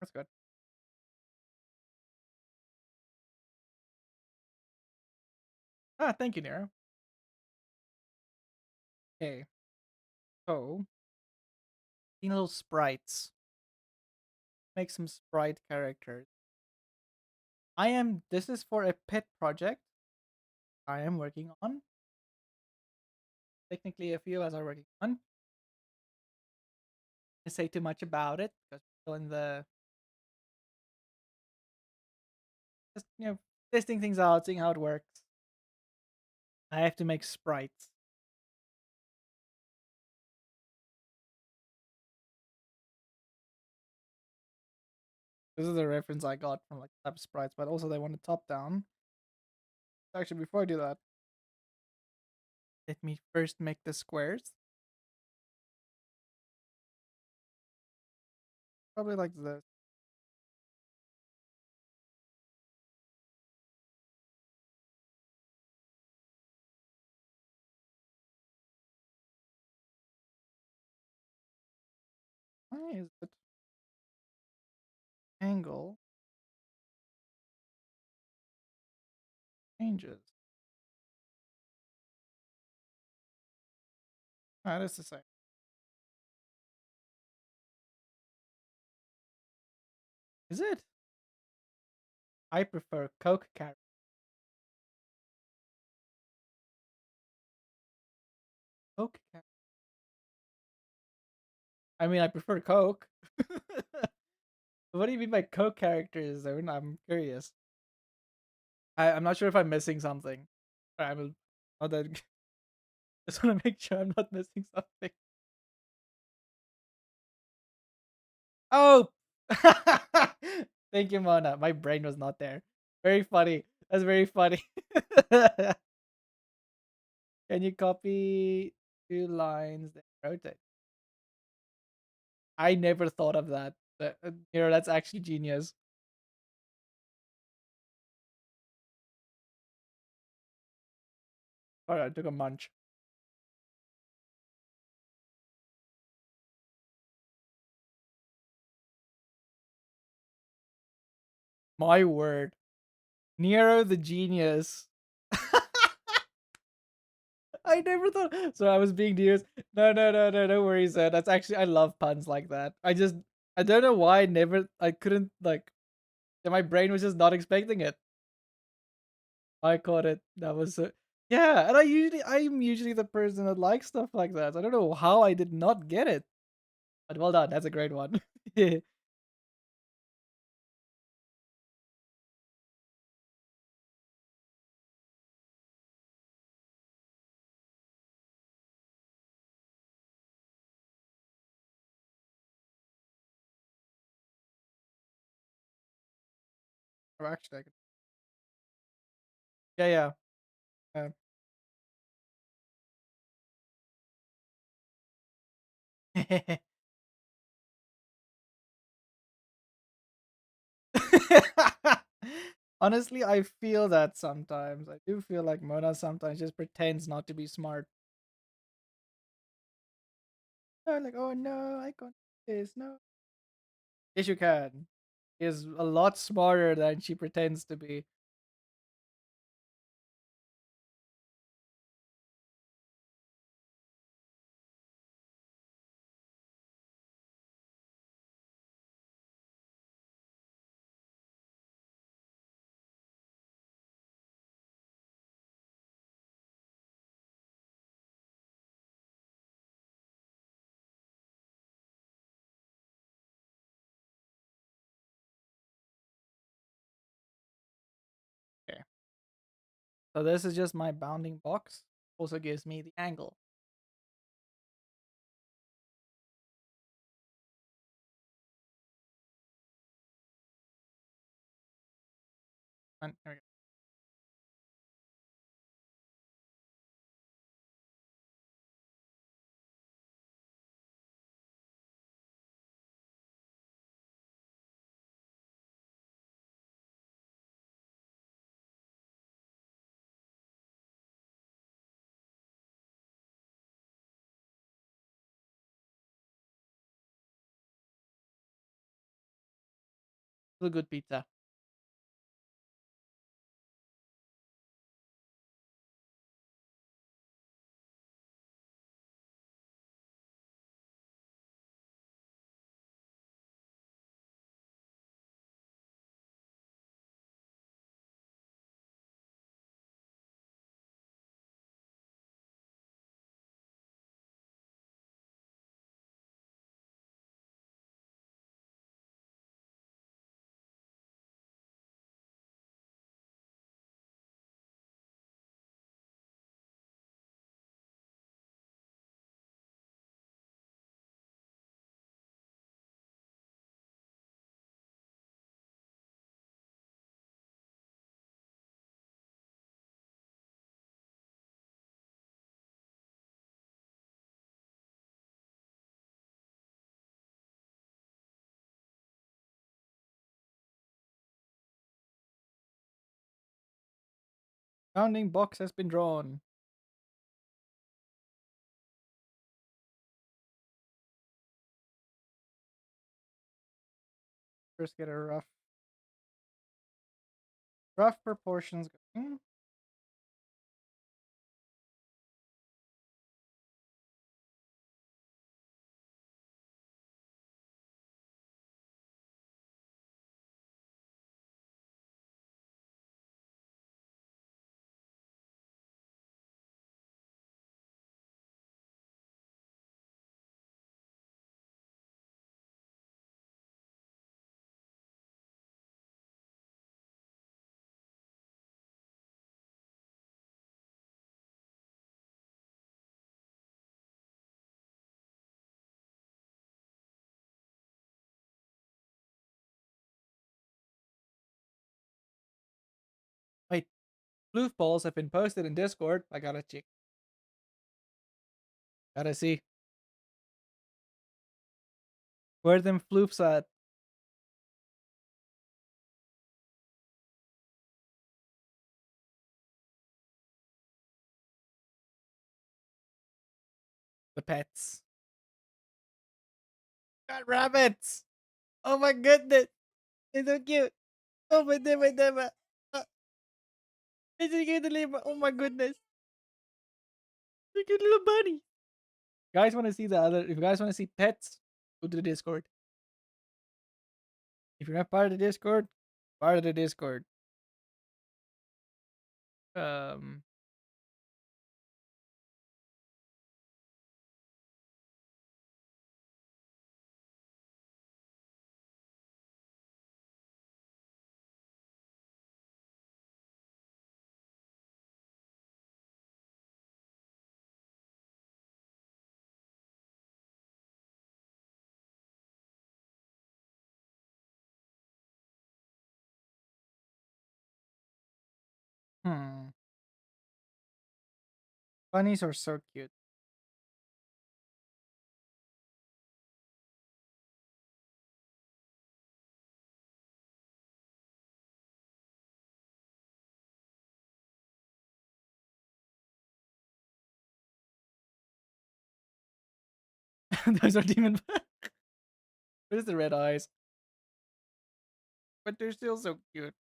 Speaker 1: That's good. Ah, thank you, Nero. Okay, so, these little sprites. Make some sprite characters. This is for a pet project I am working on. Technically, a few of us are working on. I say too much about it because we're still in the just testing things out, seeing how it works. I have to make sprites. This is a reference I got from like type of sprites, but also they want it top down. Actually, before I do that, let me first make the squares. Probably like this. Why is it angle changes? Ah, that's the same. Is it? I prefer Coke carrot. Coke carrot. I mean, I prefer Coke. What do you mean by Coke characters, though? I'm curious. I'm not sure if I'm missing something. I'm not that. Just want to make sure I'm not missing something. Oh, thank you, Mona. My brain was not there. Very funny. That's very funny. Can you copy two lines that rotate? I never thought of that. That's actually genius. All right, I took a munch. My word, Nero the genius. I never thought. So I was being serious. No, no, no, no, no worries. That's actually I love puns like that. I don't know why I couldn't like. My brain was just not expecting it. I caught it. That was yeah. And I'm usually the person that likes stuff like that. I don't know how I did not get it. But well done. That's a great one. Or actually, I could, yeah, yeah. Honestly, I feel that sometimes. I do feel like Mona sometimes just pretends not to be smart. Like, oh no, I can't do this. No. Yes, you can. She is a lot smarter than she pretends to be. So this is just my bounding box. Also gives me the angle. And here we go. It's a good pizza. Bounding box has been drawn. First get a rough proportions going. Wait, floof balls have been posted in Discord. I gotta check. Gotta see. Where them floofs at? The pets. Got rabbits! Oh my goodness! It's so cute! Oh my god! It's a cute little. Oh my goodness! It's a cute little bunny. You guys want to see the other? If you guys want to see pets, go to the Discord. If you're not part of the Discord, part of the Discord. Um, hmm. Bunnies are so cute. Those are demon. Where's the red eyes? But they're still so cute.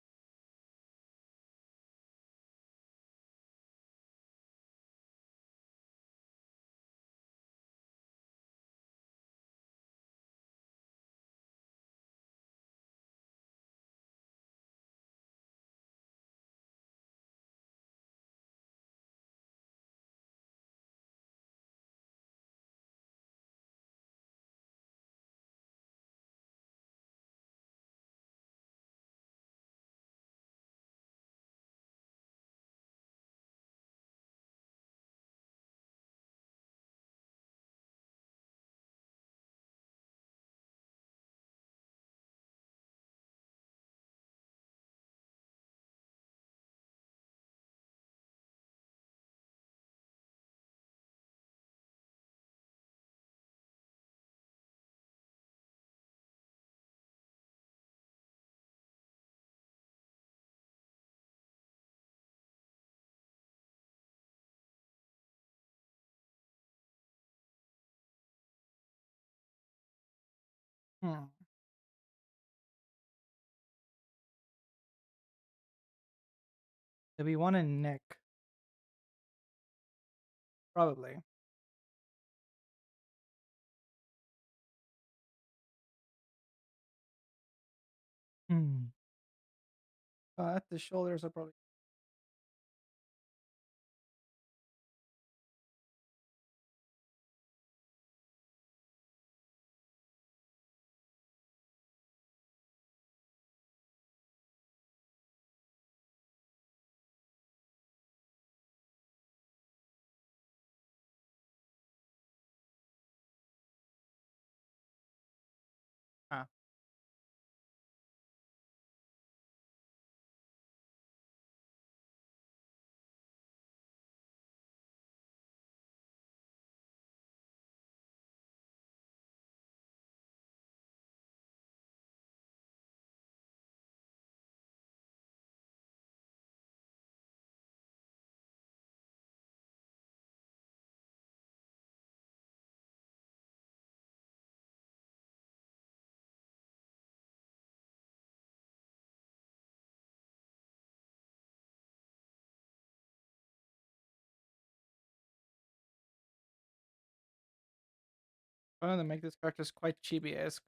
Speaker 1: Hmm. Maybe one in neck. Probably. Hmm. At the shoulders are probably. Ah. I want to make this character quite chibi-esque.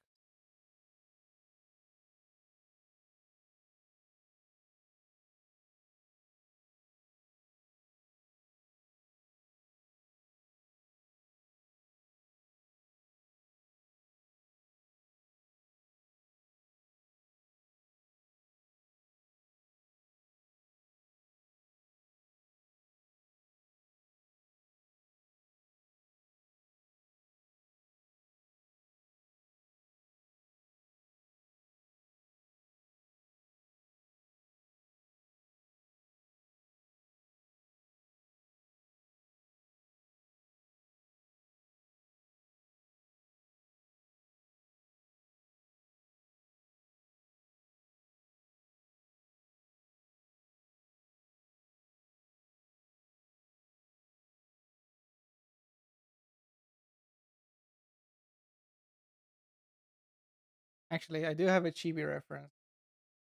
Speaker 1: Actually, I do have a chibi reference.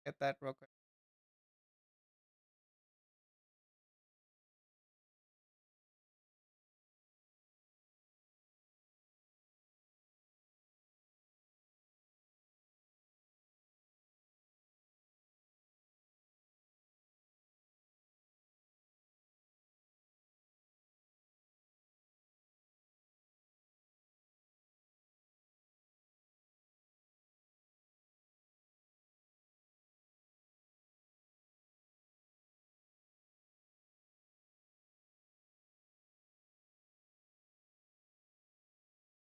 Speaker 1: Get that real quick.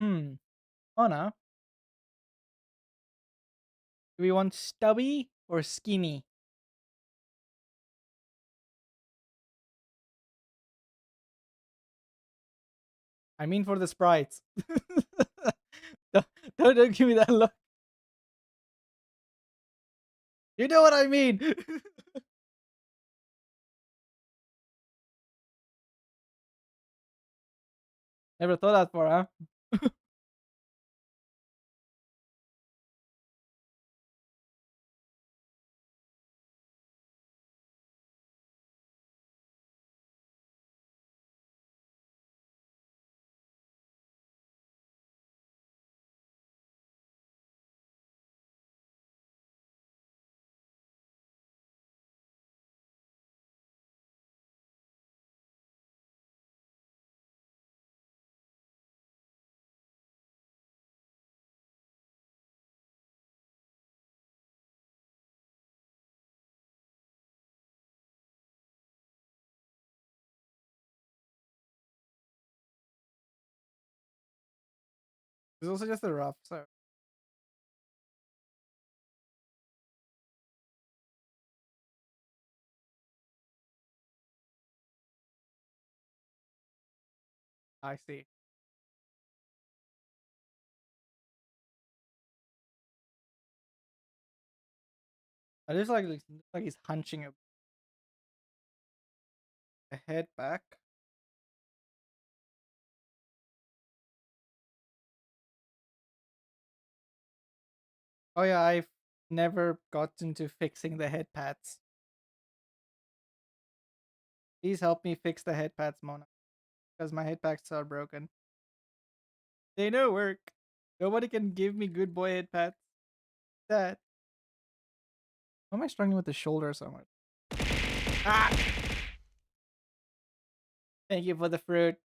Speaker 1: Hmm. Ona, do we want stubby or skinny? I mean for the sprites. don't, don't give me that look. You know what I mean. Never thought that far, huh? It's also just a rough, so I see. I just like he's hunching a head back. Oh yeah, I've never gotten to fixing the head pads. Please help me fix the head pads, Mona, because my head pads are broken. They don't work. Nobody can give me good boy head pads. That. Why am I struggling with the shoulder so much? Ah! Thank you for the fruit.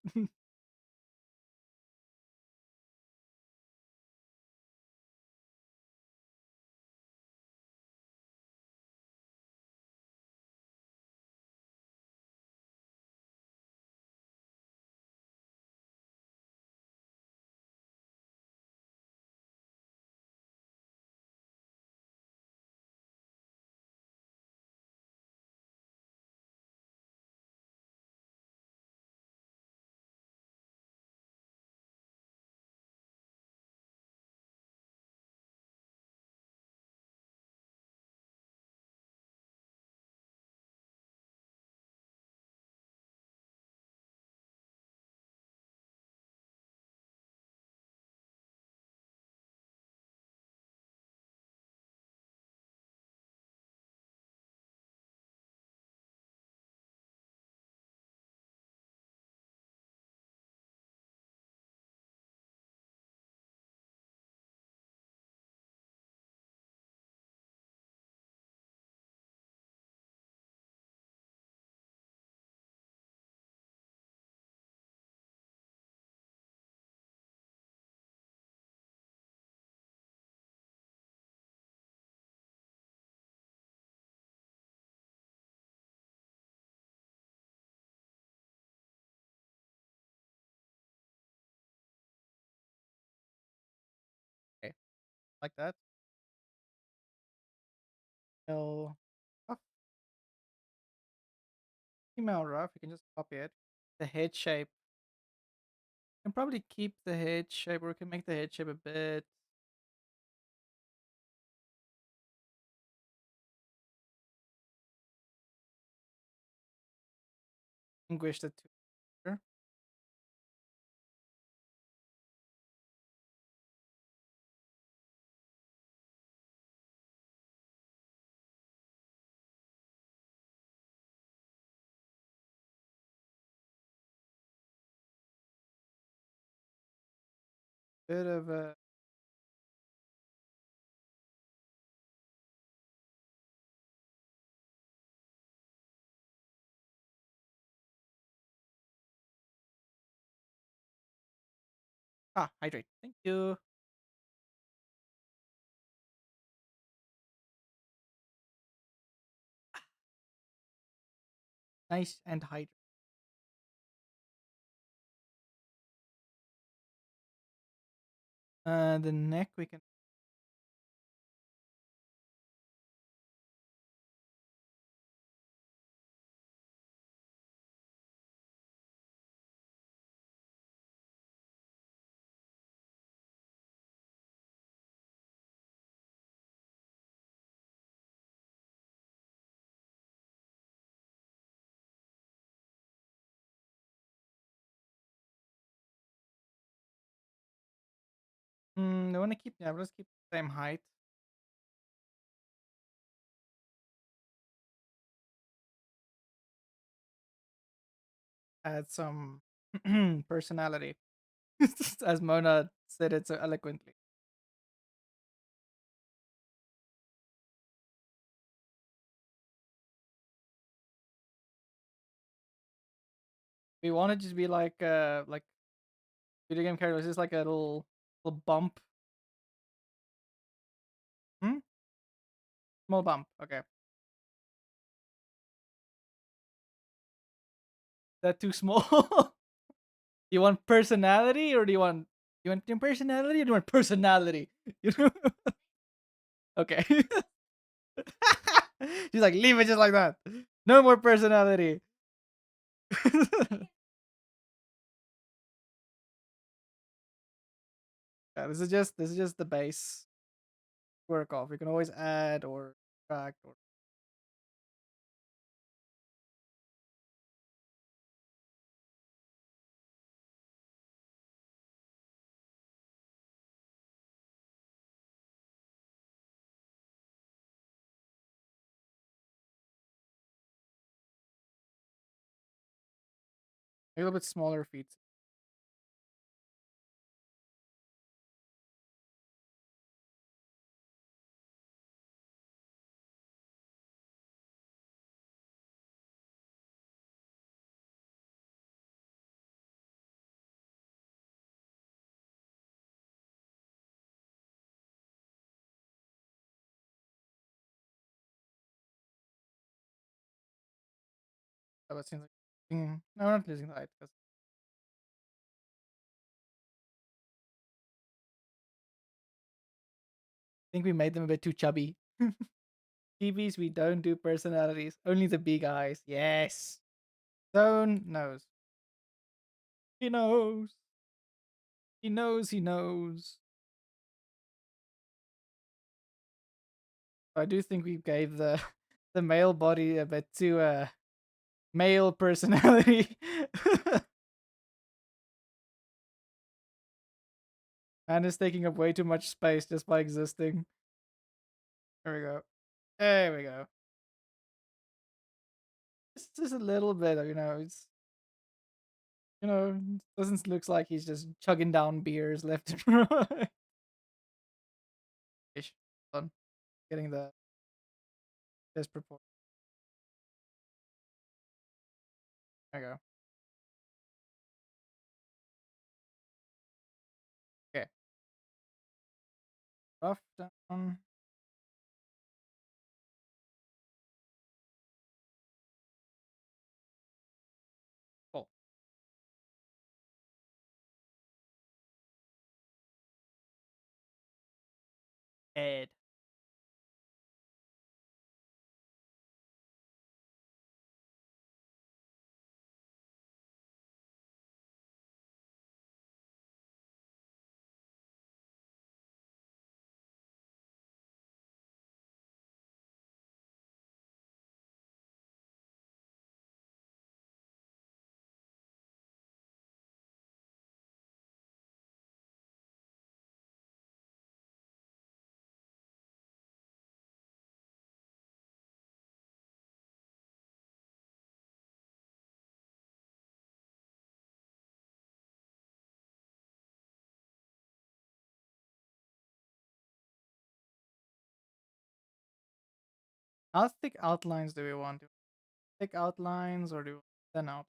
Speaker 1: Okay, like that. No. Oh, email rough. You can just copy it. The head shape. You can probably keep the head shape, or we can make the head shape a bit distinguish the two. Sure. Bit of a hydrate. Thank you. Nice and hydrate. The neck we can. I want to keep. Yeah, let's keep the same height. Add some personality, as Mona said it so eloquently. We want to just be like video game characters, just like a little bump. Hmm? Small bump. Okay. That too small? You want personality, or do you want personality, or do you want personality? You know? Okay. She's like, leave it just like that. No more personality. Yeah, this is just the base work off. You can always add or subtract or A little bit smaller feet. That was seems like no, we're not losing the height because I think we made them a bit too chubby. TVs, we don't do personalities, only the big eyes. Yes. Zone knows. He knows. He knows. He knows. I do think we gave the the male body a bit too male personality. And is taking up way too much space just by existing. There we go. There we go. It's just a little bit, it's doesn't looks like he's just chugging down beers left and right. Ish. Fun. Getting the disproportion. There we go. Okay. Buff down. Cool. Ed. How thick outlines do we want? Do we thick outlines or do we thin out?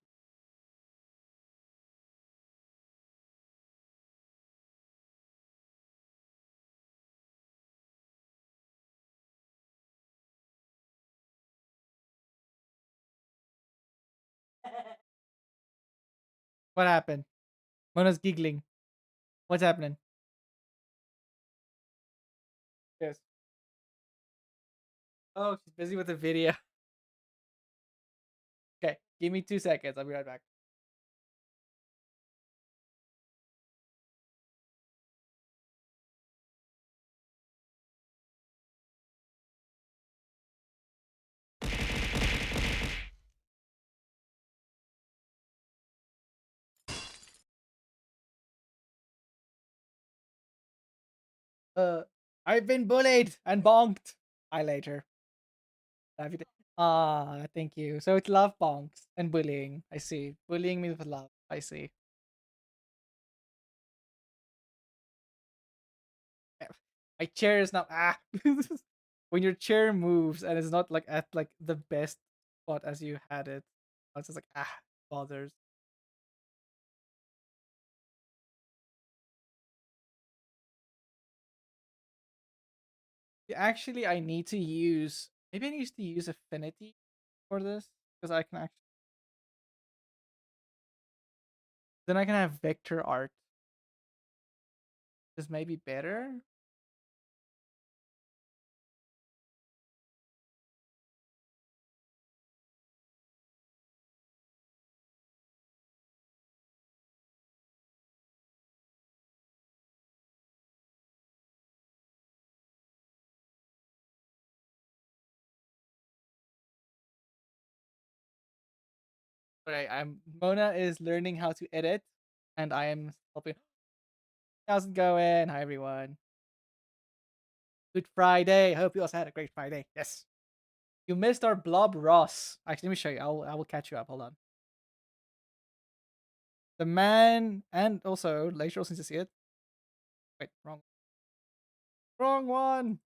Speaker 1: What happened? Mona's giggling. What's happening? Yes. Oh, she's busy with the video. Okay, give me 2 seconds. I'll be right back. Uh, I've been bullied and bonked. I later. Have you? Ah, thank you. So it's love bonks and bullying. I see. Bullying me with love. I see. Eh, my chair is now when your chair moves and it's not like at like the best spot as you had it. It's just like bothers. Actually, I need to use maybe I need to use Affinity for this because I can actually then I can have vector art. Is maybe better. Okay, I'm Mona is learning how to edit, and I am helping. How's it going? Hi everyone. Good Friday. I hope you also had a great Friday. Yes. You missed our Blob Ross. Actually, let me show you. I will catch you up. Hold on. The man, and also later since you see it. Wait, wrong one.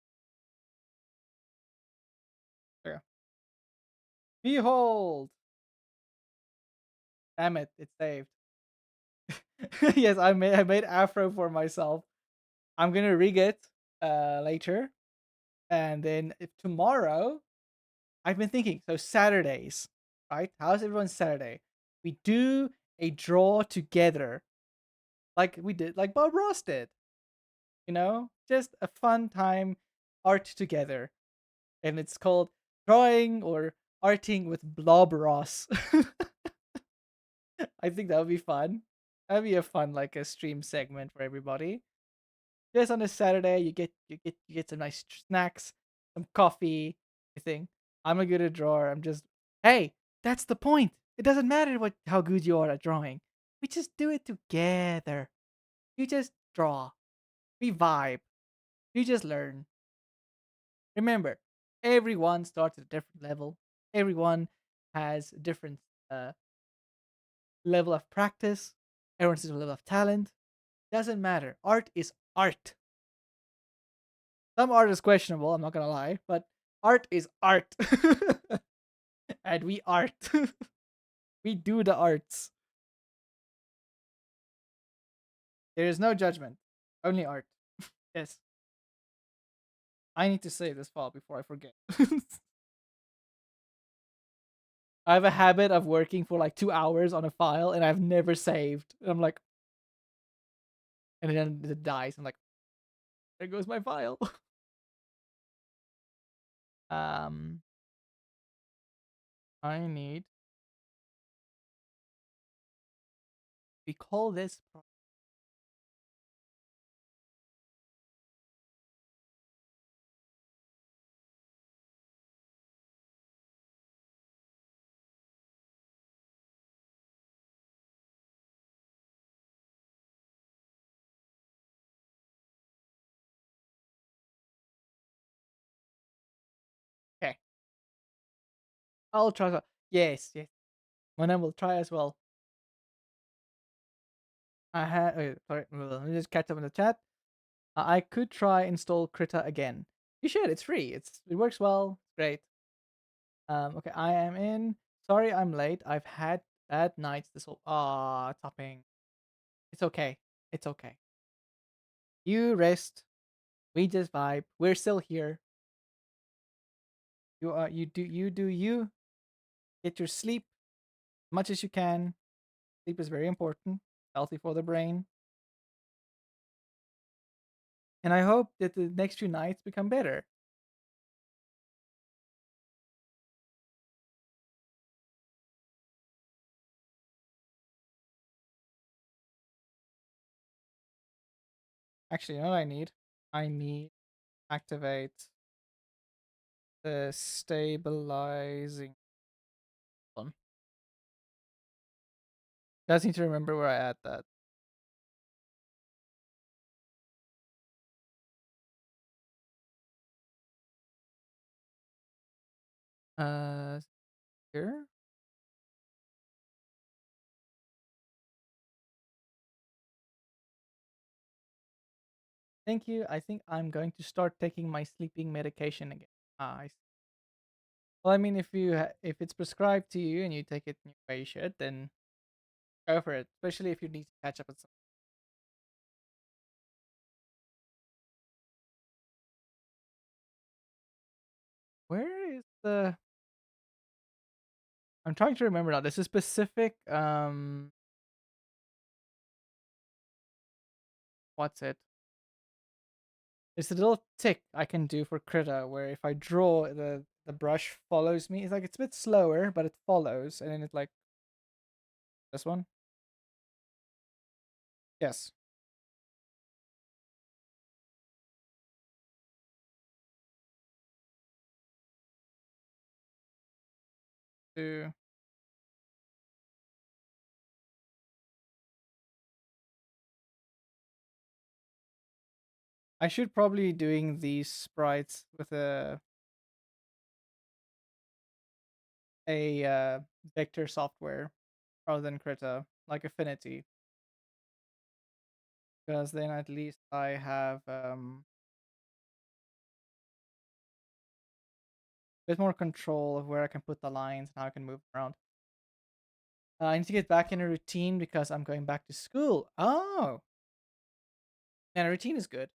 Speaker 1: There. Behold. Damn it, it's saved. Yes, I made Afro for myself. I'm gonna rig it later. And then if tomorrow, I've been thinking, so Saturdays, right? How's everyone's Saturday? We do a draw together. Like we did, like Bob Ross did. Just a fun time art together. And it's called drawing or arting with Blob Ross. I think that would be fun. That'd be a fun like a stream segment for everybody. Just on a Saturday, you get some nice snacks, some coffee. You think I'm a good at drawer. I'm just hey, that's the point. It doesn't matter how good you are at drawing. We just do it together. You just draw. We vibe. You just learn. Remember, everyone starts at a different level. Everyone has a different uh, level of practice. Everyone's a level of talent. Doesn't matter. Art is art. Some art is questionable, I'm not gonna lie, but art is art. And we art. We do the arts. There is no judgment, only art. Yes. I need to save this file before I forget. I have a habit of working for like 2 hours on a file and I've never saved. And I'm like, and then it dies. I'm like, there goes my file. um, I need. We call this. Okay, I'll try. Yes, yes. When I will try as well. I had. Sorry, let me just catch up in the chat. I could try install Krita again. You should. It's free. It works well. Great. Okay, I am in. Sorry, I'm late. I've had bad nights. This whole topping. It's okay. It's okay. You rest. We just vibe. We're still here. You do you. Get your sleep as much as you can. Sleep is very important. Healthy for the brain. And I hope that the next few nights become better. Actually, you know what I need? I need activate the stabilizing one. Just need to remember where I add that. Uh, here. Thank you. I think I'm going to start taking my sleeping medication again. Well, I mean, if it's prescribed to you and you take it in your way you should, then go for it. Especially if you need to catch up with something. Where is the? I'm trying to remember now. There's a specific what's it? It's a little tick I can do for Krita where if I draw the brush follows me. It's like it's a bit slower, but it follows, and then it's like this one. Yes. To I should probably doing these sprites with a vector software rather than Krita. like affinity, because then at least I have a bit more control of where I can put the lines and how I can move around. I need to get back in a routine because I'm going back to school. Oh, and a routine is good.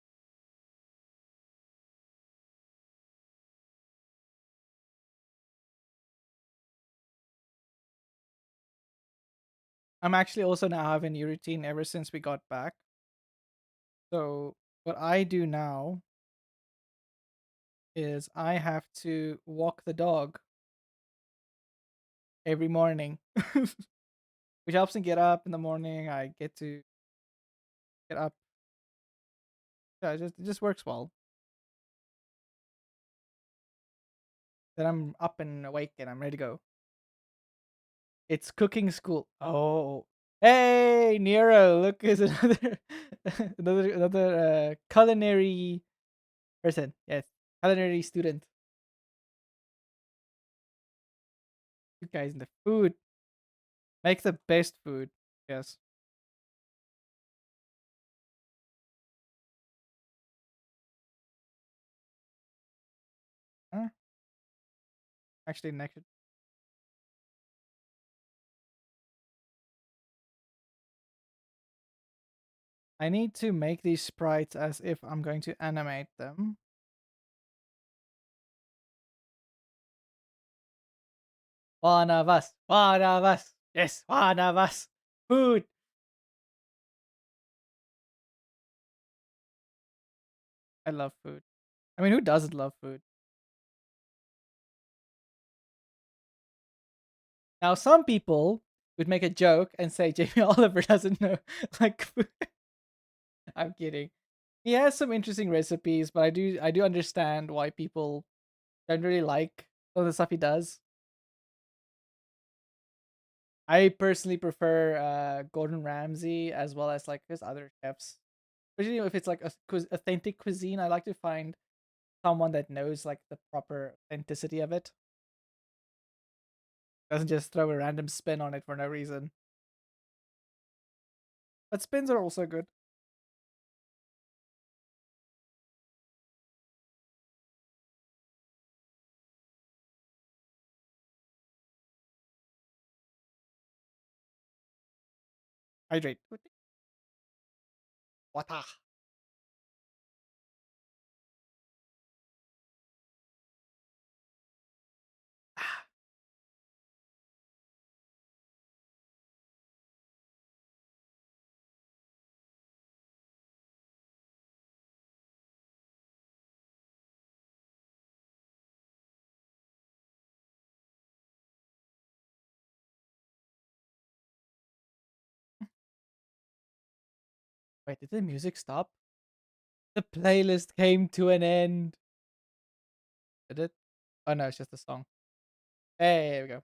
Speaker 1: I'm actually also now having a new routine ever since we got back. So what I do now is I have to walk the dog every morning, which helps me get up in the morning. I get to get up. Yeah, it just works well. Then I'm up and awake and I'm ready to go. It's cooking school. Oh, hey Nero! Look, is another another culinary person. Yes, culinary student. You guys in the food make the best food. Yes. Huh? Actually, next I need to make these sprites as if I'm going to animate them. One of us. One of us. Yes, one of us. Food. I love food. I mean, who doesn't love food? Now, some people would make a joke and say Jamie Oliver doesn't know like food. I'm kidding. He has some interesting recipes, but I do understand why people don't really like some of the stuff he does. I personally prefer Gordon Ramsay as well as like his other chefs. Especially if it's like a authentic cuisine, I like to find someone that knows like the proper authenticity of it. Doesn't just throw a random spin on it for no reason. But spins are also good. Hydrate. Water. Wait, did the music stop? The playlist came to an end. Did it? Oh no, it's just a song. Hey, here we go.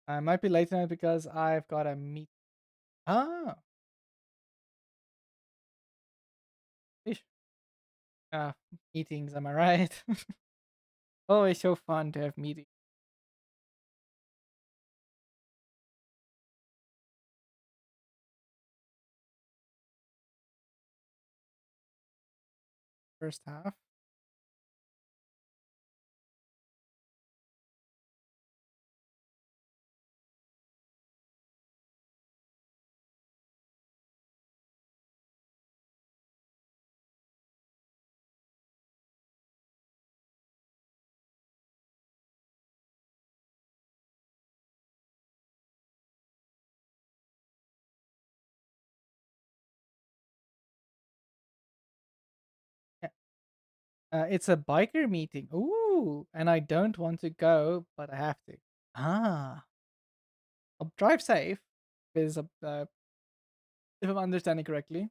Speaker 1: I might be late tonight because I've got a meet. Ah, ish. Ah, meetings, am I right? Always so fun to have meetings. First half. Yeah. It's a biker meeting. Ooh, and I don't want to go, but I have to. Ah, I'll drive safe. Is if I'm understanding correctly.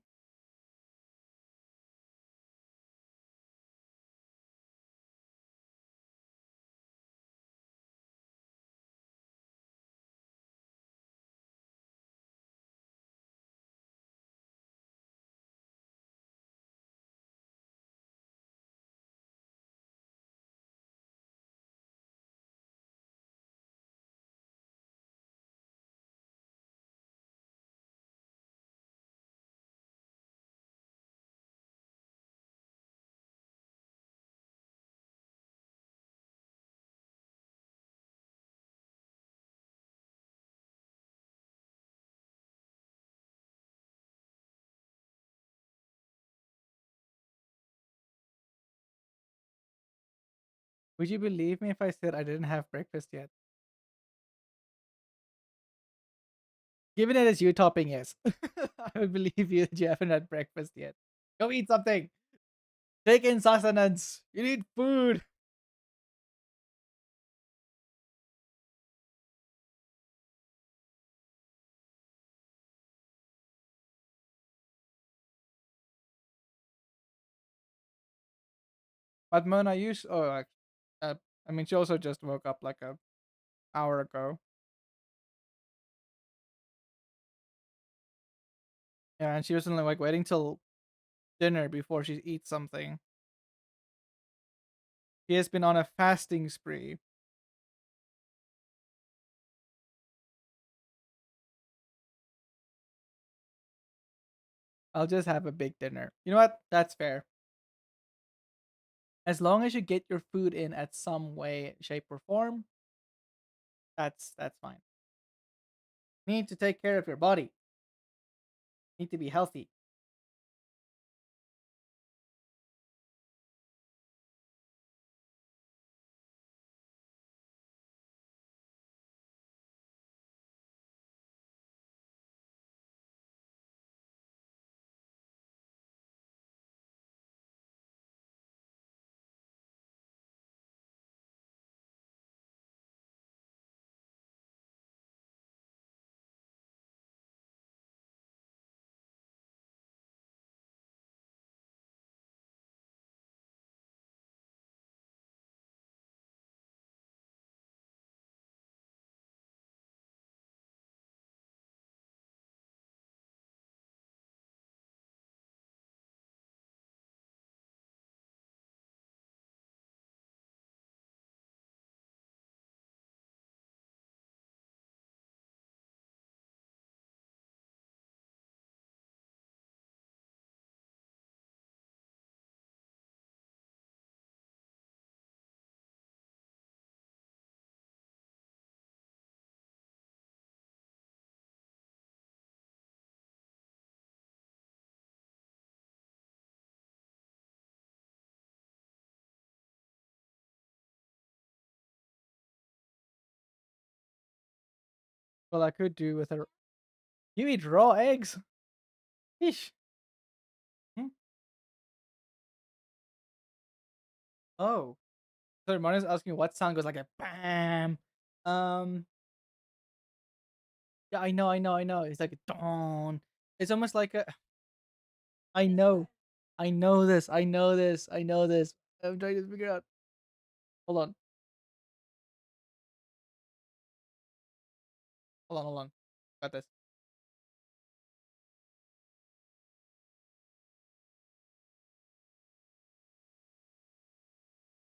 Speaker 1: Would you believe me if I said I didn't have breakfast yet? Given it as you topping, yes. I would believe you that you haven't had breakfast yet. Go eat something. Take in sustenance. You need food. But Mona, uh, I mean, she also just woke up like a hour ago. Yeah, and she was only like waiting till dinner before she eats something. She has been on a fasting spree. I'll just have a big dinner. You know what? That's fair. As long as you get your food in at some way, shape, or form, that's fine. Need to take care of your body. Need to be healthy. Well, I could do with a. You eat raw eggs? Ish. Hmm? Oh. So Mario's asking what sound goes like a bam. Um. Yeah, I know. It's like a don. It's almost like a. I know. I know this. I know this. I know this. I'm trying to figure out. Hold on. Hold on. Hold on. Got this.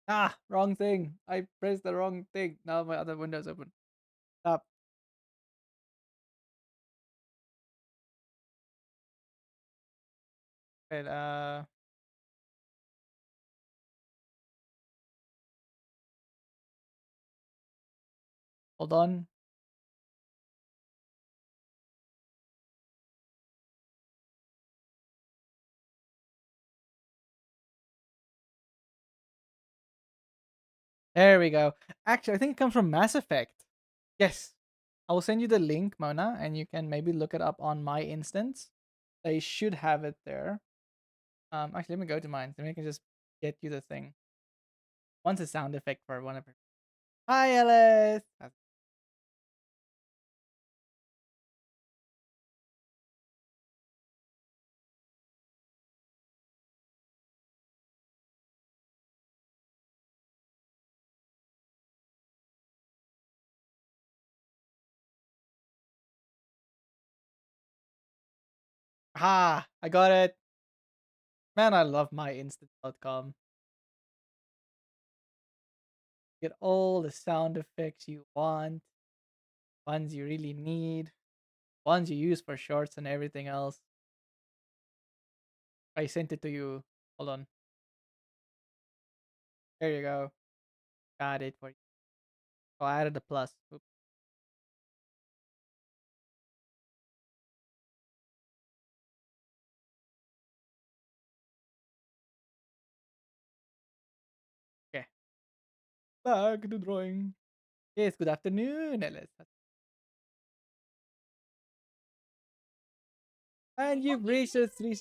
Speaker 1: Ah, wrong thing. I pressed the wrong thing. Now my other window's open. Stop. Wait, hold on. There we go. Actually, I think it comes from Mass Effect. Yes. I will send you the link, Mona, and you can maybe look it up on my instance. They should have it there. Actually, let me go to mine. So I can just get you the thing. Once a sound effect for one of her. Hi, Alice. Ah, I got it. Man, I love myinstance.com. Get all the sound effects you want, ones you really need, ones you use for shorts and everything else. I sent it to you. Hold on. There you go. Got it for you. Oh, I added the plus. Oops. Okay. Back to drawing. Yes, good afternoon, Ellis. And you've reached a three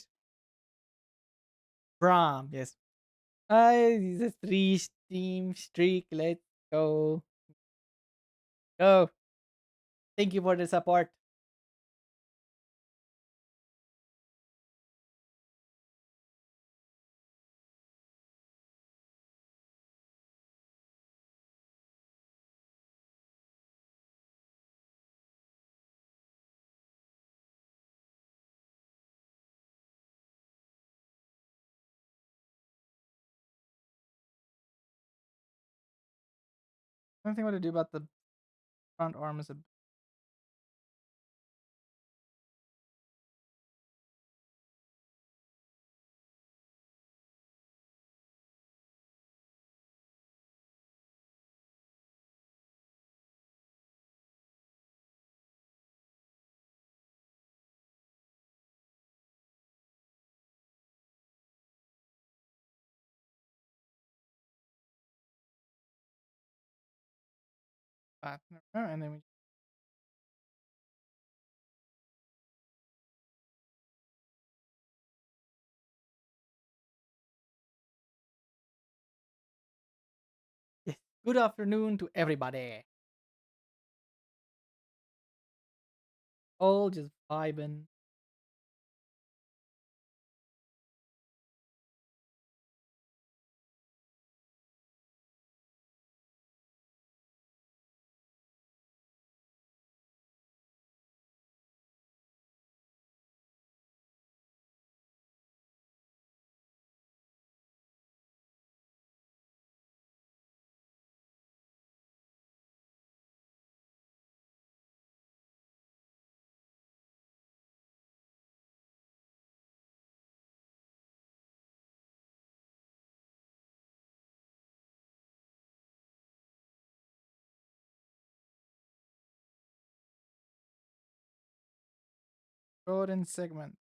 Speaker 1: Bram, yes. It's a three team streak. Let's go. Go. Thank you for the support. One thing I want to do about the front arm is a partner, and then we yes. Good afternoon to everybody. All just vibing. Golden segment.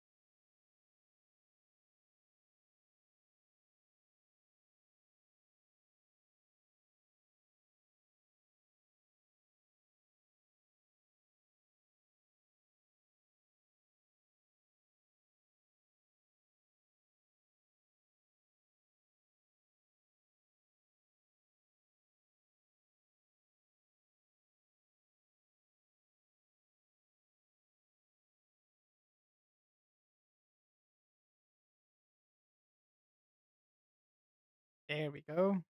Speaker 1: There we go.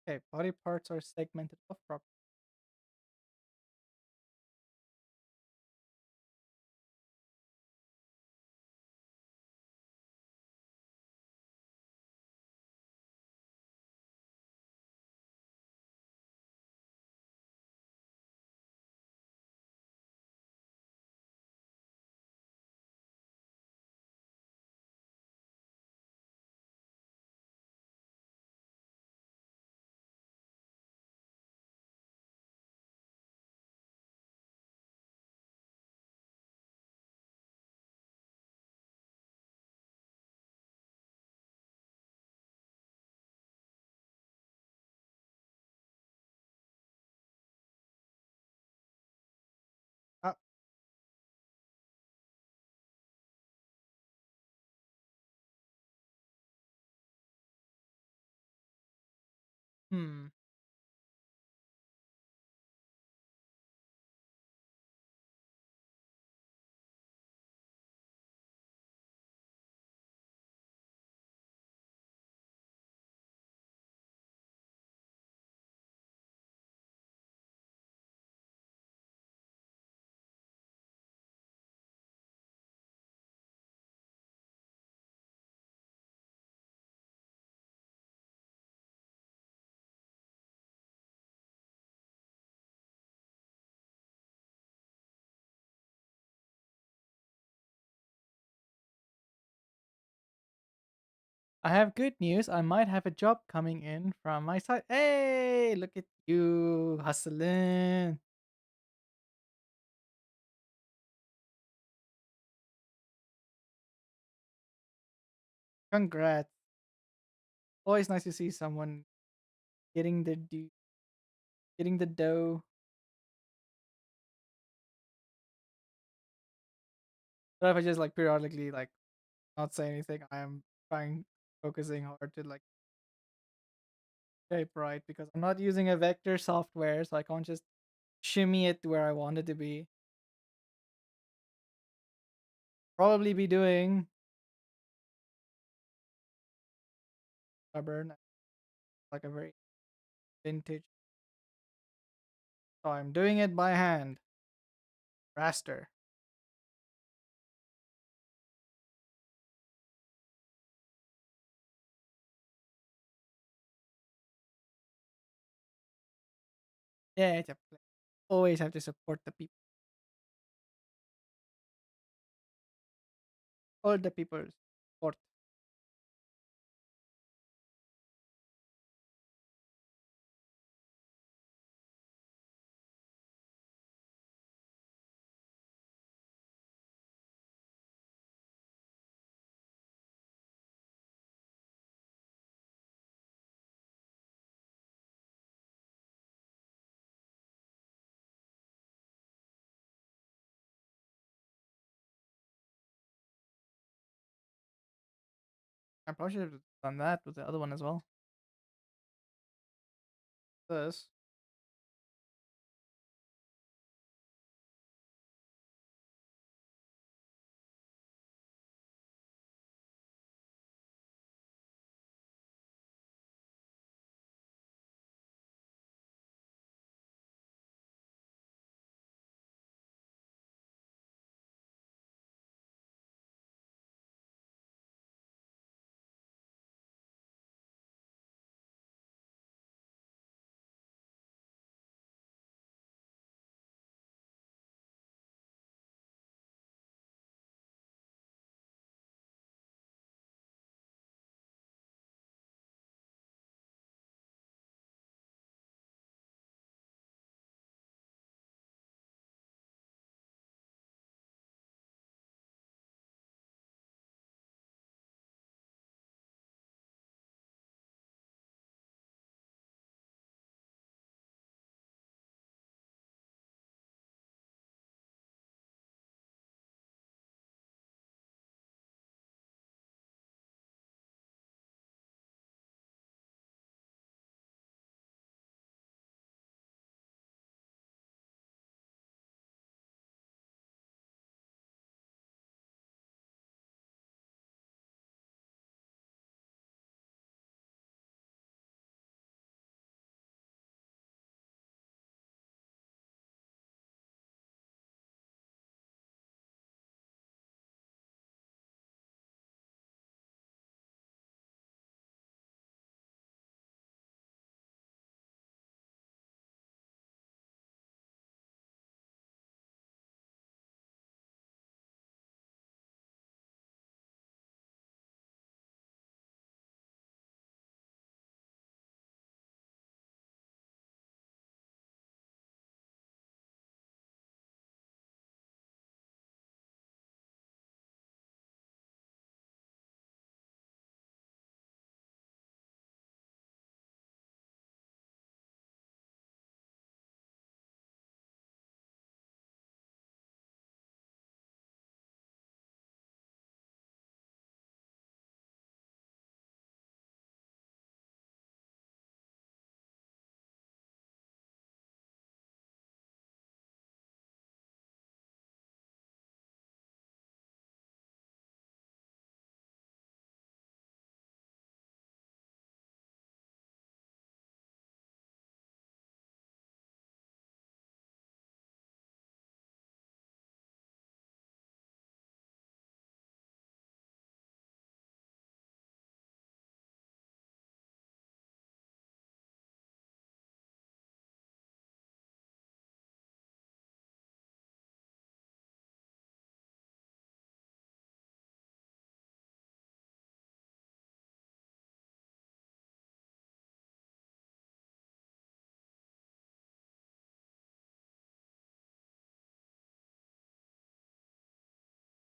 Speaker 1: Okay, body parts are segmented off properly. Ah, hmm. I have good news. I might have a job coming in from my side. Hey, look at you hustling. Congrats. Always nice to see someone getting their due. getting the dough. But if I just like periodically like not say anything, I am trying focusing hard to like shape right because I'm not using a vector software, so I can't just shimmy it to where I want it to be. Probably be doing stubborn, like a very vintage. So I'm doing it by hand, raster. Yeah, it's a always have to support the people, all the people. Support. I probably should have done that with the other one as well. This.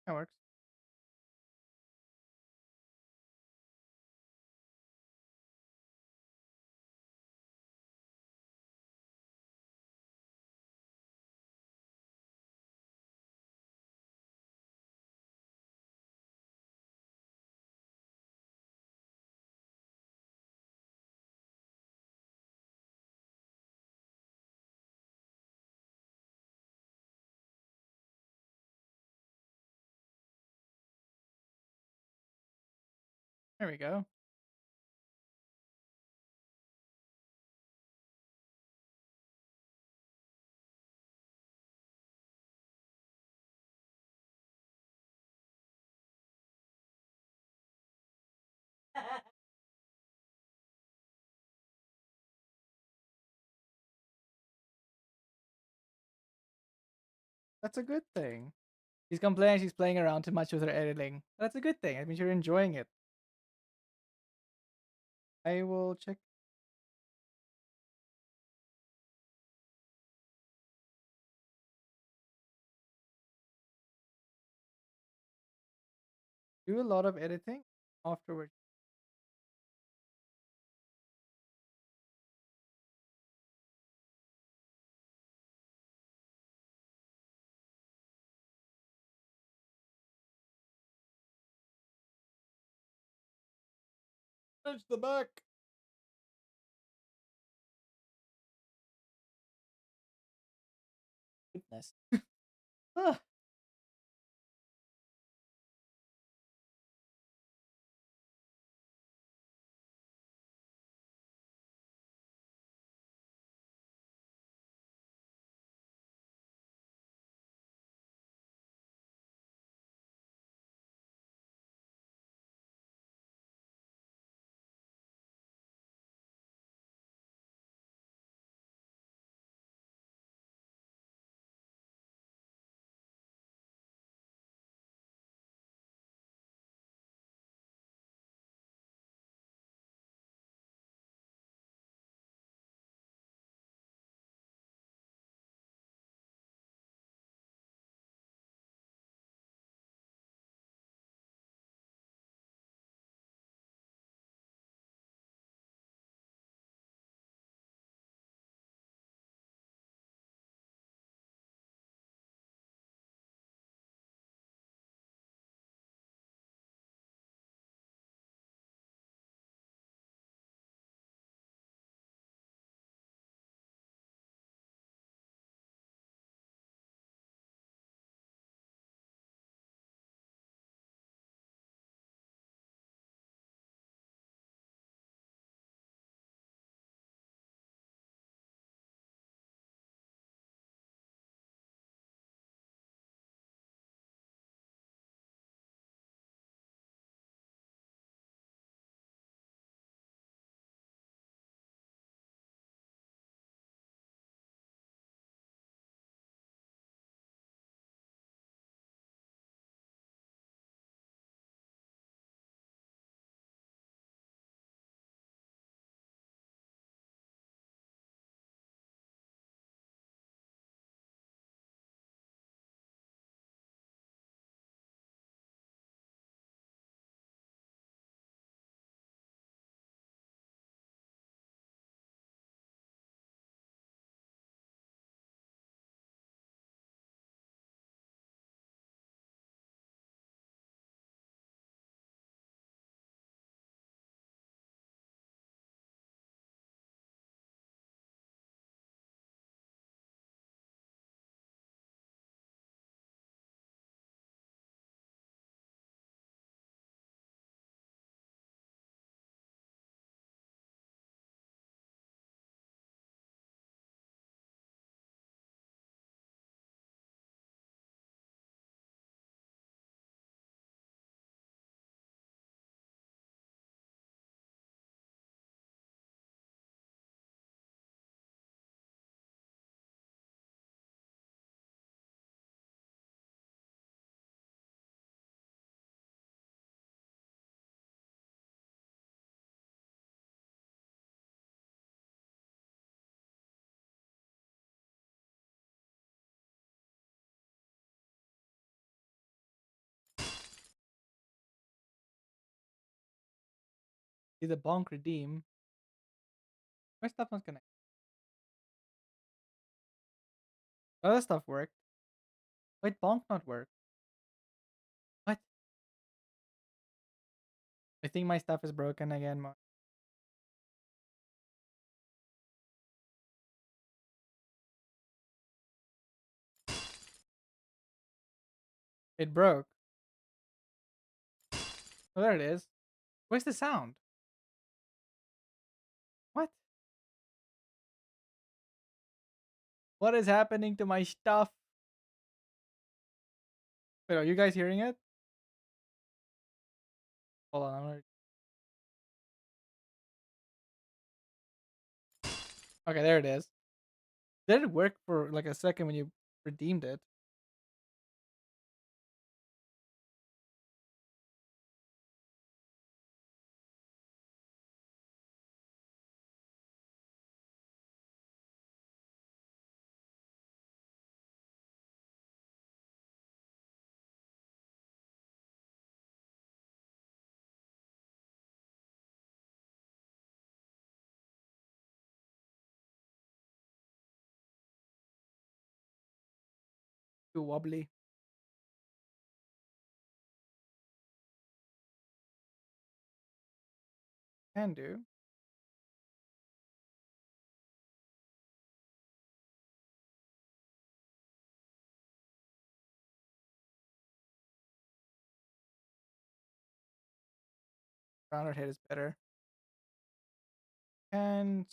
Speaker 1: That works. There we go. That's a good thing. She's complaining she's playing around too much with her editing. That's a good thing. I mean, you're enjoying it. I will check. Do a lot of editing afterwards. Touch the back. Goodness. Ah, did the bonk redeem? My stuff not connected. Other stuff worked. Wait, bonk not work. What? I think my stuff is broken again. It broke. Oh, there it is. Where's the sound? What? What is happening to my stuff? Wait, are you guys hearing it? Hold on. Okay, there it is. Did it work for like a second when you redeemed it? Too wobbly. Can do. Rounded head is better. And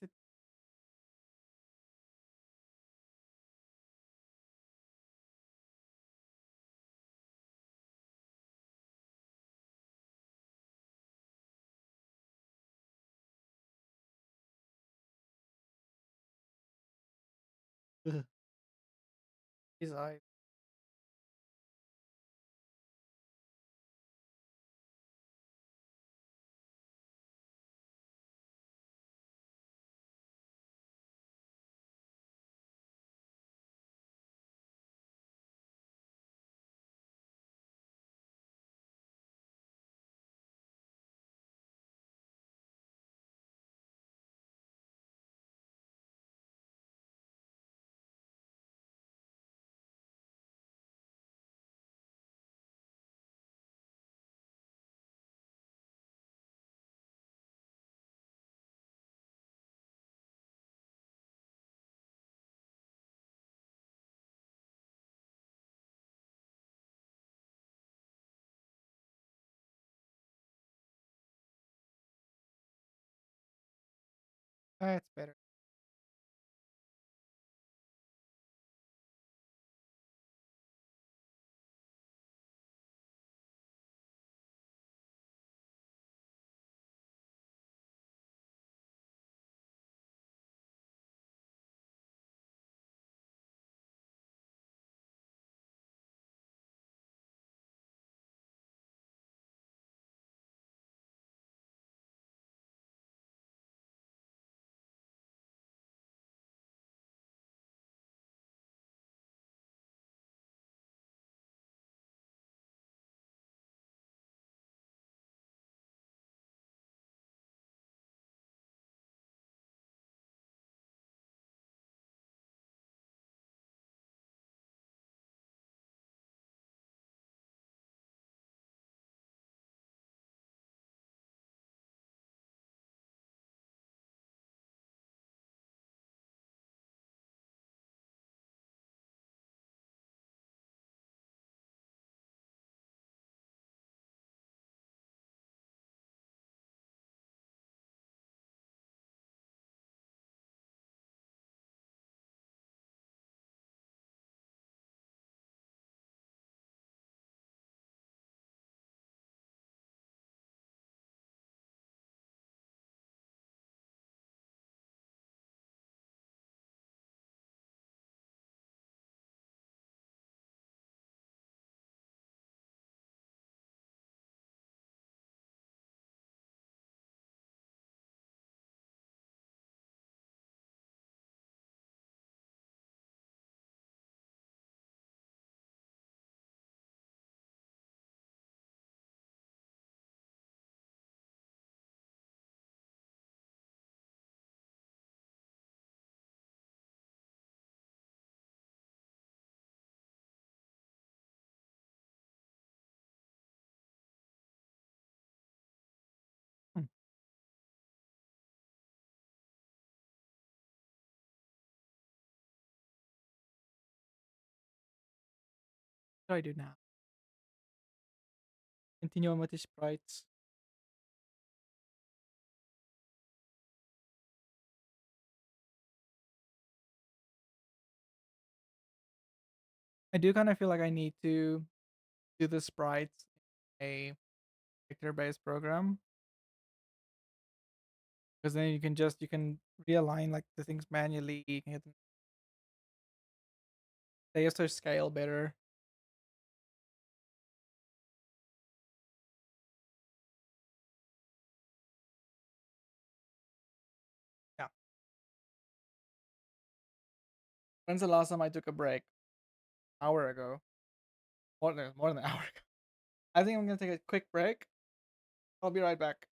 Speaker 1: it. His eye. That's better. What do I do now? Continue on with the sprites. I do kind of feel like I need to do the sprites in a vector-based program because then you can realign like the things manually. You can get them, they also scale better. Yeah. When's the last time I took a break? Hour ago. More than an hour ago. I think I'm gonna take a quick break. I'll be right back.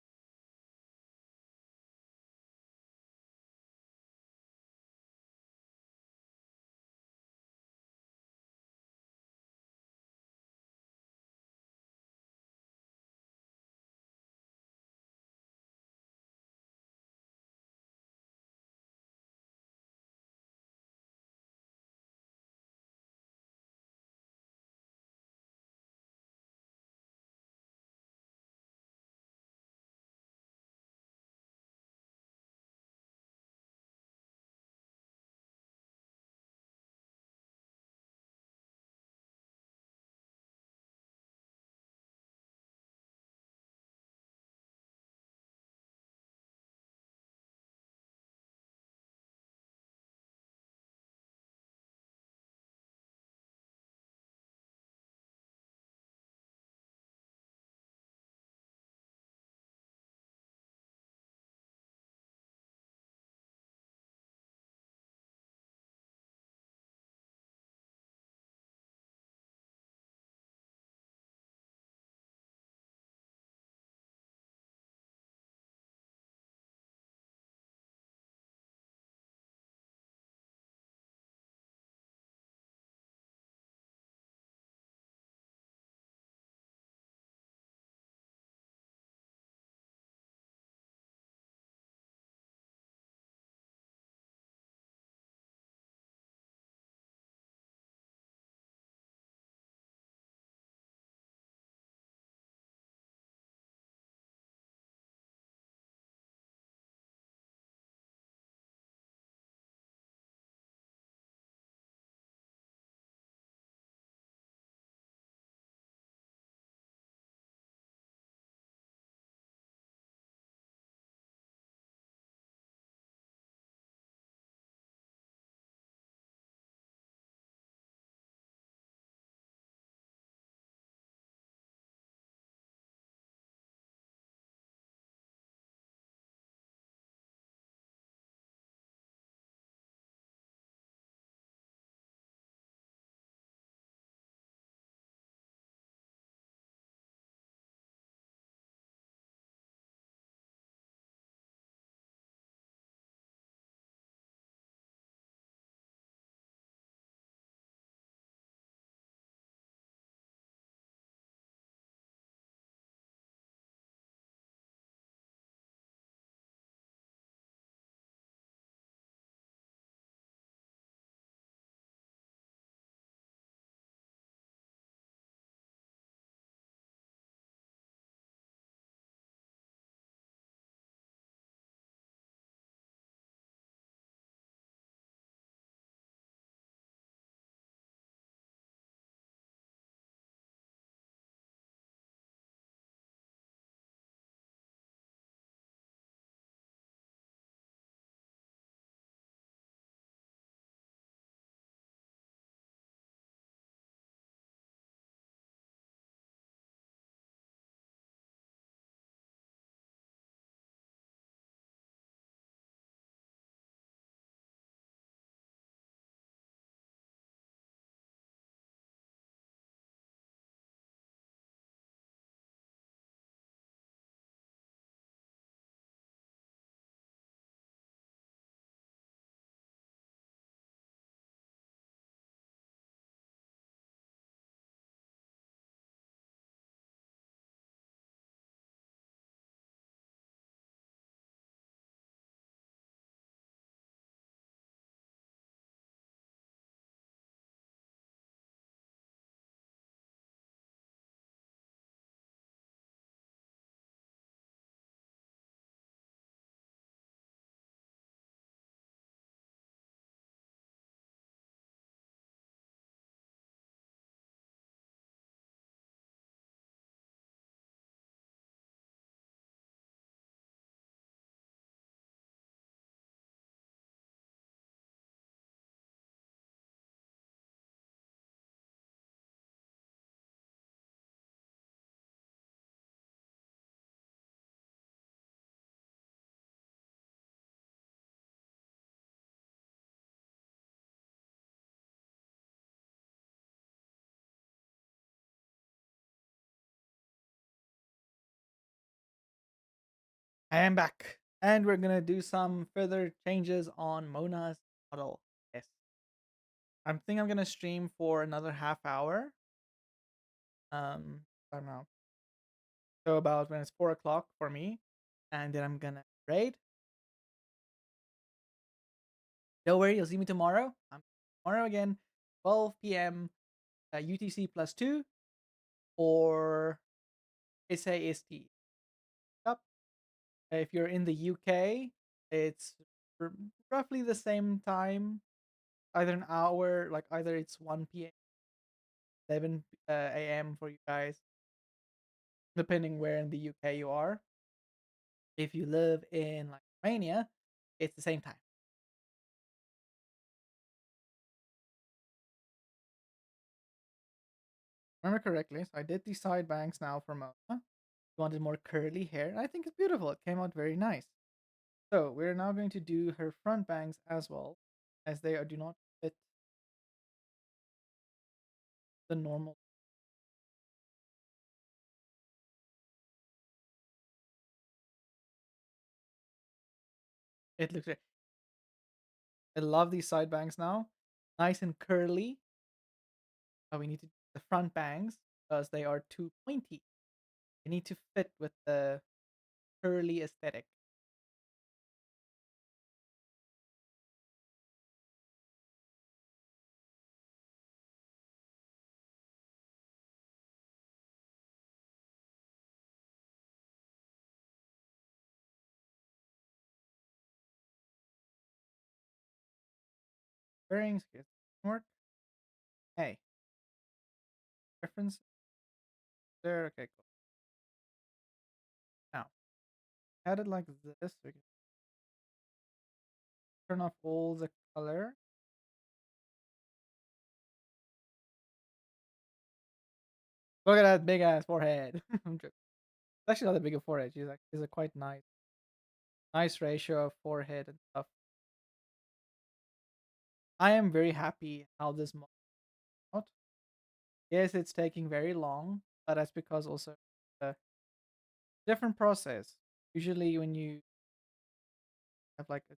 Speaker 1: I am back. And we're gonna do some further changes on Mona's model. Yes. I think I'm gonna stream for another half hour. I don't know. So about when it's 4 o'clock for me. And then I'm gonna raid. Don't worry, you'll see me tomorrow. I'm tomorrow again, 12 p.m. UTC +2 or SAST. Yep. If you're in the UK, it's roughly the same time, either an hour, like either it's 1 p.m., 11 a.m. for you guys, depending where in the UK you are. If you live in like Romania, it's the same time. Remember correctly, so I did these side bangs now for Mona. She wanted more curly hair, and I think it's beautiful. It came out very nice. So we're now going to do her front bangs as well, as they do not fit the normal. It looks. I love these side bangs now, nice and curly. But we need to do the front bangs because they are too pointy. They need to fit with the curly aesthetic. Bearings, good work. Hey, reference there. Okay, cool. Now, add it like this. We can turn off all the color. Look at that big ass forehead. I'm joking. It's actually not that big a forehead. She's a quite nice ratio of forehead and stuff. I am very happy how this model out. Yes, it's taking very long, but that's because also a different process. Usually, when you have like a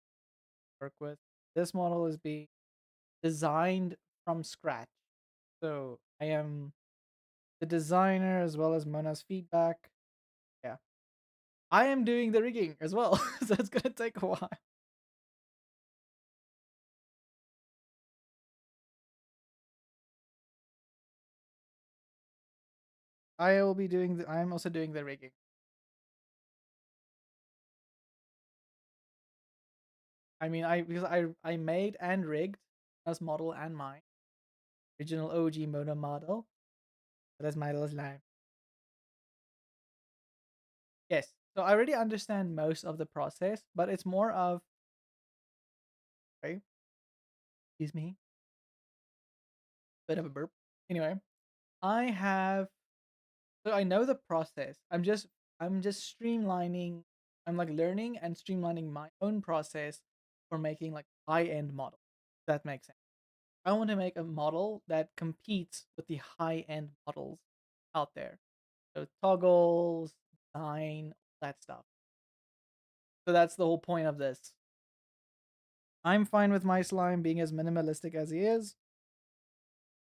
Speaker 1: work with, this model is being designed from scratch. So I am the designer as well as Mona's feedback. Yeah, I am doing the rigging as well, so it's gonna take a while. I will be doing. I'm also doing the rigging. I mean, because I made and rigged this model and mine original OG Mona model. That is my little life. Yes. So I already understand most of the process, but it's more of right. Excuse me, bit of a burp. Anyway, I have so I know the process. I'm just streamlining. I'm like learning and streamlining my own process for making like high end models. That makes sense. I want to make a model that competes with the high end models out there. So toggles, design, that stuff. So that's the whole point of this. I'm fine with my slime being as minimalistic as he is.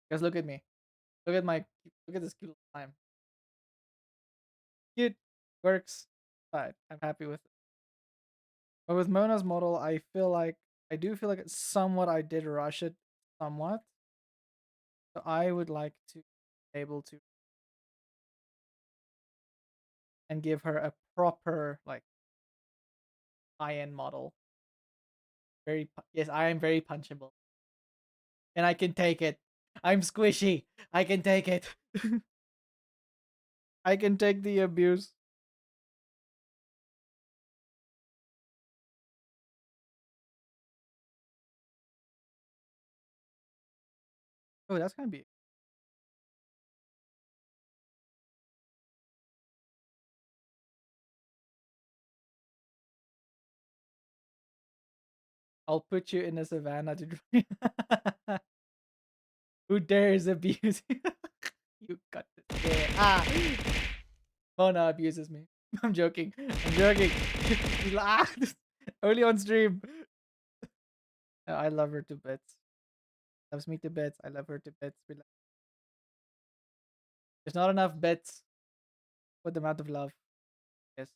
Speaker 1: Because look at me. Look at this cute slime. Cute. Works. Fine. I'm happy with it. But with Mona's model, I do feel like it's somewhat I did rush it somewhat. So I would like to be able to and give her a proper like high end model. Yes, I am very punchable. And I can take it. I'm squishy. I can take it. I can take the abuse. Oh, that's gonna be. I'll put you in a savannah to drink. Who dares abuse you? You got it. Yeah. Ah! Mona abuses me. I'm joking. I'm joking. Relax. Only on stream. I love her to bits. Loves me to bits. I love her to bits. There's not enough bits for the amount of love. Yes.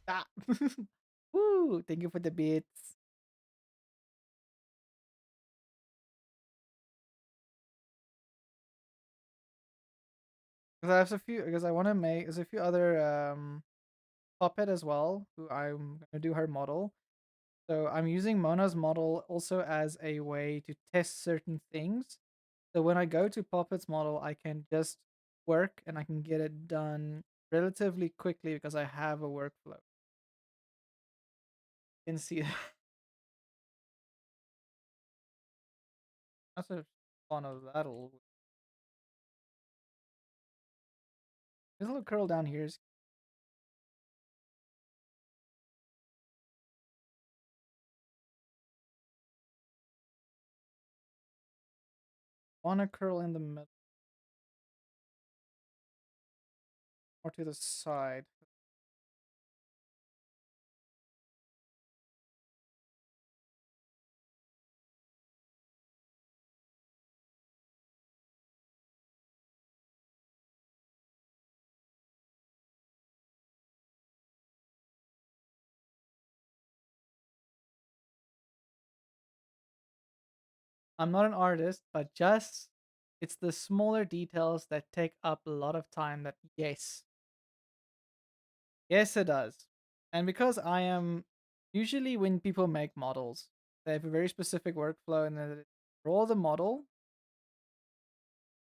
Speaker 1: Ah. Woo! Thank you for the bits. Because I have a few. Because I want to make. There's a few other puppet as well. Who I'm gonna do her model. So I'm using Mona's model also as a way to test certain things. So when I go to Puppet's model, I can just work and I can get it done relatively quickly because I have a workflow. You can see that's a fun of that. This little curl down here is wanna curl in the middle or to the side. I'm not an artist, but just it's the smaller details that take up a lot of time that yes it does. And because I am usually when people make models, they have a very specific workflow and then they draw the model,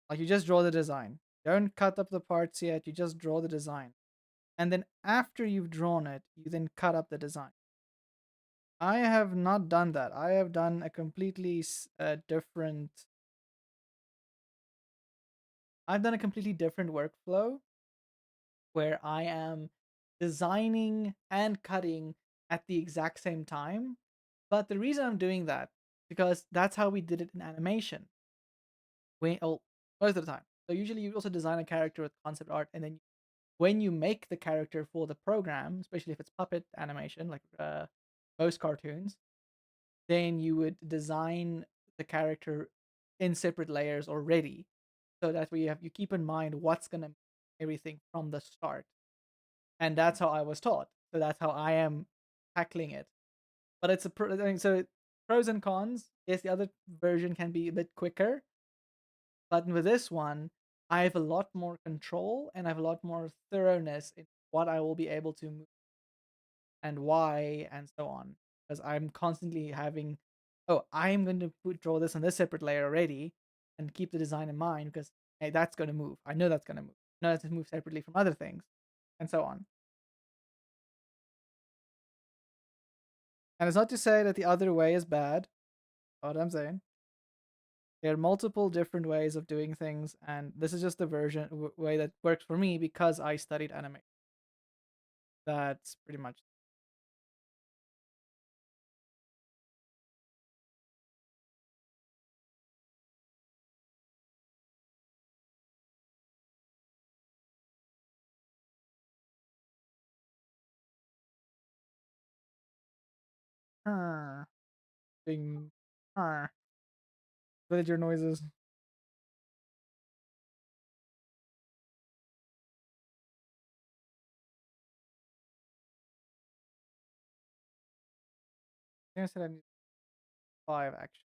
Speaker 1: like you just draw the design. Don't cut up the parts yet, you just draw the design. And then after you've drawn it, you then cut up the design. I have not done that. I have done a completely different I've done a completely different workflow where I am designing and cutting at the exact same time. But the reason I'm doing that because that's how we did it in animation. Most of the time. So usually you also design a character with concept art, and then when you make the character for the program, especially if it's puppet animation, like most cartoons, then you would design the character in separate layers already. So that way you keep in mind what's gonna everything from the start. And that's how I was taught. So that's how I am tackling it. But it's I mean, so pros and cons. Yes, the other version can be a bit quicker, but with this one, I have a lot more control and I have a lot more thoroughness in what I will be able to move and why and so on. Because I'm constantly having, oh, I'm going to draw this on this separate layer already and keep the design in mind because hey, that's going to move. I know that's going to move. I know that's to move separately from other things and so on. And it's not to say that the other way is bad. What I'm saying. There are multiple different ways of doing things, and this is just the way that works for me because I studied anime. That's pretty much. Ah, being villager noises. I think I said I need 5 actually.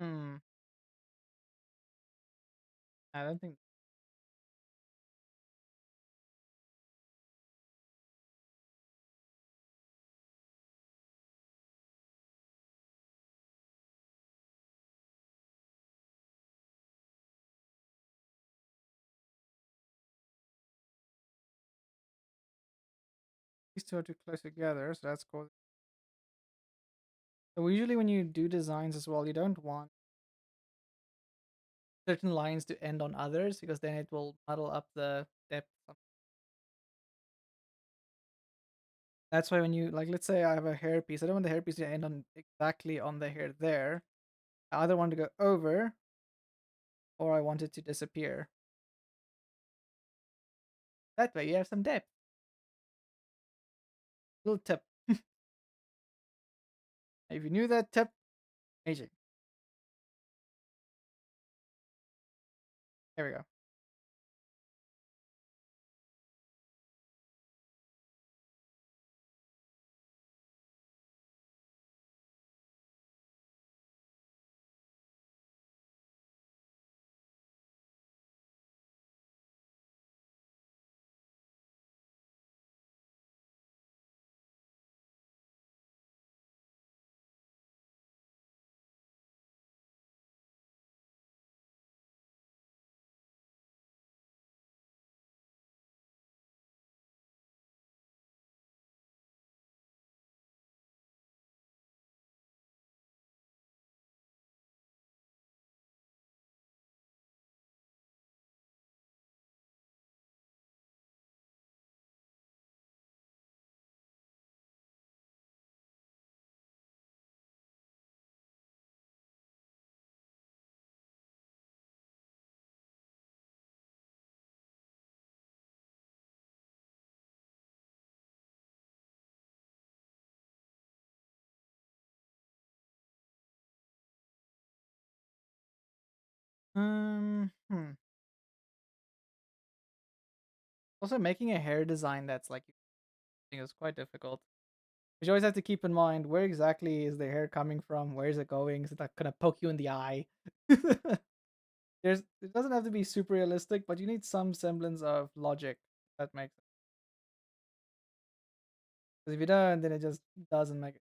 Speaker 1: Hmm. I don't think these two are too close together, so that's cool. So usually when you do designs as well, you don't want certain lines to end on others because then it will muddle up the depth. That's why when you like, let's say I have a hairpiece, I don't want the hairpiece to end on exactly on the hair there. I either want to go over or I want it to disappear. That way you have some depth. Little tip. If you knew that tip, amazing. There we go. Hmm. Also, making a hair design that's like is quite difficult. But you always have to keep in mind where exactly is the hair coming from, where is it going? Is it like gonna poke you in the eye? It doesn't have to be super realistic, but you need some semblance of logic. That makes sense. Because if you don't, then it just doesn't make it.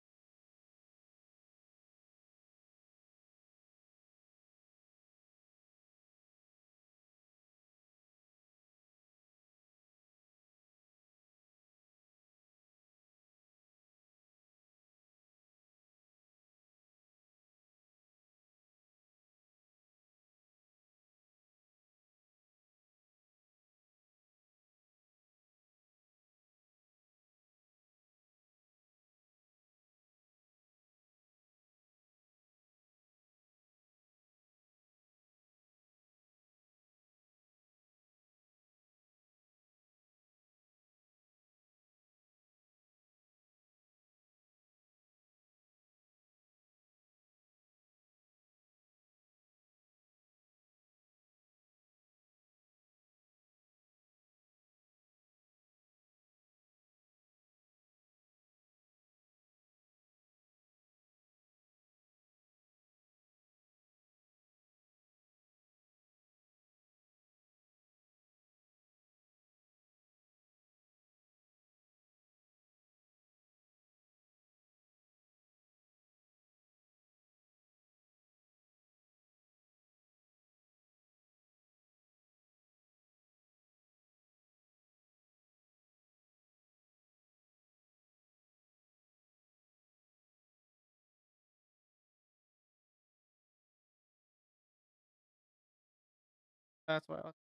Speaker 1: That's why I was,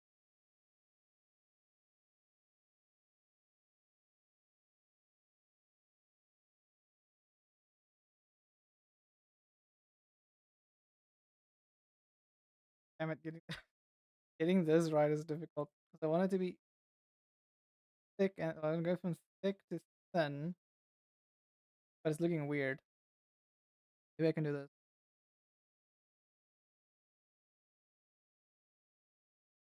Speaker 1: damn it, getting this right is difficult. Because I want it to be thick and I want to go from thick to thin, but it's looking weird. Maybe I can do this.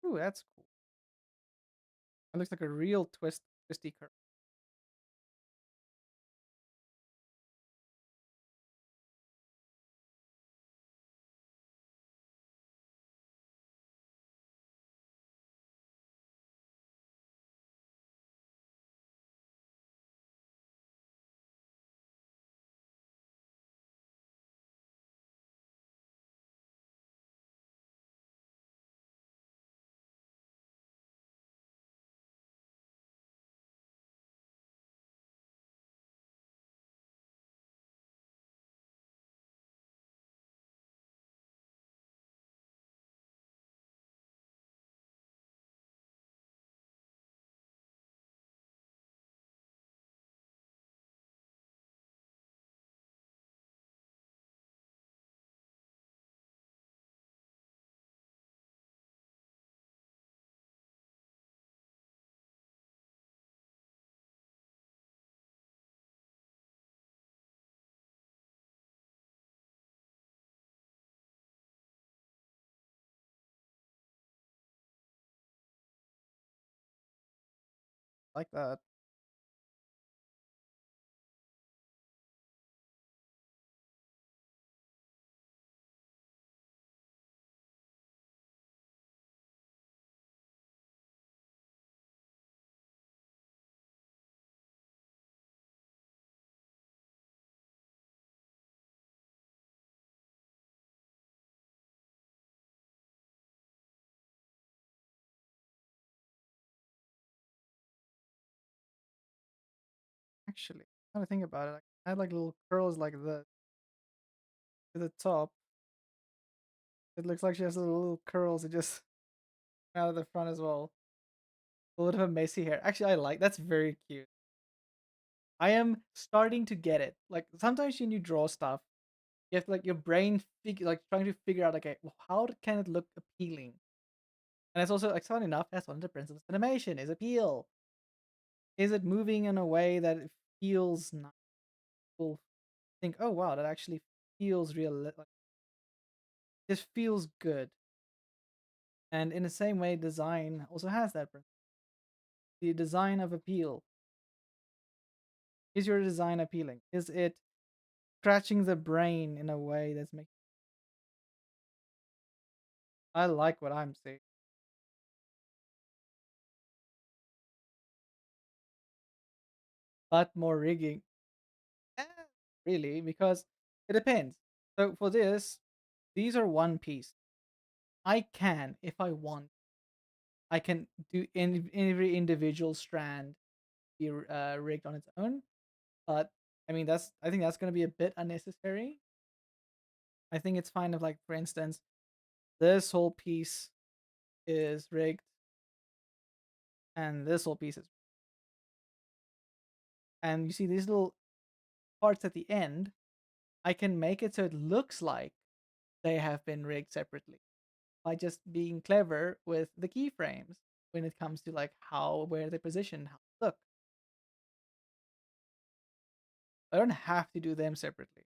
Speaker 1: Ooh, that's cool. It looks like a real twisty curve. Like that. Actually, now to think about it, like, I had like little curls like this to the top. It looks like she has little curls that just out of the front as well. A little bit of messy hair. Actually, I like that's very cute. I am starting to get it. Like sometimes when you draw stuff, you have to, like your brain like trying to figure out like, okay, well, how can it look appealing? And it's also like fun enough. That's one of the principles of animation is appeal. Is it moving in a way that it feels nice? People think, oh wow, that actually feels real. Like, this feels good. And in the same way, design also has that principle. The design of appeal. Is your design appealing? Is it scratching the brain in a way that's making I like what I'm seeing. But more rigging. Eh, really, because it depends. So for this, these are one piece. I can, if I want, I can do every individual strand be rigged on its own. But I mean, I think that's going to be a bit unnecessary. I think it's fine if, like, for instance, this whole piece is rigged and this whole piece is, and you see these little parts at the end. I can make it so it looks like they have been rigged separately by just being clever with the keyframes when it comes to like where they position, how they look. I don't have to do them separately.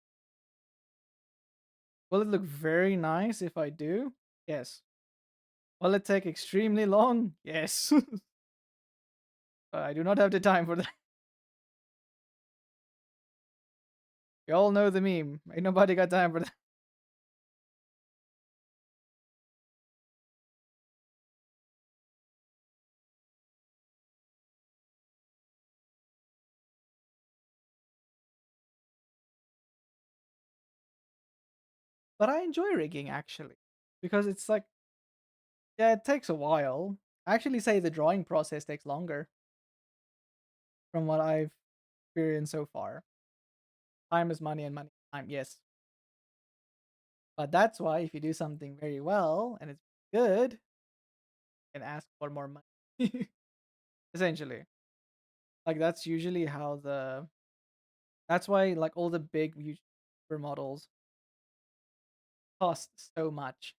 Speaker 1: Will it look very nice if I do? Yes. Will it take extremely long? Yes. I do not have the time for that. We all know the meme. Ain't nobody got time for that. But I enjoy rigging actually. Because it's like, yeah, it takes a while. I actually say the drawing process takes longer from what I've experienced so far. Time is money and money is time, yes. But that's why if you do something very well and it's good, you can ask for more money. Essentially. Like that's usually how that's why like all the big YouTuber models cost so much.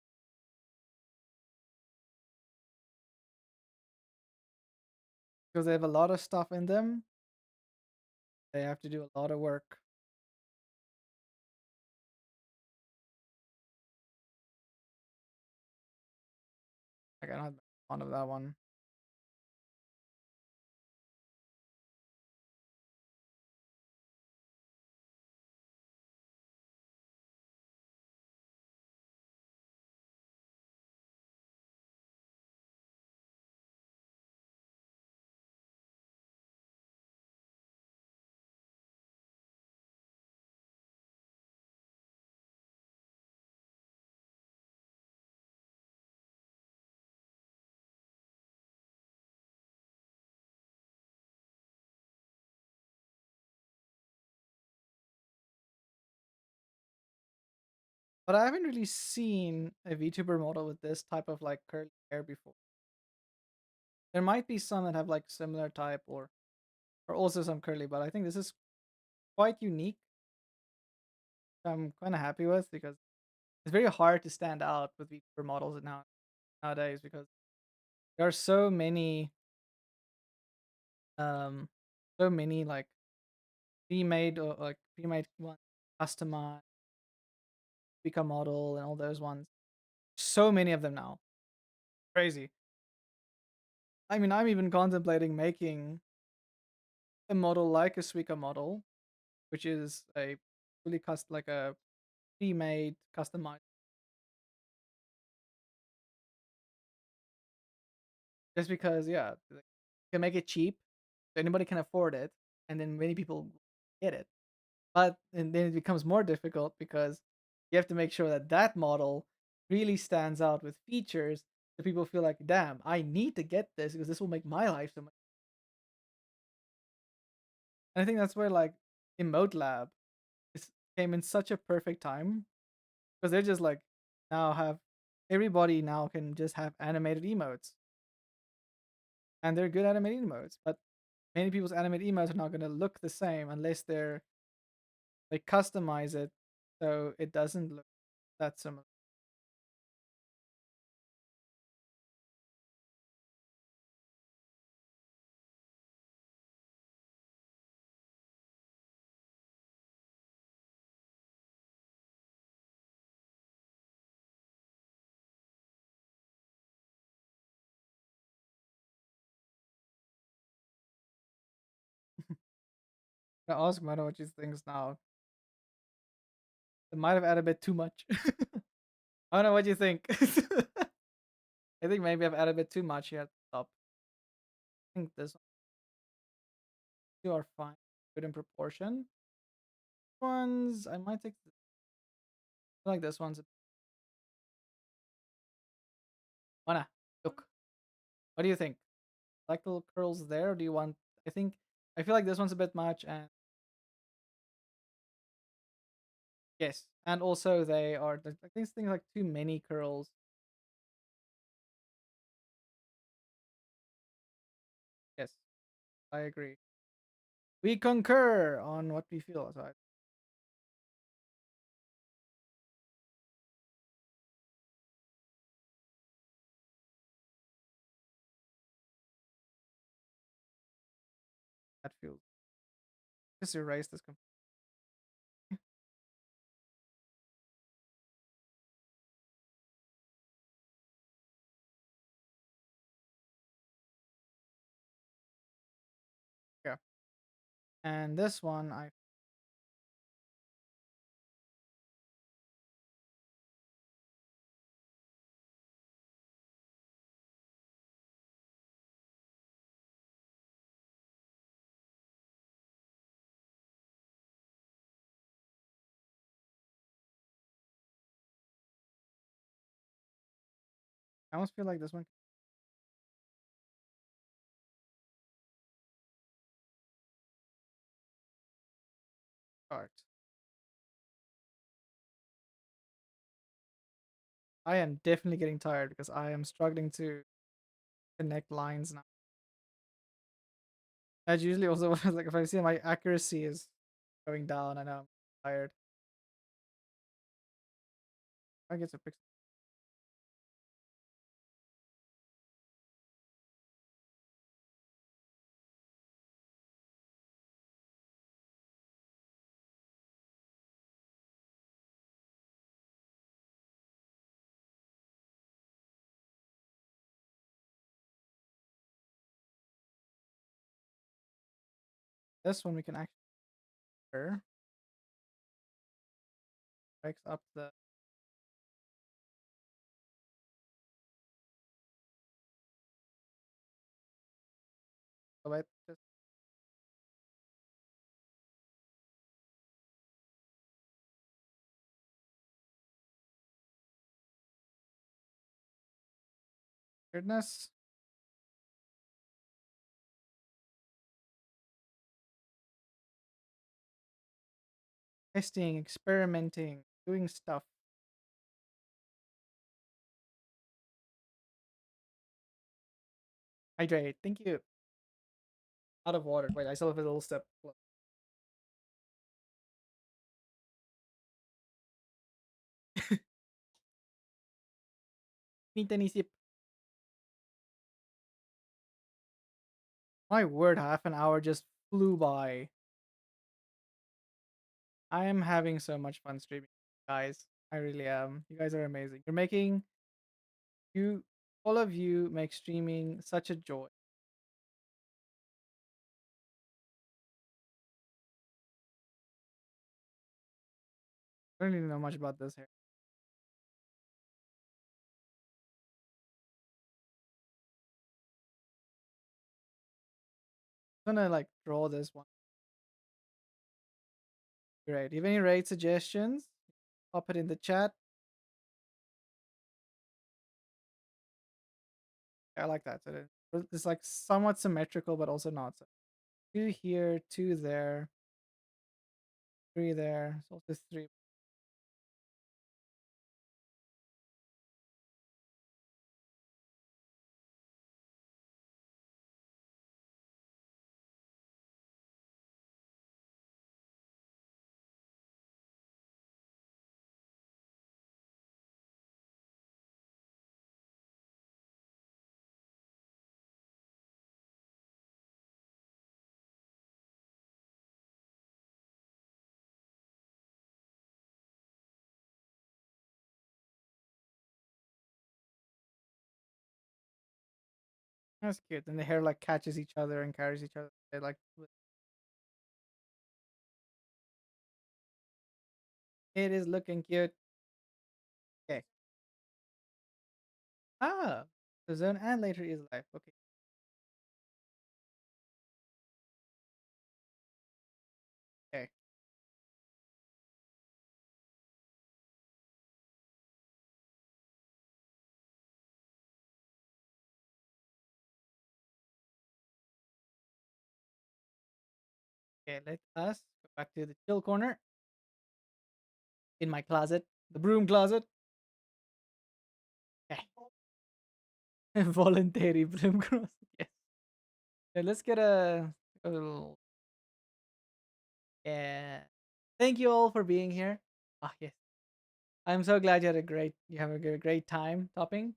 Speaker 1: Because they have a lot of stuff in them. They have to do a lot of work. Like I'm not fond of that one. But I haven't really seen a VTuber model with this type of like curly hair before. There might be some that have like similar type or also some curly, but I think this is quite unique. I'm kind of happy with because it's very hard to stand out with VTuber models nowadays because there are um so many like pre-made or like pre-made one customized become model and all those ones. So many of them now. Crazy. I mean, I'm even contemplating making a model like a Suica model, which is a fully like a pre-made, customized, just because yeah, like, you can make it cheap, so anybody can afford it, and then many people get it. But and then it becomes more difficult because you have to make sure that that model really stands out with features that people feel like, damn, I need to get this because this will make my life so much. And I think that's where like Emote Lab came in such a perfect time because they're just like now have everybody now can just have animated emotes and they're good animated emotes, but many people's animated emotes are not going to look the same unless they customize it so it doesn't look that similar. I ask Mano what she thinks now. It might have added a bit too much. I don't know what you think. I think maybe I've added a bit too much here at the top. I think this two are fine, good in proportion. Ones I might take. I like this one's. Mana, look. What do you think? Like the little curls there, or do you want? I think I feel like this one's a bit much, and yes, and also they are. I think things like too many curls. Yes, I agree. We concur on what we feel. So that feels. Just erase this. Yeah, and this one I almost feel like this one art. I am definitely getting tired because I am struggling to connect lines now. That's usually also like if I see my accuracy is going down, I know I'm tired. I get to fix this one. We can actually fix up the wet weirdness. Testing, experimenting, doing stuff. Hydrate. Thank you. Out of water. Wait, I still have a little step. Need any sip. My word, half an hour just flew by. I am having so much fun streaming, guys. I really am. You guys are amazing. You're making you all of you make streaming such a joy. I don't really know much about this hair. I'm gonna like draw this one. Great. If any raid suggestions, pop it in the chat. I like that. So it's like somewhat symmetrical, but also not. So two here, two there, three there. So also three. That's cute. And the hair like catches each other and carries each other. They like it is looking cute. Okay. Ah, the zone and later is life. Okay. Okay. Okay. Let us go back to the chill corner in my closet, the broom closet. Okay. Voluntary broom cross. Yes. Okay, let's get a little. Yeah. Thank you all for being here. Ah, yes. I'm so glad you have a great time topping.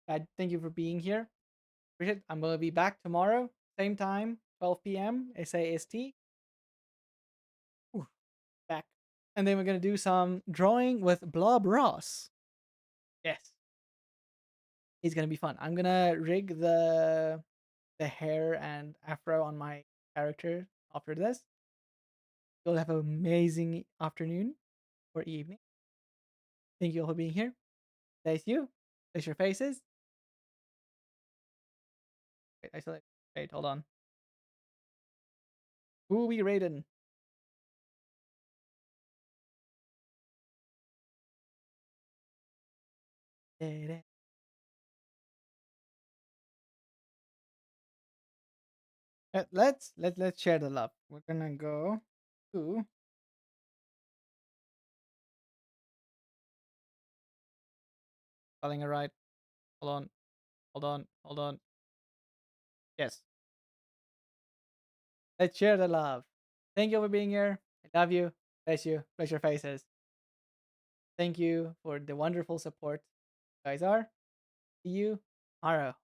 Speaker 1: Thank you for being here. Appreciate it. I'm gonna be back tomorrow, same time, 12 p.m. SAST. Ooh, back. And then we're gonna do some drawing with Blob Ross. Yes. It's gonna be fun. I'm gonna rig the hair and afro on my character after this. You'll have an amazing afternoon or evening. Thank you all for being here. Thank you. Place your faces. Wait, isolate. Wait, hold on. Who we raiding? Let's share the love. We're gonna go to spelling it right. Hold on. Hold on. Hold on. Yes. Let's share the love. Thank you for being here. I love you. Bless you. Bless your faces. Thank you for the wonderful support you guys are. See you tomorrow.